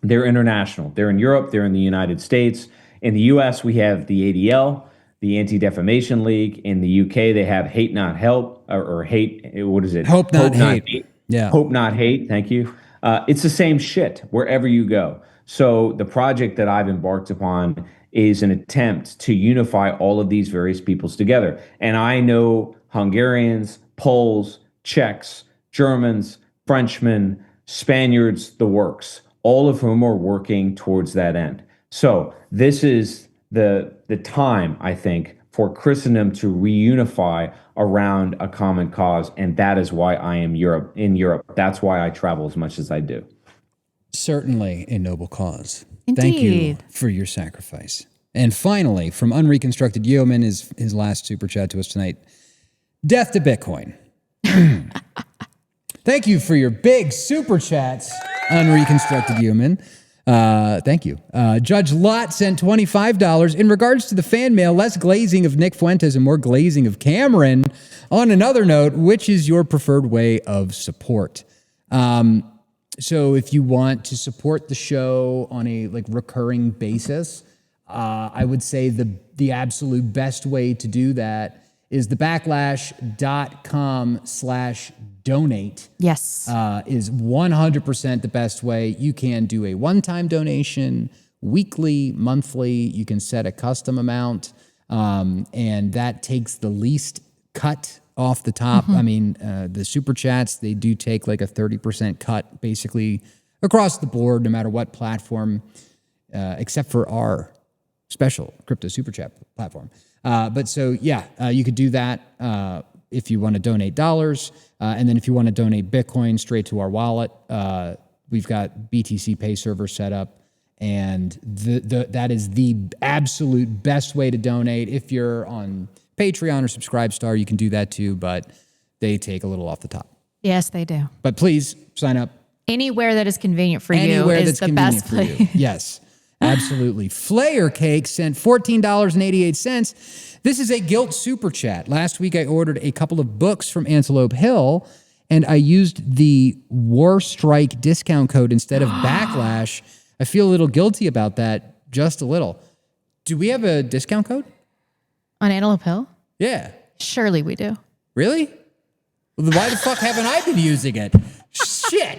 They're international. They're in Europe. They're in the United States. In the U.S., we have the ADL, the Anti-Defamation League. In the U.K., they have Hate Not Help, or Hate, what is it? Hope Not Hate. Yeah. Hope Not Hate. Thank you. It's the same shit wherever you go. So the project that I've embarked upon is an attempt to unify all of these various peoples together. And I know Hungarians, Poles, Czechs, Germans, Frenchmen, Spaniards, the works, all of whom are working towards that end. So this is the time, I think, for Christendom to reunify around a common cause. And that is why I am in Europe. That's why I travel as much as I do. Certainly a noble cause. Indeed. Thank you for your sacrifice. And finally, from Unreconstructed Yeoman, his last super chat to us tonight. Death to Bitcoin. Thank you for your big super chats, Unreconstructed Human. Thank you. Judge Lott sent $25. In regards to the fan mail, less glazing of Nick Fuentes and more glazing of Cameron. On another note, which is your preferred way of support? So if you want to support the show on a recurring basis, I would say the absolute best way to do that is the backlash.com/donate. Yes. Is 100% the best way. You can do a one-time donation, weekly, monthly. You can set a custom amount, and that takes the least cut off the top. I mean, the super chats, they do take like a 30% cut basically across the board, no matter what platform, except for our special crypto super chat platform. But so, yeah, you could do that if you want to donate dollars. And then if you want to donate Bitcoin straight to our wallet, we've got BTC Pay server set up. And that is the absolute best way to donate. If you're on Patreon or Subscribestar, you can do that too, but they take a little off the top. Yes, they do. But please sign up. Anywhere that is convenient for you is the best place. Yes, absolutely. Flayer Cake sent $14.88. This is a guilt super chat. Last week I ordered a couple of books from Antelope Hill, and I used the War Strike discount code instead of Backlash. I feel a little guilty about that, just a little. Do we have a discount code? On Antelope Hill? Yeah. Surely we do. Really? Well, then why the fuck haven't I been using it? Shit.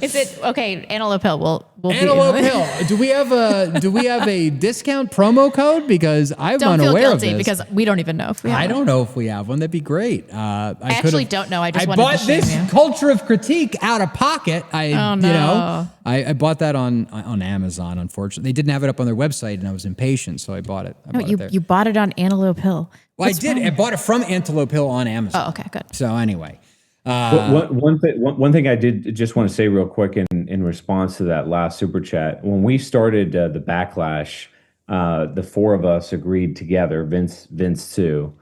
Is it okay? Antelope Hill. We'll Antelope Hill. Do we have a discount promo code? Because I'm don't unaware feel of guilty this. because we don't even know if we have. I don't know if we have one. That'd be great. I actually don't know. I just wanted bought to shame this you. Culture of Critique out of pocket. Oh, no. I bought that on Amazon. Unfortunately, they didn't have it up on their website, and I was impatient, so I bought it. I bought it there. You bought it on Antelope Hill. Well, I did. I bought it from Antelope Hill on Amazon. Oh, okay, good. So anyway. One thing I did just want to say real quick in response to that last super chat. When we started the Backlash, the four of us agreed together, Vince too,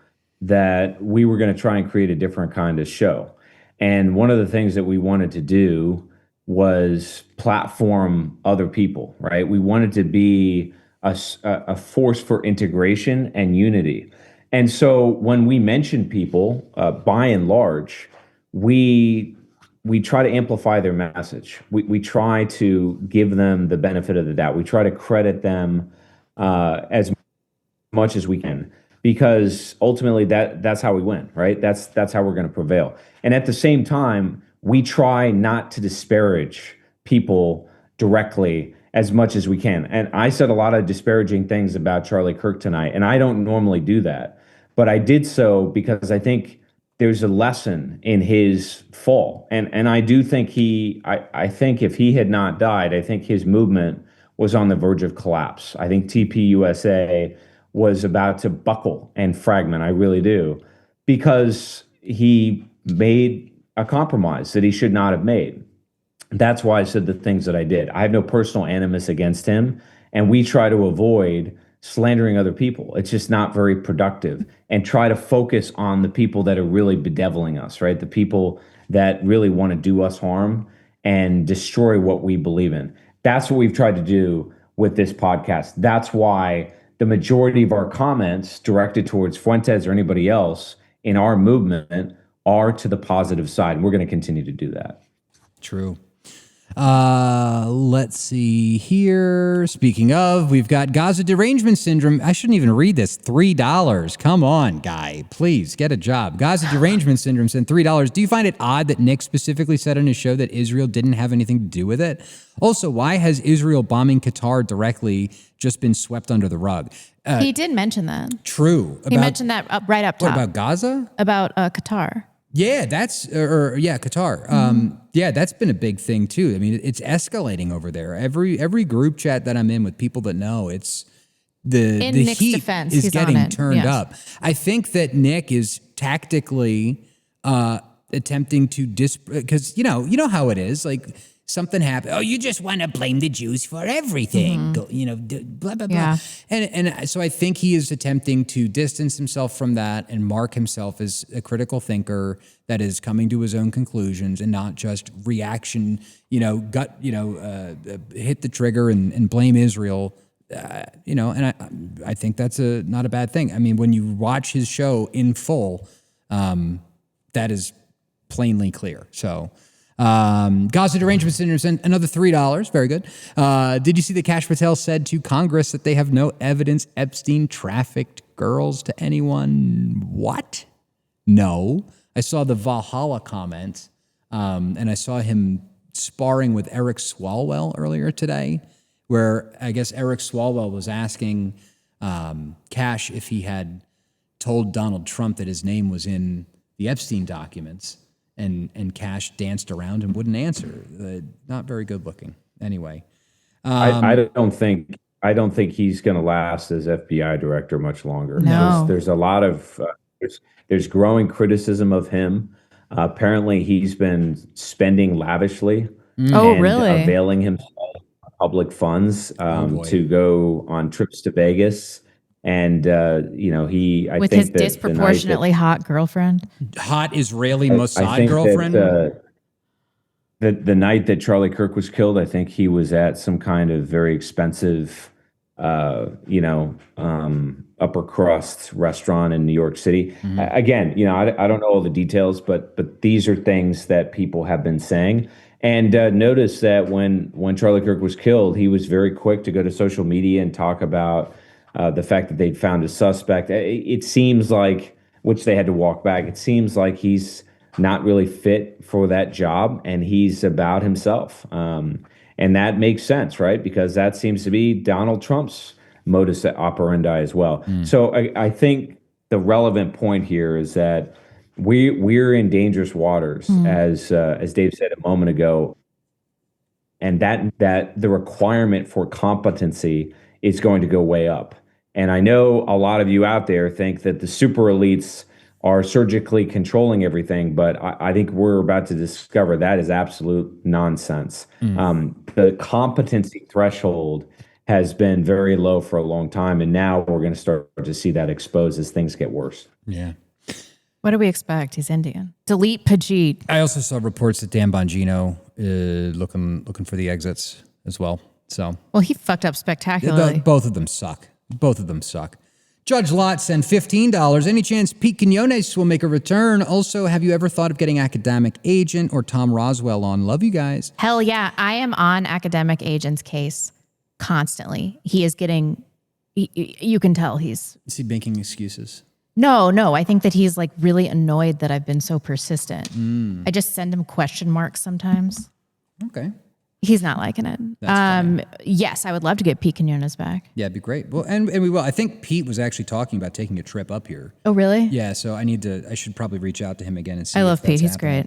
that we were going to try and create a different kind of show. And one of the things that we wanted to do was platform other people, right? We wanted to be a force for integration and unity. And so when we mention people, by and large, we try to amplify their message. We try to give them the benefit of the doubt. We try to credit them as much as we can, because ultimately that's how we win, right? That's how we're going to prevail. And at the same time, we try not to disparage people directly as much as we can. And I said a lot of disparaging things about Charlie Kirk tonight, and I don't normally do that, but I did so because I think there's a lesson in his fall. And I do think I think if he had not died, I think his movement was on the verge of collapse. I think TPUSA was about to buckle and fragment. I really do. Because he made a compromise that he should not have made. That's why I said the things that I did. I have no personal animus against him. And we try to avoid slandering other people. It's just not very productive, and try to focus on the people that are really bedeviling us, right? The people that really want to do us harm and destroy what we believe in. That's what we've tried to do with this podcast. That's why the majority of our comments directed towards Fuentes or anybody else in our movement are to the positive side. And we're going to continue to do that. True. Let's see here. Speaking of, we've got Gaza derangement syndrome. I shouldn't even read this. $3. Come on, guy. Please get a job. Gaza derangement syndrome sent $3. Do you find it odd that Nick specifically said on his show that Israel didn't have anything to do with it? Also, why has Israel bombing Qatar directly just been swept under the rug? He did mention that. True. He mentioned that right up top. What, about Gaza? About Qatar. Yeah, Qatar. Yeah, that's been a big thing too. I mean, it's escalating over there. Every group chat that I'm in with people that know, it's the Nick's heat defense, is he's getting on it. turned Yes. up. I think that Nick is tactically attempting to because you know how it is. Like something happened. Oh, you just want to blame the Jews for everything. Blah blah blah. Yeah. And so I think he is attempting to distance himself from that and mark himself as a critical thinker that is coming to his own conclusions and not just reaction, hit the trigger and blame Israel, and I think that's not a bad thing. I mean, when you watch his show in full, that is plainly clear. So Gaza derangement syndrome sent another $3. Very good. Did you see that Kash Patel said to Congress that they have no evidence Epstein trafficked girls to anyone? What? No. I saw the Valhalla comment, and I saw him sparring with Eric Swalwell earlier today, where I guess Eric Swalwell was asking Kash if he had told Donald Trump that his name was in the Epstein documents, and Kash danced around and wouldn't answer. Not very good looking. Anyway, I don't think he's going to last as FBI director much longer. No. There's a lot of there's growing criticism of him. Apparently, he's been spending lavishly. Oh, really? Availing himself of public funds to go on trips to Vegas. And, I with think his disproportionately hot girlfriend. Hot Israeli Mossad girlfriend. The night that Charlie Kirk was killed, I think he was at some kind of very expensive, upper crust restaurant in New York City. Mm-hmm. Again, I don't know all the details, but these are things that people have been saying. And notice that when Charlie Kirk was killed, he was very quick to go to social media and talk about the fact that they'd found a suspect. It seems like, which they had to walk back, it seems like he's not really fit for that job, and he's about himself. And that makes sense, right? Because that seems to be Donald Trump's modus operandi as well. So I think the relevant point here is that we're in dangerous waters, as Dave said a moment ago, and that the requirement for competency is going to go way up. And I know a lot of you out there think that the super elites are surgically controlling everything, but I think we're about to discover that is absolute nonsense. The competency threshold has been very low for a long time, and now we're going to start to see that exposed as things get worse. Yeah. What do we expect? He's Indian. Delete Pajit. I also saw reports that Dan Bongino looking for the exits as well. So, well, he fucked up spectacularly. Both of them suck. Judge Lott sent $15. Any chance Pete Quinones will make a return? Also, have you ever thought of getting Academic Agent or Tom Roswell on? Love you guys. Hell yeah. I am on Academic Agent's case constantly. He is getting, you can tell he's... Is he making excuses? No. I think that he's like really annoyed that I've been so persistent. I just send him question marks sometimes. Okay. He's not liking it. Yes, I would love to get Pete Quinones back. Yeah, it'd be great. Well, and we will. I think Pete was actually talking about taking a trip up here. Oh, really? Yeah, so I should probably reach out to him again and see. I love Pete. He's great.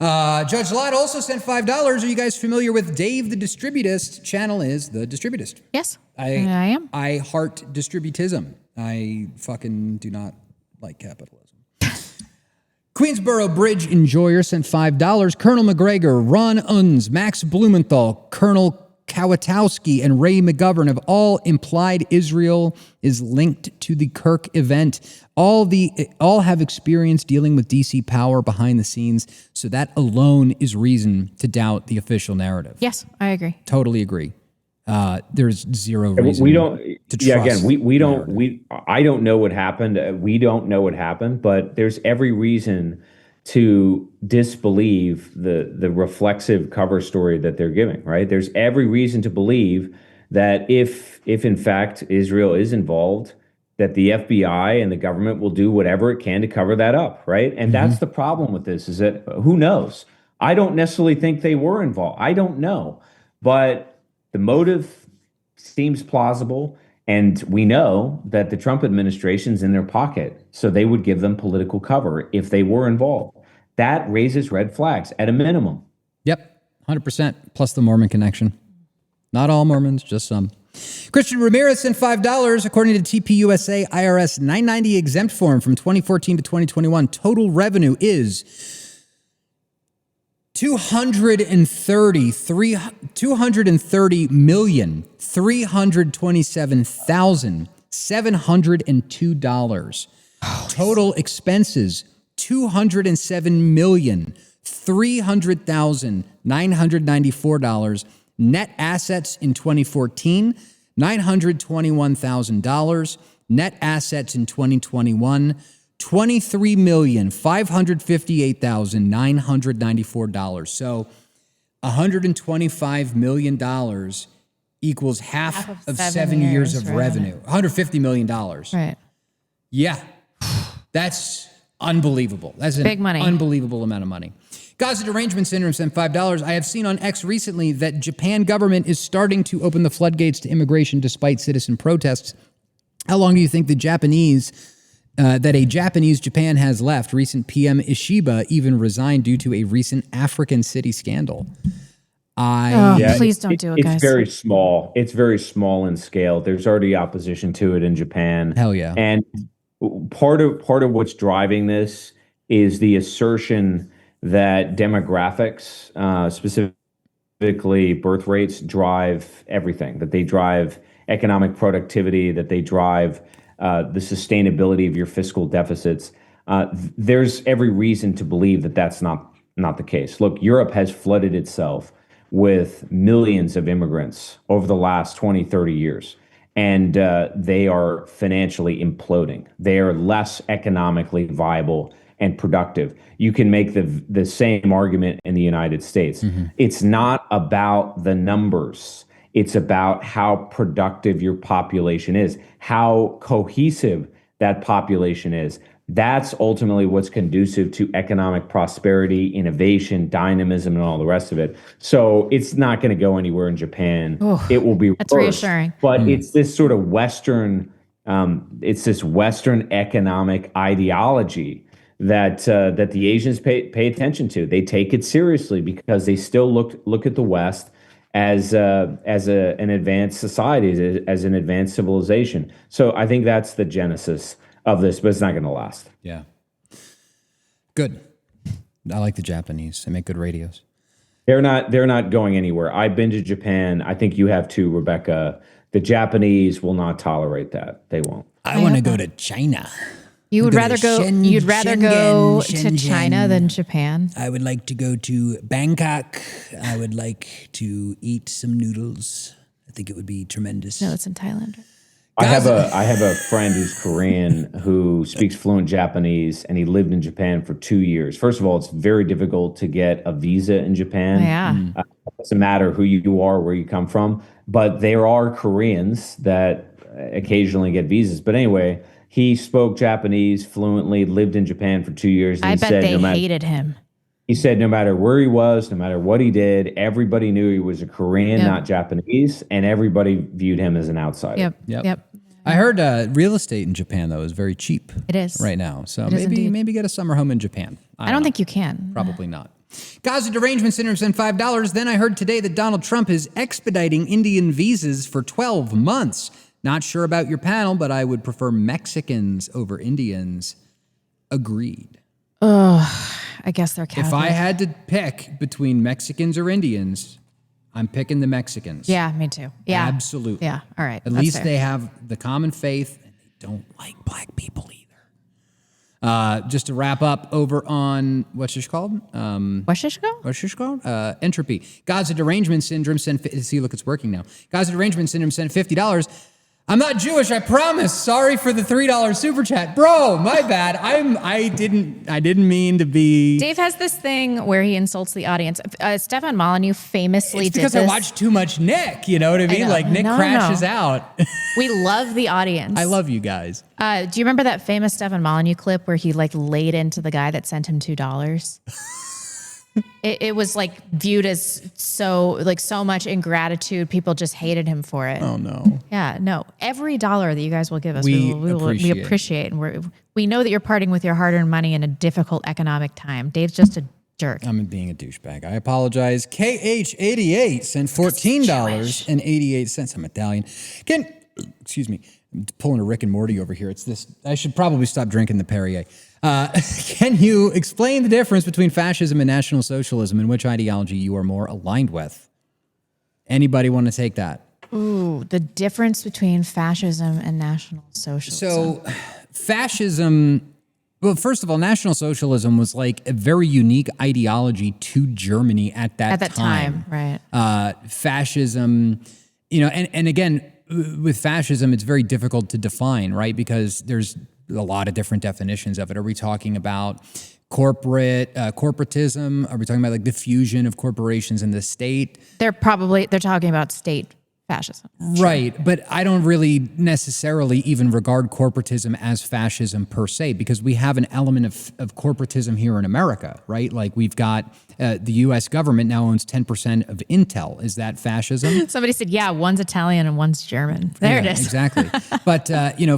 Judge Lott also sent $5. Are you guys familiar with Dave the Distributist? Channel is the Distributist. Yes, I am. I heart distributism. I fucking do not like capitalism. Queensboro Bridge Enjoyer sent $5. Colonel McGregor, Ron Unz, Max Blumenthal, Colonel Kawatowski and Ray McGovern have all implied Israel is linked to the Kirk event. All have experience dealing with DC power behind the scenes, so that alone is reason to doubt the official narrative. Yes, I agree. Totally agree. There's zero reason We don't. to Yeah, trust. again, we don't. I don't know what happened. We don't know what happened, but there's every reason to disbelieve the reflexive cover story that they're giving. Right? There's every reason to believe that if in fact Israel is involved, that the FBI and the government will do whatever it can to cover that up. Right? And that's the problem with this, is that who knows? I don't necessarily think they were involved. I don't know, but the motive seems plausible, and we know that the Trump administration's in their pocket, so they would give them political cover if they were involved. That raises red flags at a minimum. Yep, 100%, plus the Mormon connection. Not all Mormons, just some. Christian Ramirez sent $5. According to TPUSA IRS 990 exempt form from 2014 to 2021, total revenue is $230,327,702. Total expenses, $207,300,994. Net assets in 2014, $921,000. Net assets in 2021, $23,558,994. So $125 million equals half of 7 years of revenue. $150 million. Right. Yeah. That's unbelievable. That's big money. Unbelievable amount of money. Gaza Derangement Syndrome sent $5. I have seen on X recently that Japan government is starting to open the floodgates to immigration despite citizen protests. How long do you think that a Japanese Japan has left? Recent PM Ishiba even resigned due to a recent African city scandal. Please don't do it, guys. It's very small. It's very small in scale. There's already opposition to it in Japan. Hell yeah. And part of what's driving this is the assertion that demographics, specifically birth rates, drive everything, that they drive economic productivity, that they drive the sustainability of your fiscal deficits. There's every reason to believe that that's not the case. Look, Europe has flooded itself with millions of immigrants over the last 20, 30 years, and they are financially imploding. They are less economically viable and productive. You can make the same argument in the United States. It's not about the numbers. It's about how productive your population is, how cohesive that population is. That's ultimately what's conducive to economic prosperity, innovation, dynamism, and all the rest of it. So it's not going to go anywhere in Japan. It will be that's reversed. Reassuring. But it's this sort of Western, Western economic ideology that the Asians pay attention to. They take it seriously because they still look at the West as an advanced society, as an advanced civilization. So I think that's the genesis of this, but it's not going to last. Yeah. Good. I like the Japanese. They make good radios. They're not going anywhere. I've been to Japan. I think you have too, Rebecca. The Japanese will not tolerate that. They won't. I want to go to China. You'd rather go to China than Japan? I would like to go to Bangkok. I would like to eat some noodles. I think it would be tremendous. No, it's in Thailand. I have a friend who's Korean who speaks fluent Japanese, and he lived in Japan for 2 years. First of all, it's very difficult to get a visa in Japan. Yeah. It doesn't matter who you are, where you come from, but there are Koreans that occasionally get visas. But anyway, he spoke Japanese fluently, lived in Japan for 2 years. And I bet they hated him. He said no matter where he was, no matter what he did, everybody knew he was a Korean, not Japanese, and everybody viewed him as an outsider. Yep. I heard real estate in Japan, though, is very cheap. It is. Right now. So It is maybe get a summer home in Japan. I don't think you can. Probably not. Gaza Derangement Syndrome sent $5. Then I heard today that Donald Trump is expediting Indian visas for 12 months. Not sure about your panel, but I would prefer Mexicans over Indians. Agreed. I guess they're Catholic. If I had to pick between Mexicans or Indians, I'm picking the Mexicans. Yeah, me too. Yeah. Absolutely. Yeah. All right. At least they have the common faith and they don't like black people either. Just to wrap up over on, what's this called? What's this called? Entropy. Gaza derangement syndrome sent, see, look, it's working now. Gaza derangement syndrome sent $50. I'm not Jewish, I promise. Sorry for the $3 super chat. Bro, my bad. I didn't mean to be. Dave has this thing where he insults the audience. Stefan Molyneux famously It's because did this. I watch too much Nick, you know what I mean? Like Nick crashes out. We love the audience. I love you guys. Do you remember that famous Stefan Molyneux clip where he like laid into the guy that sent him $2? It was like viewed as so much ingratitude. People just hated him for it. Oh no. Yeah, no. Every dollar that you guys will give us, We we appreciate, and we know that you're parting with your hard-earned money in a difficult economic time. Dave's just a jerk. I'm being a douchebag. I apologize. KH88 sent $14.88. I'm Italian. Excuse me. I'm pulling a Rick and Morty over here. It's this. I should probably stop drinking the Perrier. Can you explain the difference between fascism and National Socialism and which ideology you are more aligned with? Anybody want to take that? Ooh, the difference between fascism and National Socialism. So, fascism, well, first of all, National Socialism was like a very unique ideology to Germany at that time. Right. Fascism, and again, with fascism, it's very difficult to define, right? Because there's a lot of different definitions of it. Are we talking about corporatism? Are we talking about like the fusion of corporations and the state? They're talking about state fascism. Right. But I don't really necessarily even regard corporatism as fascism per se, because we have an element of corporatism here in America, right? Like we've got the U.S. government now owns 10% of Intel. Is that fascism? Somebody said, yeah, one's Italian and one's German. There it is. Exactly. But,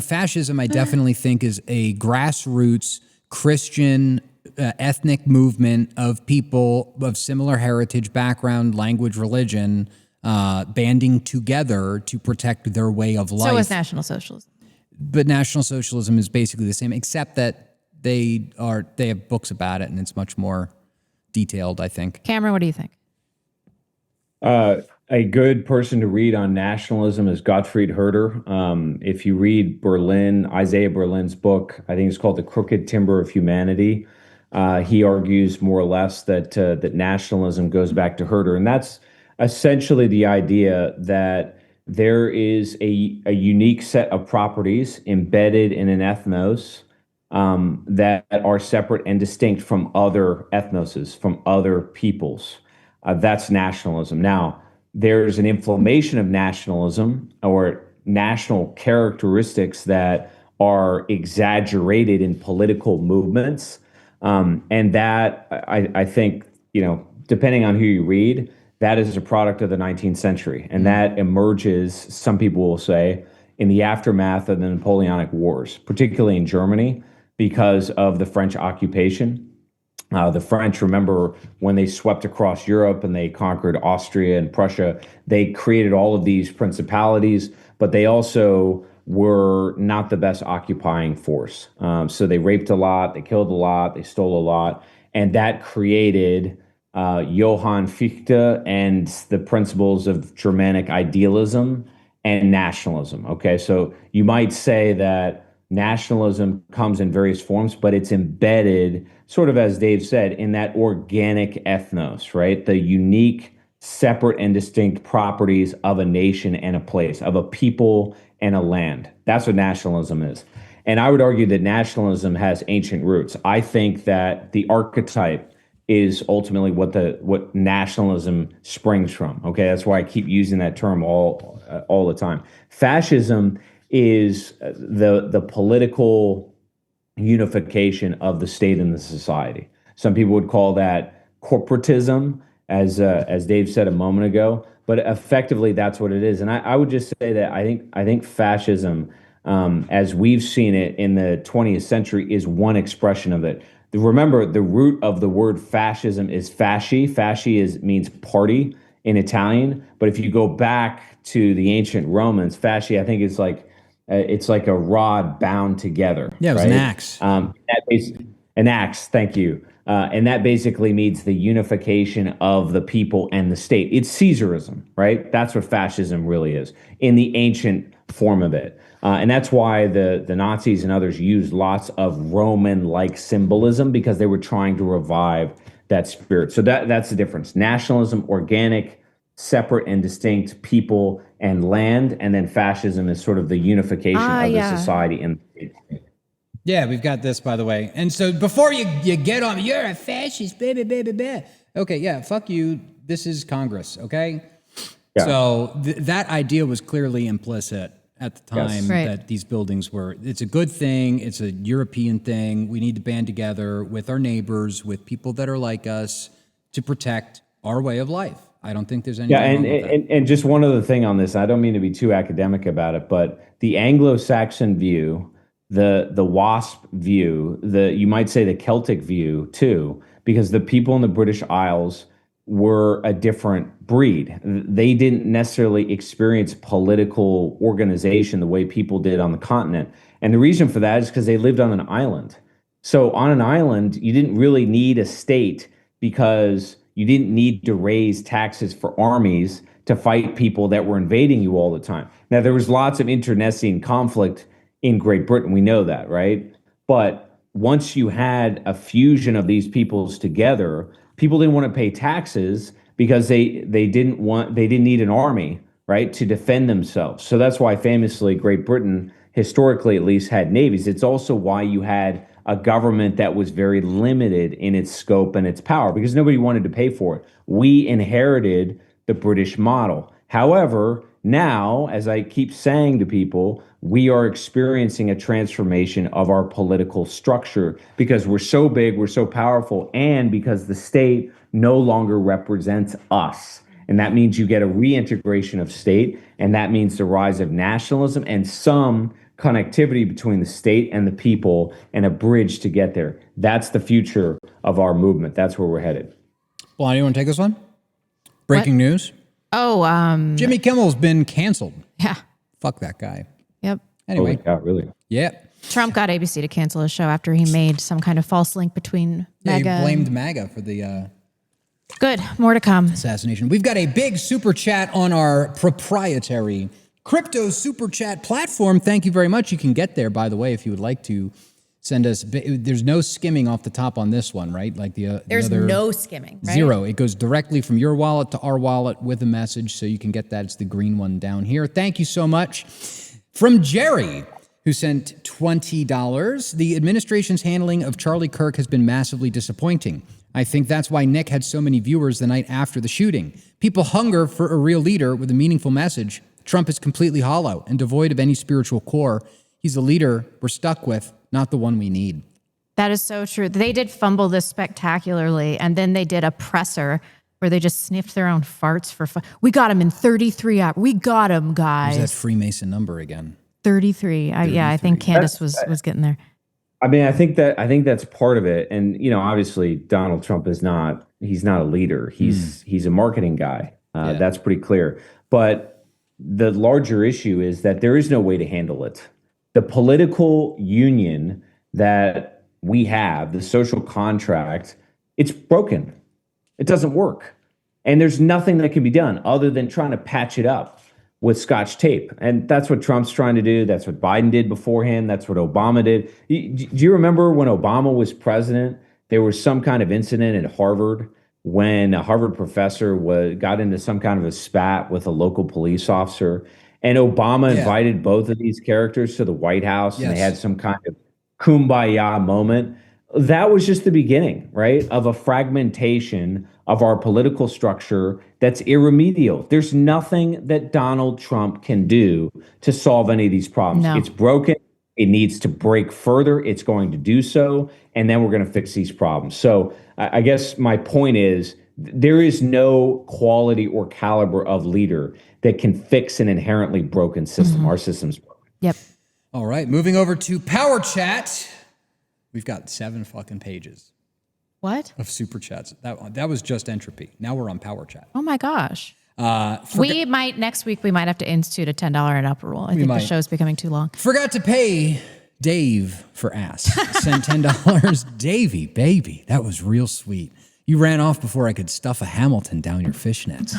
fascism, I definitely think, is a grassroots Christian ethnic movement of people of similar heritage, background, language, religion, banding together to protect their way of life. So is National Socialism. But National Socialism is basically the same, except that they have books about it and it's much more detailed, I think. Cameron, what do you think? A good person to read on nationalism is Gottfried Herder. If you read Isaiah Berlin's book, I think it's called The Crooked Timber of Humanity. He argues more or less that nationalism goes back to Herder, and that's essentially the idea that there is a unique set of properties embedded in an ethnos that are separate and distinct from other ethnoses, from other peoples. That's nationalism. Now, there's an inflammation of nationalism or national characteristics that are exaggerated in political movements. And that, I think, depending on who you read, that is a product of the 19th century. And that emerges, some people will say, in the aftermath of the Napoleonic Wars, particularly in Germany, because of the French occupation. The French, remember, when they swept across Europe and they conquered Austria and Prussia, they created all of these principalities, but they also were not the best occupying force. So they raped a lot, they killed a lot, they stole a lot, and that created Johann Fichte and the principles of Germanic idealism and nationalism. Okay, so you might say that nationalism comes in various forms, but it's embedded, sort of as Dave said, in that organic ethnos, right? The unique, separate and distinct properties of a nation and a place, of a people and a land. That's what nationalism is. And I would argue that nationalism has ancient roots. I think that the archetype is ultimately what nationalism springs from. Okay, that's why I keep using that term all the time. Fascism is the political unification of the state and the society. Some people would call that corporatism, as Dave said a moment ago, but effectively that's what it is. And I would just say that I think fascism, as we've seen it in the 20th century, is one expression of it. Remember, the root of the word fascism is fasci. Fasci means party in Italian, but if you go back to the ancient Romans, fasci, I think it's like a rod bound together. Yeah, it was right? an axe. An axe, thank you. And that basically means the unification of the people and the state. It's Caesarism, right? That's what fascism really is in the ancient form of it. And that's why the Nazis and others used lots of Roman-like symbolism, because they were trying to revive that spirit. So that's the difference. Nationalism, organic, separate and distinct people and land, and then fascism is sort of the unification of the society and the state. Yeah, we've got this, by the way. And so before you get on, you're a fascist, baby, baby, baby. Okay, yeah, fuck you. This is Congress, okay? Yeah. So that idea was clearly implicit at the time that these buildings were. It's a good thing. It's a European thing. We need to band together with our neighbors, with people that are like us, to protect our way of life. I don't think there's anything wrong with that. And just one other thing on this. I don't mean to be too academic about it, but the Anglo-Saxon view, the WASP view, you might say the Celtic view too, because the people in the British Isles were a different breed. They didn't necessarily experience political organization the way people did on the continent. And the reason for that is because they lived on an island. So on an island, you didn't really need a state, because you didn't need to raise taxes for armies to fight people that were invading you all the time. Now, there was lots of internecine conflict in Great Britain. We know that, right? But once you had a fusion of these peoples together, people didn't want to pay taxes because they didn't need an army, right, to defend themselves. So that's why famously Great Britain, historically at least, had navies. It's also why you had a government that was very limited in its scope and its power, because nobody wanted to pay for it. We inherited the British model. However, now, as I keep saying to people, we are experiencing a transformation of our political structure, because we're so big, we're so powerful, and because the state no longer represents us. And that means you get a reintegration of state, and that means the rise of nationalism and some connectivity between the state and the people, and a bridge to get there. That's the future of our movement. That's where we're headed. Blondie, you want to take this one? Breaking news. Oh, Jimmy Kimmel's been canceled. Yeah. Fuck that guy. Yep. Anyway. Holy cow, really? Yeah. Trump got ABC to cancel his show after he made some kind of false link between MAGA. He blamed MAGA for the Good. More to come. Assassination. We've got a big super chat on our proprietary crypto super chat platform. Thank you very much. You can get there, by the way, if you would like to send us. There's no skimming off the top on this one, right? Like there's no skimming, right? Zero. It goes directly from your wallet to our wallet with a message, so you can get that. It's the green one down here. Thank you so much. From Jerry, who sent $20. The administration's handling of Charlie Kirk has been massively disappointing. I think that's why Nick had so many viewers the night after the shooting. People hunger for a real leader with a meaningful message. Trump is completely hollow and devoid of any spiritual core. He's the leader we're stuck with, not the one we need. That is so true. They did fumble this spectacularly, and then they did a presser where they just sniffed their own farts for fun. We got him in 33 hours. We got him, guys. There's that Freemason number again. 33. Yeah, I think Candace was getting there. I mean, I think that's part of it. And, obviously Donald Trump he's not a leader. He's a marketing guy. That's pretty clear. But the larger issue is that there is no way to handle it. The political union that we have, the social contract, it's broken. It doesn't work. And there's nothing that can be done other than trying to patch it up with Scotch tape. And that's what Trump's trying to do. That's what Biden did beforehand. That's what Obama did. Do you remember when Obama was president, there was some kind of incident at Harvard when a Harvard professor got into some kind of a spat with a local police officer, and Obama invited both of these characters to the White House, and they had some kind of kumbaya moment. That was just the beginning, right, of a fragmentation of our political structure that's irremediable. There's nothing that Donald Trump can do to solve any of these problems. No. It's broken. It needs to break further. It's going to do so, and then we're going to fix these problems. So I guess my point is there is no quality or caliber of leader that can fix an inherently broken system. Our system's broken. Yep. All right, moving over to Power Chat. We've got 7 fucking pages. What? Of super chats. That was just entropy. Now we're on Power Chat. Oh my gosh. Next week we might have to institute a $10 and up rule. I think the show's becoming too long. Forgot to pay Dave for ass sent $10. Davey, baby, that was real sweet. You ran off before I could stuff a Hamilton down your fishnets.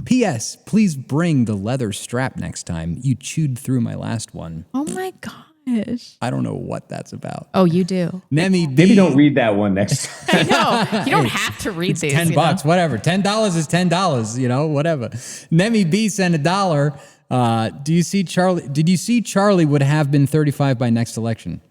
P.S. Please bring the leather strap next time. You chewed through my last one. Oh my gosh. I don't know what that's about. Oh, you do. Nemi B. Maybe don't read that one next time. I know. You don't have to read these. $10, you know? whatever. $10 is $10, whatever. Nemi B sent $1. Did you see Charlie would have been 35 by next election?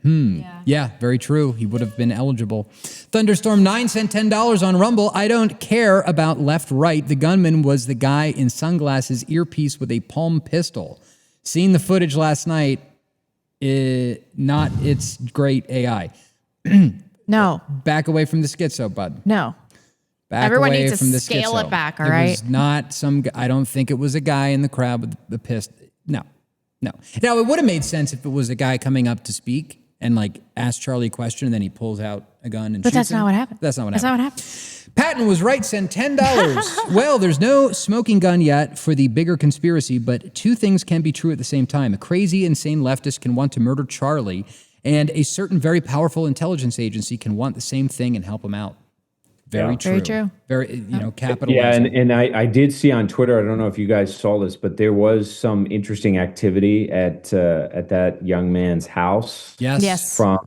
Yeah, very true. He would have been eligible. Thunderstorm 9 sent $10 on Rumble. I don't care about left, right. The gunman was the guy in sunglasses, earpiece with a palm pistol. Seen the footage last night. It's great AI. No. Back away from the schizo, bud. No. Back Everyone away needs to from the scale schizo. it back, all It right? was not some. I don't think it was a guy in the crowd with the pistol. No. Now it would have made sense if it was a guy coming up to speak and like ask Charlie a question, and then he pulls out a gun and. But shoots that's him. not what happened. That's not what That's happened. not what happened. Patton was right. Send $10. Well, there's no smoking gun yet for the bigger conspiracy, but two things can be true at the same time. A crazy, insane leftist can want to murder Charlie, and a certain very powerful intelligence agency can want the same thing and help him out. Very true. Very true. Very, capitalism. Yeah, and I did see on Twitter, I don't know if you guys saw this, but there was some interesting activity at that young man's house. Yes. From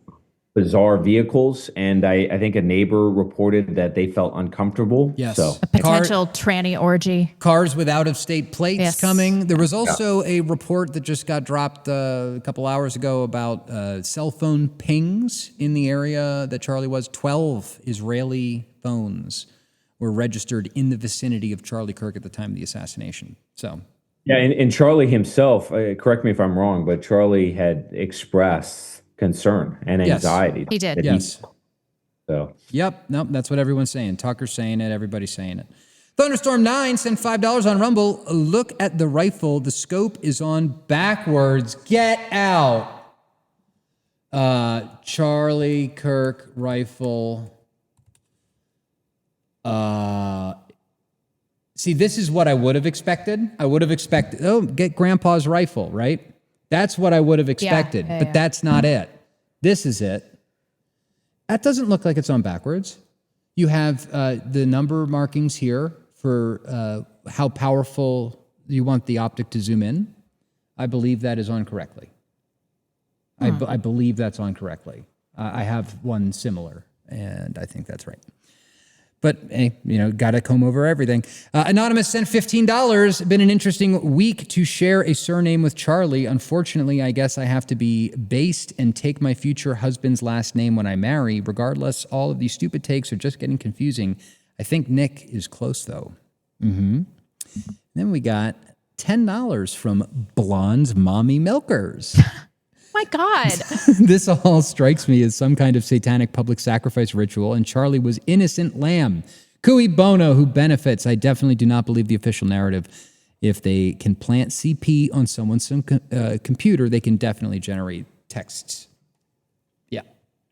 bizarre vehicles, and I think a neighbor reported that they felt uncomfortable. Yes. So A potential tranny orgy. Cars with out-of-state plates Yes. coming. There was also a report that just got dropped a couple hours ago about cell phone pings in the area that Charlie was. 12 Israeli phones were registered in the vicinity of Charlie Kirk at the time of the assassination. So, yeah, and Charlie himself, correct me if I'm wrong, but Charlie had expressed concern and anxiety. He did. Yes. So. Yep. Nope. That's what everyone's saying. Tucker's saying it. Everybody's saying it. Thunderstorm 9 sent $5 on Rumble. Look at the rifle. The scope is on backwards. Get out. Charlie Kirk rifle. See, this is what I would have expected. I would have expected, get grandpa's rifle, right? That's what I would have expected, but that's not it. This is it. That doesn't look like it's on backwards. You have the number markings here for how powerful you want the optic to zoom in. I believe that is on correctly. I believe that's on correctly. I have one similar, and I think that's right. But, hey, got to comb over everything. Anonymous sent $15. Been an interesting week to share a surname with Charlie. Unfortunately, I guess I have to be based and take my future husband's last name when I marry. Regardless, all of these stupid takes are just getting confusing. I think Nick is close, though. Then we got $10 from Blonde's Mommy Milkers. My God. This all strikes me as some kind of satanic public sacrifice ritual, and Charlie was innocent lamb. Cui bono, who benefits? I definitely do not believe the official narrative. If they can plant CP on someone's computer, they can definitely generate texts. Yeah.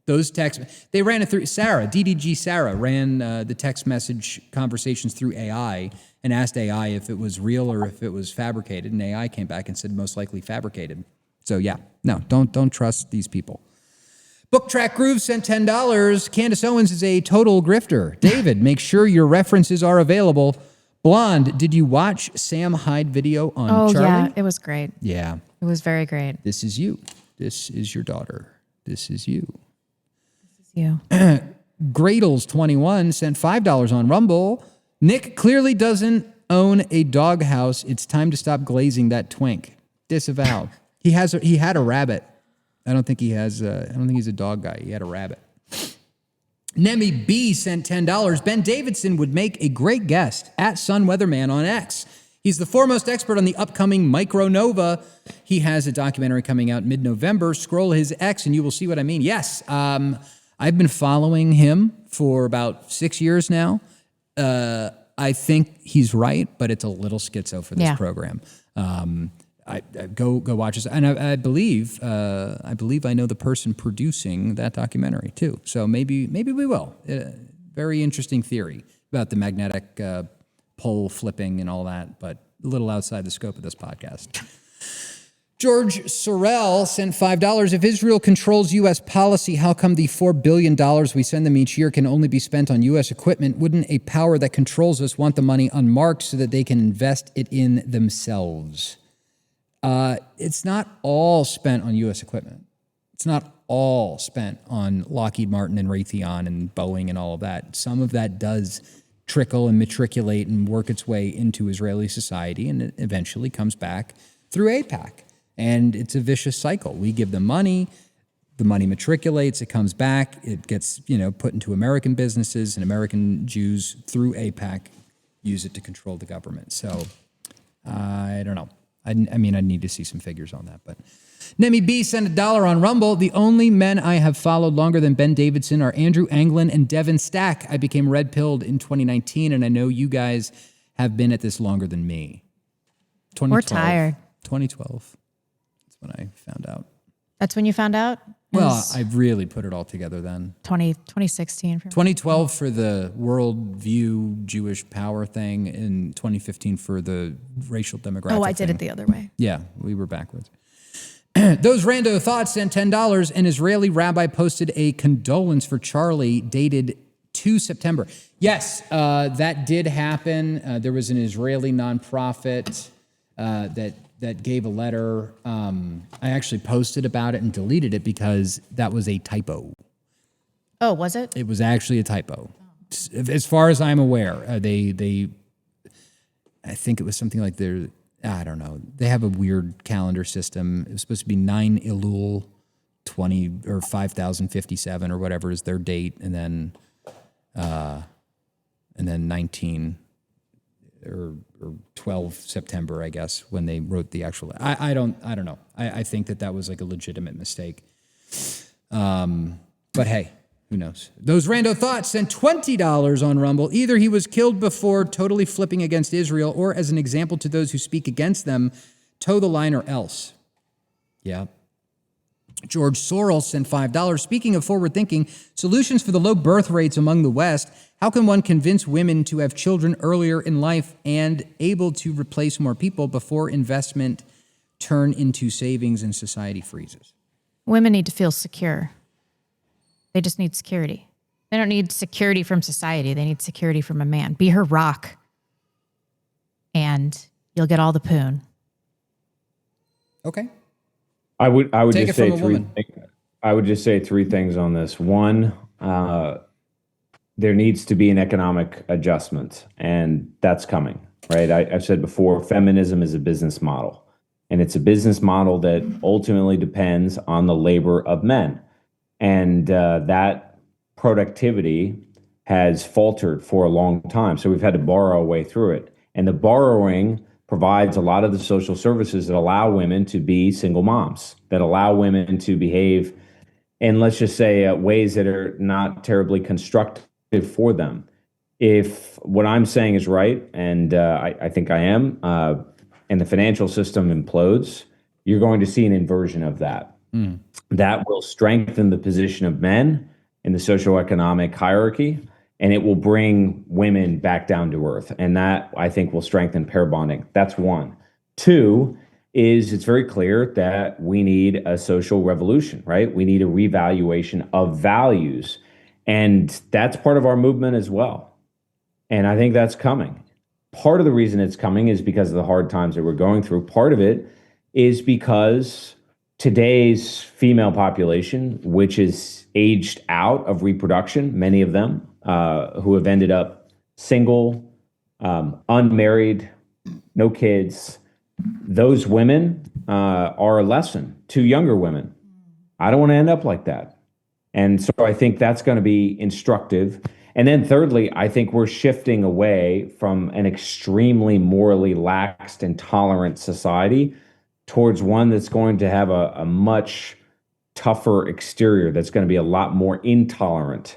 Those texts, they ran it through Sarah, DDG Sarah, ran the text message conversations through AI and asked AI if it was real or if it was fabricated, and AI came back and said most likely fabricated. So yeah, no, don't trust these people. Book Track Groove sent $10. Candace Owens is a total grifter. David, make sure your references are available. Blonde, did you watch Sam Hyde video on Charlie? Oh yeah, it was great. Yeah. It was very great. This is you. This is your daughter. This is you. This is you. Gradles21 sent $5 on Rumble. Nick clearly doesn't own a doghouse. It's time to stop glazing that twink. Disavow. He had a rabbit. I don't think he's a dog guy. He had a rabbit. Nemi B sent $10. Ben Davidson would make a great guest at Sun Weatherman on X. He's the foremost expert on the upcoming micronova. He has a documentary coming out mid-November. Scroll his X and you will see what I mean. Yes, I've been following him for about 6 years now. I think he's right, but it's a little schizo for this program. I go watch this, and I believe I know the person producing that documentary too. So maybe we will. Very interesting theory about the magnetic pole flipping and all that, but a little outside the scope of this podcast. George Sorrell sent $5. If Israel controls U.S. policy, how come the $4 billion we send them each year can only be spent on U.S. equipment? Wouldn't a power that controls us want the money unmarked so that they can invest it in themselves? It's not all spent on U.S. equipment. It's not all spent on Lockheed Martin and Raytheon and Boeing and all of that. Some of that does trickle and matriculate and work its way into Israeli society, and it eventually comes back through AIPAC. And it's a vicious cycle. We give them money, the money matriculates, it comes back, it gets, put into American businesses, and American Jews through AIPAC use it to control the government. So I don't know. I need to see some figures on that. But Nemi B sent $1 on Rumble. The only men I have followed longer than Ben Davidson are Andrew Anglin and Devin Stack. I became red-pilled in 2019, and I know you guys have been at this longer than me. We're tired. 2012. When I found out. That's when you found out? Well, I really put it all together then. 2016. 2012 for the worldview Jewish power thing, and 2015 for the racial demographic Oh, I did thing. it the other way. Yeah, we were backwards. Those rando thoughts sent $10. An Israeli rabbi posted a condolence for Charlie dated 2 September. Yes, that did happen. There was an Israeli nonprofit that gave a letter. I actually posted about it and deleted it because that was a typo. Oh, was it? It was actually a typo. As far as I'm aware, I think it was something like I don't know. They have a weird calendar system. It was supposed to be 9 Elul 20 or 5057 or whatever is their date, and then 19 or 12 September, I guess, when they wrote the actual. I don't know. I think that was like a legitimate mistake. But hey, who knows? Those rando thoughts sent $20 on Rumble. Either he was killed before totally flipping against Israel, or as an example to those who speak against them, toe the line or else. Yeah. George Sorrell sent $5. Speaking of forward thinking, solutions for the low birth rates among the West. How can one convince women to have children earlier in life and able to replace more people before investment turn into savings and society freezes? Women need to feel secure. They just need security. They don't need security from society. They need security from a man. Be her rock, and you'll get all the poon. Okay. I would Take just it say from a three. woman. I would just say three things on this. One, there needs to be an economic adjustment, and that's coming, right? I've said before, feminism is a business model, and it's a business model that ultimately depends on the labor of men, and that productivity has faltered for a long time. So we've had to borrow a way through it, and the borrowing provides a lot of the social services that allow women to be single moms, that allow women to behave in, let's just say, ways that are not terribly constructive for them. If what I'm saying is right, and I think I am, and the financial system implodes, you're going to see an inversion of that. That will strengthen the position of men in the socioeconomic hierarchy, and it will bring women back down to earth. And that, I think, will strengthen pair bonding. That's one. Two is it's very clear that we need a social revolution, right? We need a revaluation of values. And that's part of our movement as well. And I think that's coming. Part of the reason it's coming is because of the hard times that we're going through. Part of it is because today's female population, which is aged out of reproduction, many of them who have ended up single, unmarried, no kids, those women are a lesson to younger women. I don't want to end up like that. And so I think that's going to be instructive. And then thirdly, I think we're shifting away from an extremely morally lax and tolerant society towards one that's going to have a much tougher exterior, that's going to be a lot more intolerant.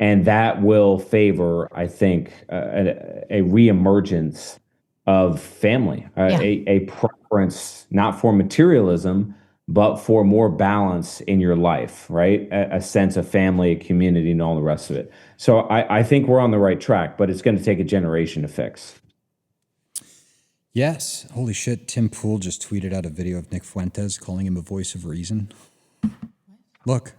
And that will favor, I think, a reemergence of family, a preference not for materialism, but for more balance in your life, right? A sense of family, a community, and all the rest of it. So I think we're on the right track, but it's going to take a generation to fix. Yes. Holy shit. Tim Pool just tweeted out a video of Nick Fuentes calling him a voice of reason. Look.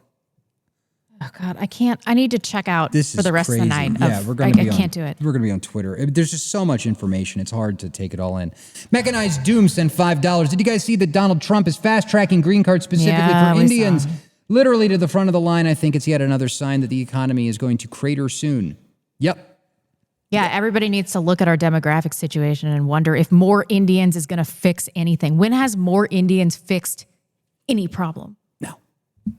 Oh God, I can't. I need to check out This for is the rest crazy. of the night. Yeah, we're going to be I can't do it. We're going to be on Twitter. There's just so much information. It's hard to take it all in. Mechanized Doom sent $5. Did you guys see that Donald Trump is fast-tracking green cards specifically for Indians? Literally to the front of the line. I think it's yet another sign that the economy is going to crater soon. Yep. Yeah, everybody needs to look at our demographic situation and wonder if more Indians is going to fix anything. When has more Indians fixed any problem?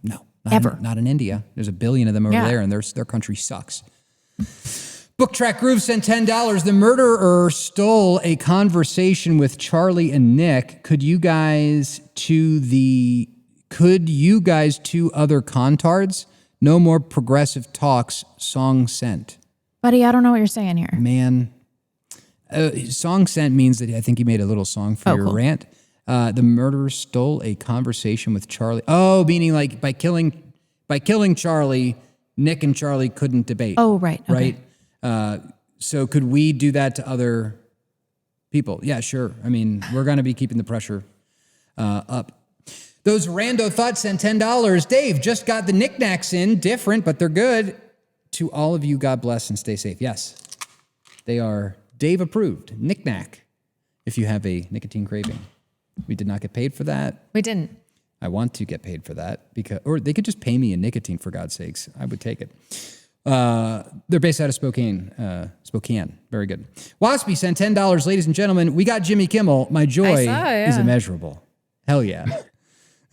No. Ever. Not in India. There's a billion of them over there, and their country sucks. Book Track Groove sent $10. The murderer stole a conversation with Charlie and Nick. Could you guys to other contards? No more progressive talks. Song sent. Buddy, I don't know what you're saying here. Man, song sent means that I think you made a little song for your rant. The murderer stole a conversation with Charlie. Oh, meaning like by killing Charlie, Nick and Charlie couldn't debate. Oh, right. Okay. Right. So could we do that to other people? Yeah, sure. I mean, we're going to be keeping the pressure up. Those rando thoughts sent $10. Dave just got the knickknacks in. Different, but they're good. To all of you, God bless and stay safe. Yes, they are Dave approved. Knickknack. If you have a nicotine craving. We did not get paid for that. We didn't. I want to get paid for that or they could just pay me in nicotine for God's sakes. I would take it. They're based out of Spokane. Very good. Waspy sent $10. Ladies and gentlemen, we got Jimmy Kimmel. My joy is immeasurable. Hell yeah.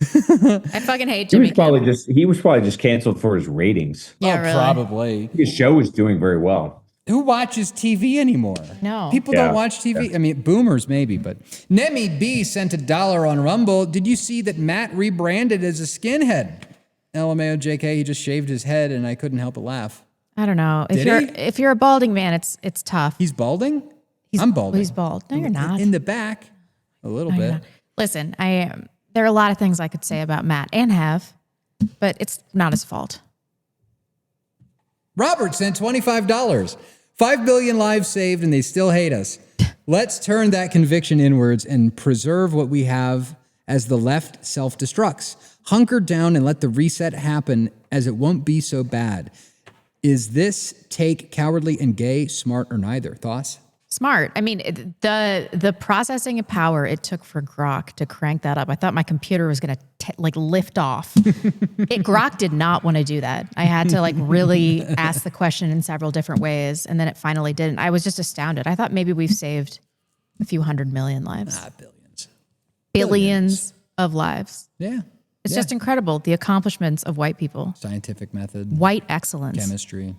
I fucking hate Jimmy Kimmel. He was probably just canceled for his ratings. Yeah, really. Probably. His show was doing very well. Who watches TV anymore? No. People don't watch TV. I mean, boomers maybe, but Nemi B sent $1 on Rumble. Did you see that Matt rebranded as a skinhead? LMAO JK, he just shaved his head and I couldn't help but laugh. I don't know. If you're a balding man, it's tough. He's balding? I'm balding. He's bald. No, you're not. In the back, a little bit. Listen, there are a lot of things I could say about Matt and have, but it's not his fault. Robert sent $25. 5 billion lives saved and they still hate us. Let's turn that conviction inwards and preserve what we have as the left self-destructs. Hunker down and let the reset happen as it won't be so bad. Is this take cowardly and gay, smart, or neither? Thoughts? Smart. I mean, the processing of power it took for Grok to crank that up. I thought my computer was going to lift off. Grok did not want to do that. I had to really ask the question in several different ways, and then it finally didn't. I was just astounded. I thought maybe we've saved a few 100 million lives. Billions. Billions of lives. Yeah. It's just incredible, the accomplishments of white people. Scientific method. White excellence. Chemistry.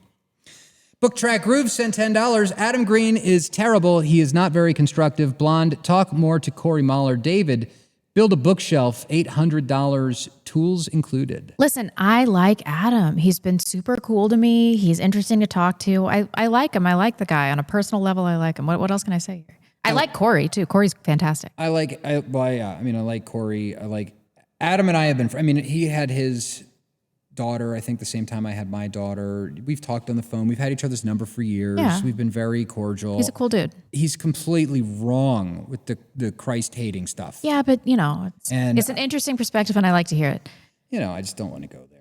Book Track Groove sent $10. Adam Green is terrible. He is not very constructive. Blonde, talk more to Corey Mahler. David, build a bookshelf, $800, tools included. Listen, I like Adam. He's been super cool to me. He's interesting to talk to. I like him. I like the guy. On a personal level, I like him. What else can I say here? I like Corey, too. Corey's fantastic. I like Corey. I like Adam and I have been, he had his daughter, I think the same time I had my daughter. We've talked on the phone. We've had each other's number for years. Yeah. We've been very cordial. He's a cool dude. He's completely wrong with the Christ-hating stuff. Yeah, but, it's an interesting perspective, and I like to hear it. I just don't want to go there.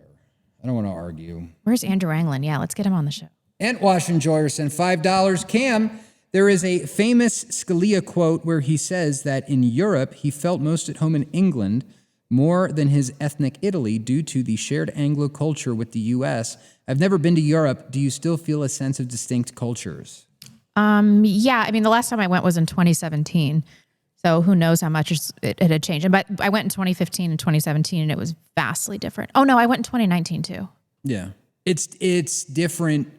I don't want to argue. Where's Andrew Anglin? Yeah, let's get him on the show. Antwash Enjoyer sent $5. Cam, there is a famous Scalia quote where he says that in Europe, he felt most at home in England more than his ethnic Italy due to the shared Anglo culture with the U.S. I've never been to Europe. Do you still feel a sense of distinct cultures? Yeah. The last time I went was in 2017. So who knows how much it had changed. But I went in 2015 and 2017, and it was vastly different. Oh, no, I went in 2019, too. Yeah. It's different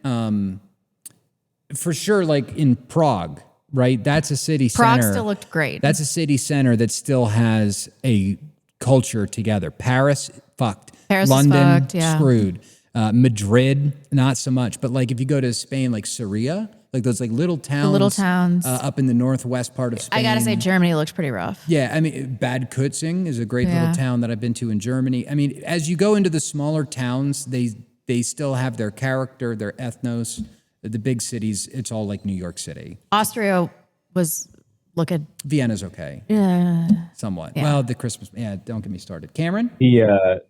for sure, like in Prague, right? That's a city center. Prague still looked great. That's a city center that still has a culture together. Paris, fucked. London, fucked, yeah. Screwed. Madrid, not so much. But if you go to Spain, like Syria, those little towns. The little towns. Up in the northwest part of Spain. I gotta say, Germany looks pretty rough. Yeah, Bad Kutzing is a great little town that I've been to in Germany. As you go into the smaller towns, they still have their character, their ethnos. The big cities, it's all like New York City. Austria was look at Vienna's okay. Yeah. Somewhat. Yeah. Well, the Christmas. Yeah, don't get me started. Cameron? The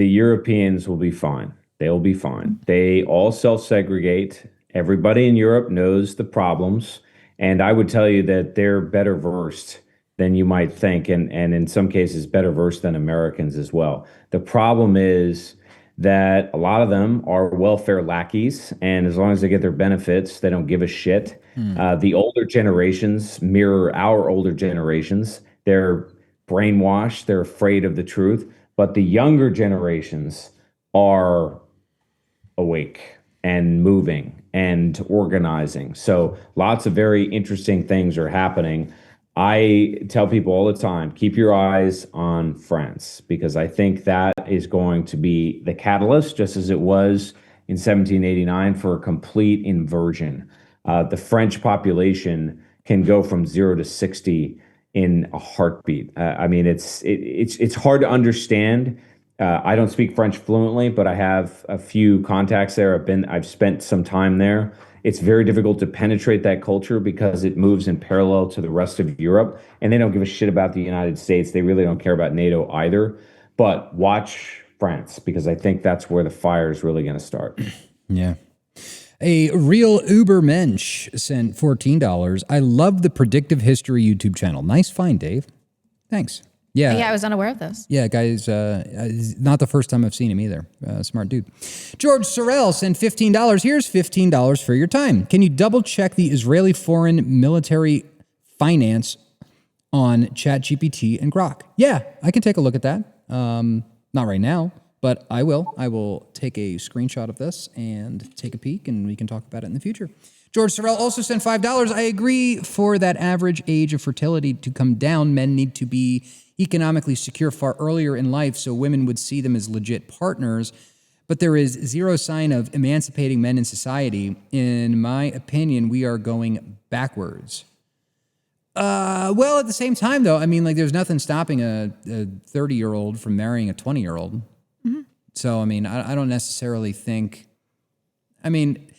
Europeans will be fine. They'll be fine. They all self-segregate. Everybody in Europe knows the problems, and I would tell you that they're better versed than you might think, and in some cases better versed than Americans as well. The problem is that a lot of them are welfare lackeys, and as long as they get their benefits, they don't give a shit. The older generations mirror our older generations. They're brainwashed. They're afraid of the truth. But the younger generations are awake and moving and organizing. So lots of very interesting things are happening. I tell people all the time, keep your eyes on France, because I think that is going to be the catalyst, just as it was in 1789 for a complete inversion. The French population can go from 0 to 60 in a heartbeat. I mean, it's hard to understand. I don't speak French fluently, but I have a few contacts there. I've spent some time there. It's very difficult to penetrate that culture because it moves in parallel to the rest of Europe, and they don't give a shit about the United States. They really don't care about NATO either. But watch France, because I think that's where the fire is really going to start. Yeah. A real Uber Mensch sent $14. I love the Predictive History YouTube channel. Nice find, Dave. Thanks. Yeah, I was unaware of this. Yeah, guys, not the first time I've seen him either. Smart dude. George Sorrell sent $15. Here's $15 for your time. Can you double check the Israeli foreign military finance on ChatGPT and Grok? Yeah, I can take a look at that. Not right now, but I will. I will take a screenshot of this and take a peek, and we can talk about it in the future. George Sorrell also sent $5. I agree, for that average age of fertility to come down, men need to be economically secure far earlier in life so women would see them as legit partners, but there is zero sign of emancipating men in society. In my opinion, we are going backwards. Well, at the same time, though, I mean, like, there's nothing stopping a 30-year-old from marrying a 20-year-old. Mm-hmm. So, I mean, I don't necessarily think, I mean,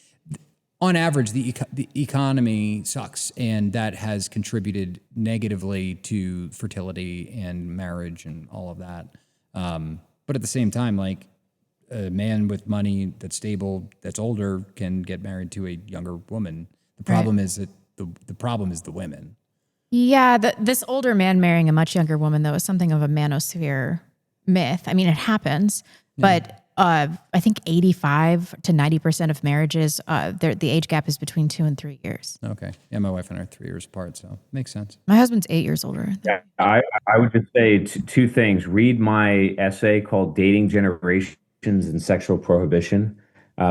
on average, the economy sucks, and that has contributed negatively to fertility and marriage and all of that. But at the same time, like, a man with money that's stable, that's older, can get married to a younger woman. The problem is that the problem is the women. Yeah, this older man marrying a much younger woman, though, is something of a manosphere myth. I mean, it happens, but I think 85 to 90% of marriages, the age gap is between 2 and 3 years. Okay. Yeah, my wife and I are 3 years apart, so makes sense. My husband's 8 years older. Yeah, I would just say two things. Read my essay called Dating Generations and Sexual Prohibition,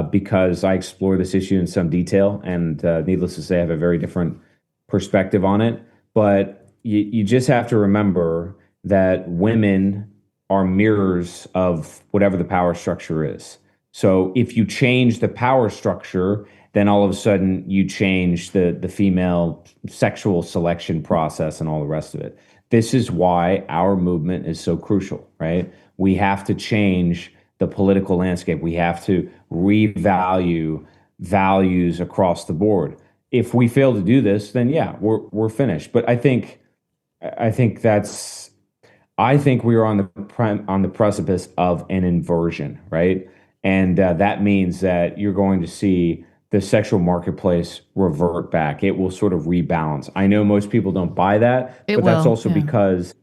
because I explore this issue in some detail, and needless to say, I have a very different perspective on it. But you just have to remember that women are mirrors of whatever the power structure is. So if you change the power structure, then all of a sudden you change the female sexual selection process and all the rest of it. This is why our movement is so crucial, right? We have to change the political landscape. We have to revalue values across the board. If we fail to do this, then yeah, we're finished. But I think we are on the precipice of an inversion, right? And that means that you're going to see the sexual marketplace revert back. It will sort of rebalance. I know most people don't buy that, but that's also because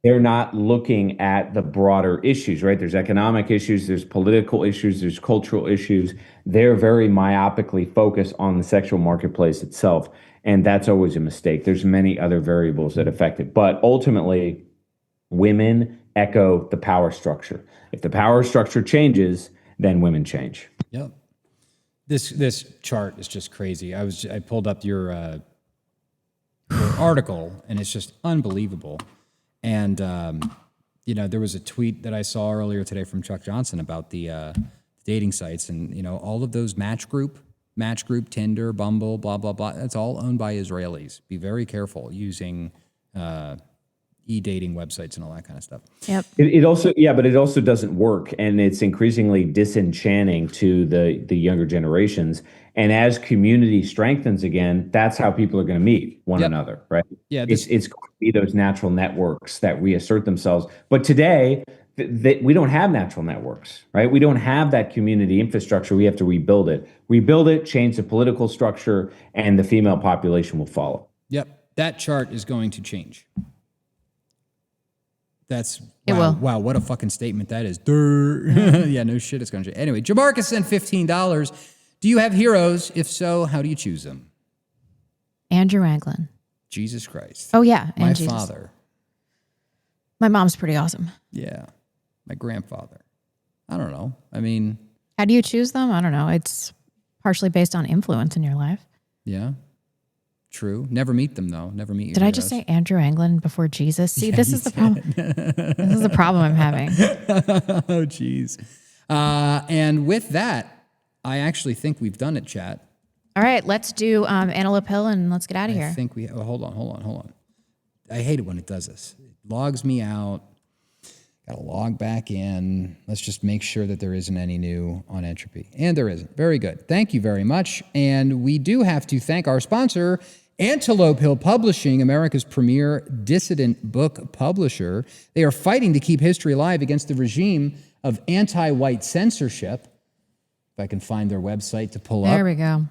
they're not looking at the broader issues, right? There's economic issues, there's political issues, there's cultural issues. They're very myopically focused on the sexual marketplace itself. And that's always a mistake. There's many other variables that affect it. But ultimately, women echo the power structure. If the power structure changes, then women change. Yep. This chart is just crazy. I pulled up your article, and it's just unbelievable. And there was a tweet that I saw earlier today from Chuck Johnson about the dating sites, and all of those Match Group, Tinder, Bumble, blah blah blah. That's all owned by Israelis. Be very careful using e-dating websites and all that kind of stuff. Yep. It also doesn't work, and it's increasingly disenchanting to the younger generations. And as community strengthens again, that's how people are going to meet one another, right? Yeah, it's going to be those natural networks that reassert themselves. But today, we don't have natural networks, right? We don't have that community infrastructure. We have to rebuild it, change the political structure, and the female population will follow. Yep, that chart is going to change. That's It will. Wow, what a fucking statement that is. Yeah, no shit, it's going to change. Anyway, Jamarcus sent $15. Do you have heroes? If so, how do you choose them? Andrew Anglin. Jesus Christ. Oh, yeah. And My Jesus. father. My mom's pretty awesome. Yeah. My grandfather. I don't know. I mean. How do you choose them? I don't know. It's partially based on influence in your life. Yeah. True. Never meet them, though. Never meet your Did I heroes. just say Andrew Anglin before Jesus? See, Yeah, this you is the problem. This is the problem I'm having. Oh, jeez. And with that, I actually think we've done it, chat. All right, let's do Antelope Hill and let's get out of here. I think we. Oh, hold on. I hate it when it does this. It logs me out. Got to log back in. Let's just make sure that there isn't any new on Entropy. And there isn't. Very good. Thank you very much. And we do have to thank our sponsor, Antelope Hill Publishing, America's premier dissident book publisher. They are fighting to keep history alive against the regime of anti-white censorship. If I can find their website to pull up. There we go.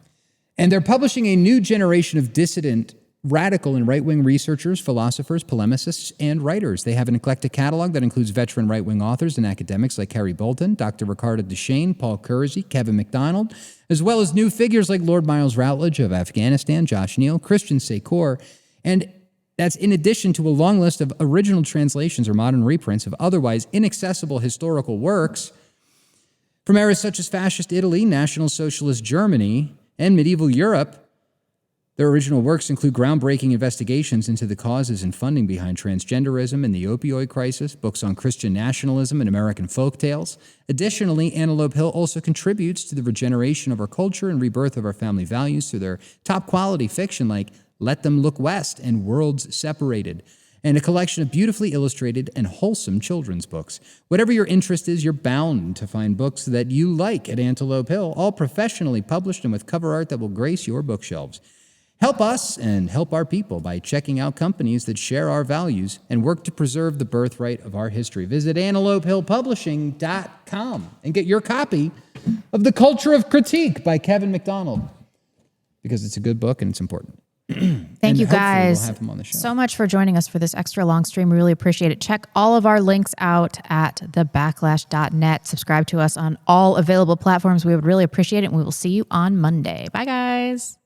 And they're publishing a new generation of dissident, radical, and right-wing researchers, philosophers, polemicists, and writers. They have an eclectic catalog that includes veteran right-wing authors and academics like Harry Bolton, Dr. Ricardo Duchesne, Paul Kersey, Kevin MacDonald, as well as new figures like Lord Miles Routledge of Afghanistan, Josh Neal, Christian Secor, and that's in addition to a long list of original translations or modern reprints of otherwise inaccessible historical works from eras such as fascist Italy, National Socialist Germany, and medieval Europe. Their original works include groundbreaking investigations into the causes and funding behind transgenderism and the opioid crisis, books on Christian nationalism and American folktales. Additionally, Antelope Hill also contributes to the regeneration of our culture and rebirth of our family values through their top-quality fiction like Let Them Look West and Worlds Separated, and a collection of beautifully illustrated and wholesome children's books. Whatever your interest is, you're bound to find books that you like at Antelope Hill, all professionally published and with cover art that will grace your bookshelves. Help us and help our people by checking out companies that share our values and work to preserve the birthright of our history. Visit antelopehillpublishing.com and get your copy of The Culture of Critique by Kevin MacDonald, because it's a good book and it's important. Thank you hopefully guys we'll have him on the show. so much for joining us for this extra long stream. We really appreciate it. Check all of our links out at thebacklash.net. Subscribe to us on all available platforms. We would really appreciate it. And we will see you on Monday. Bye, guys.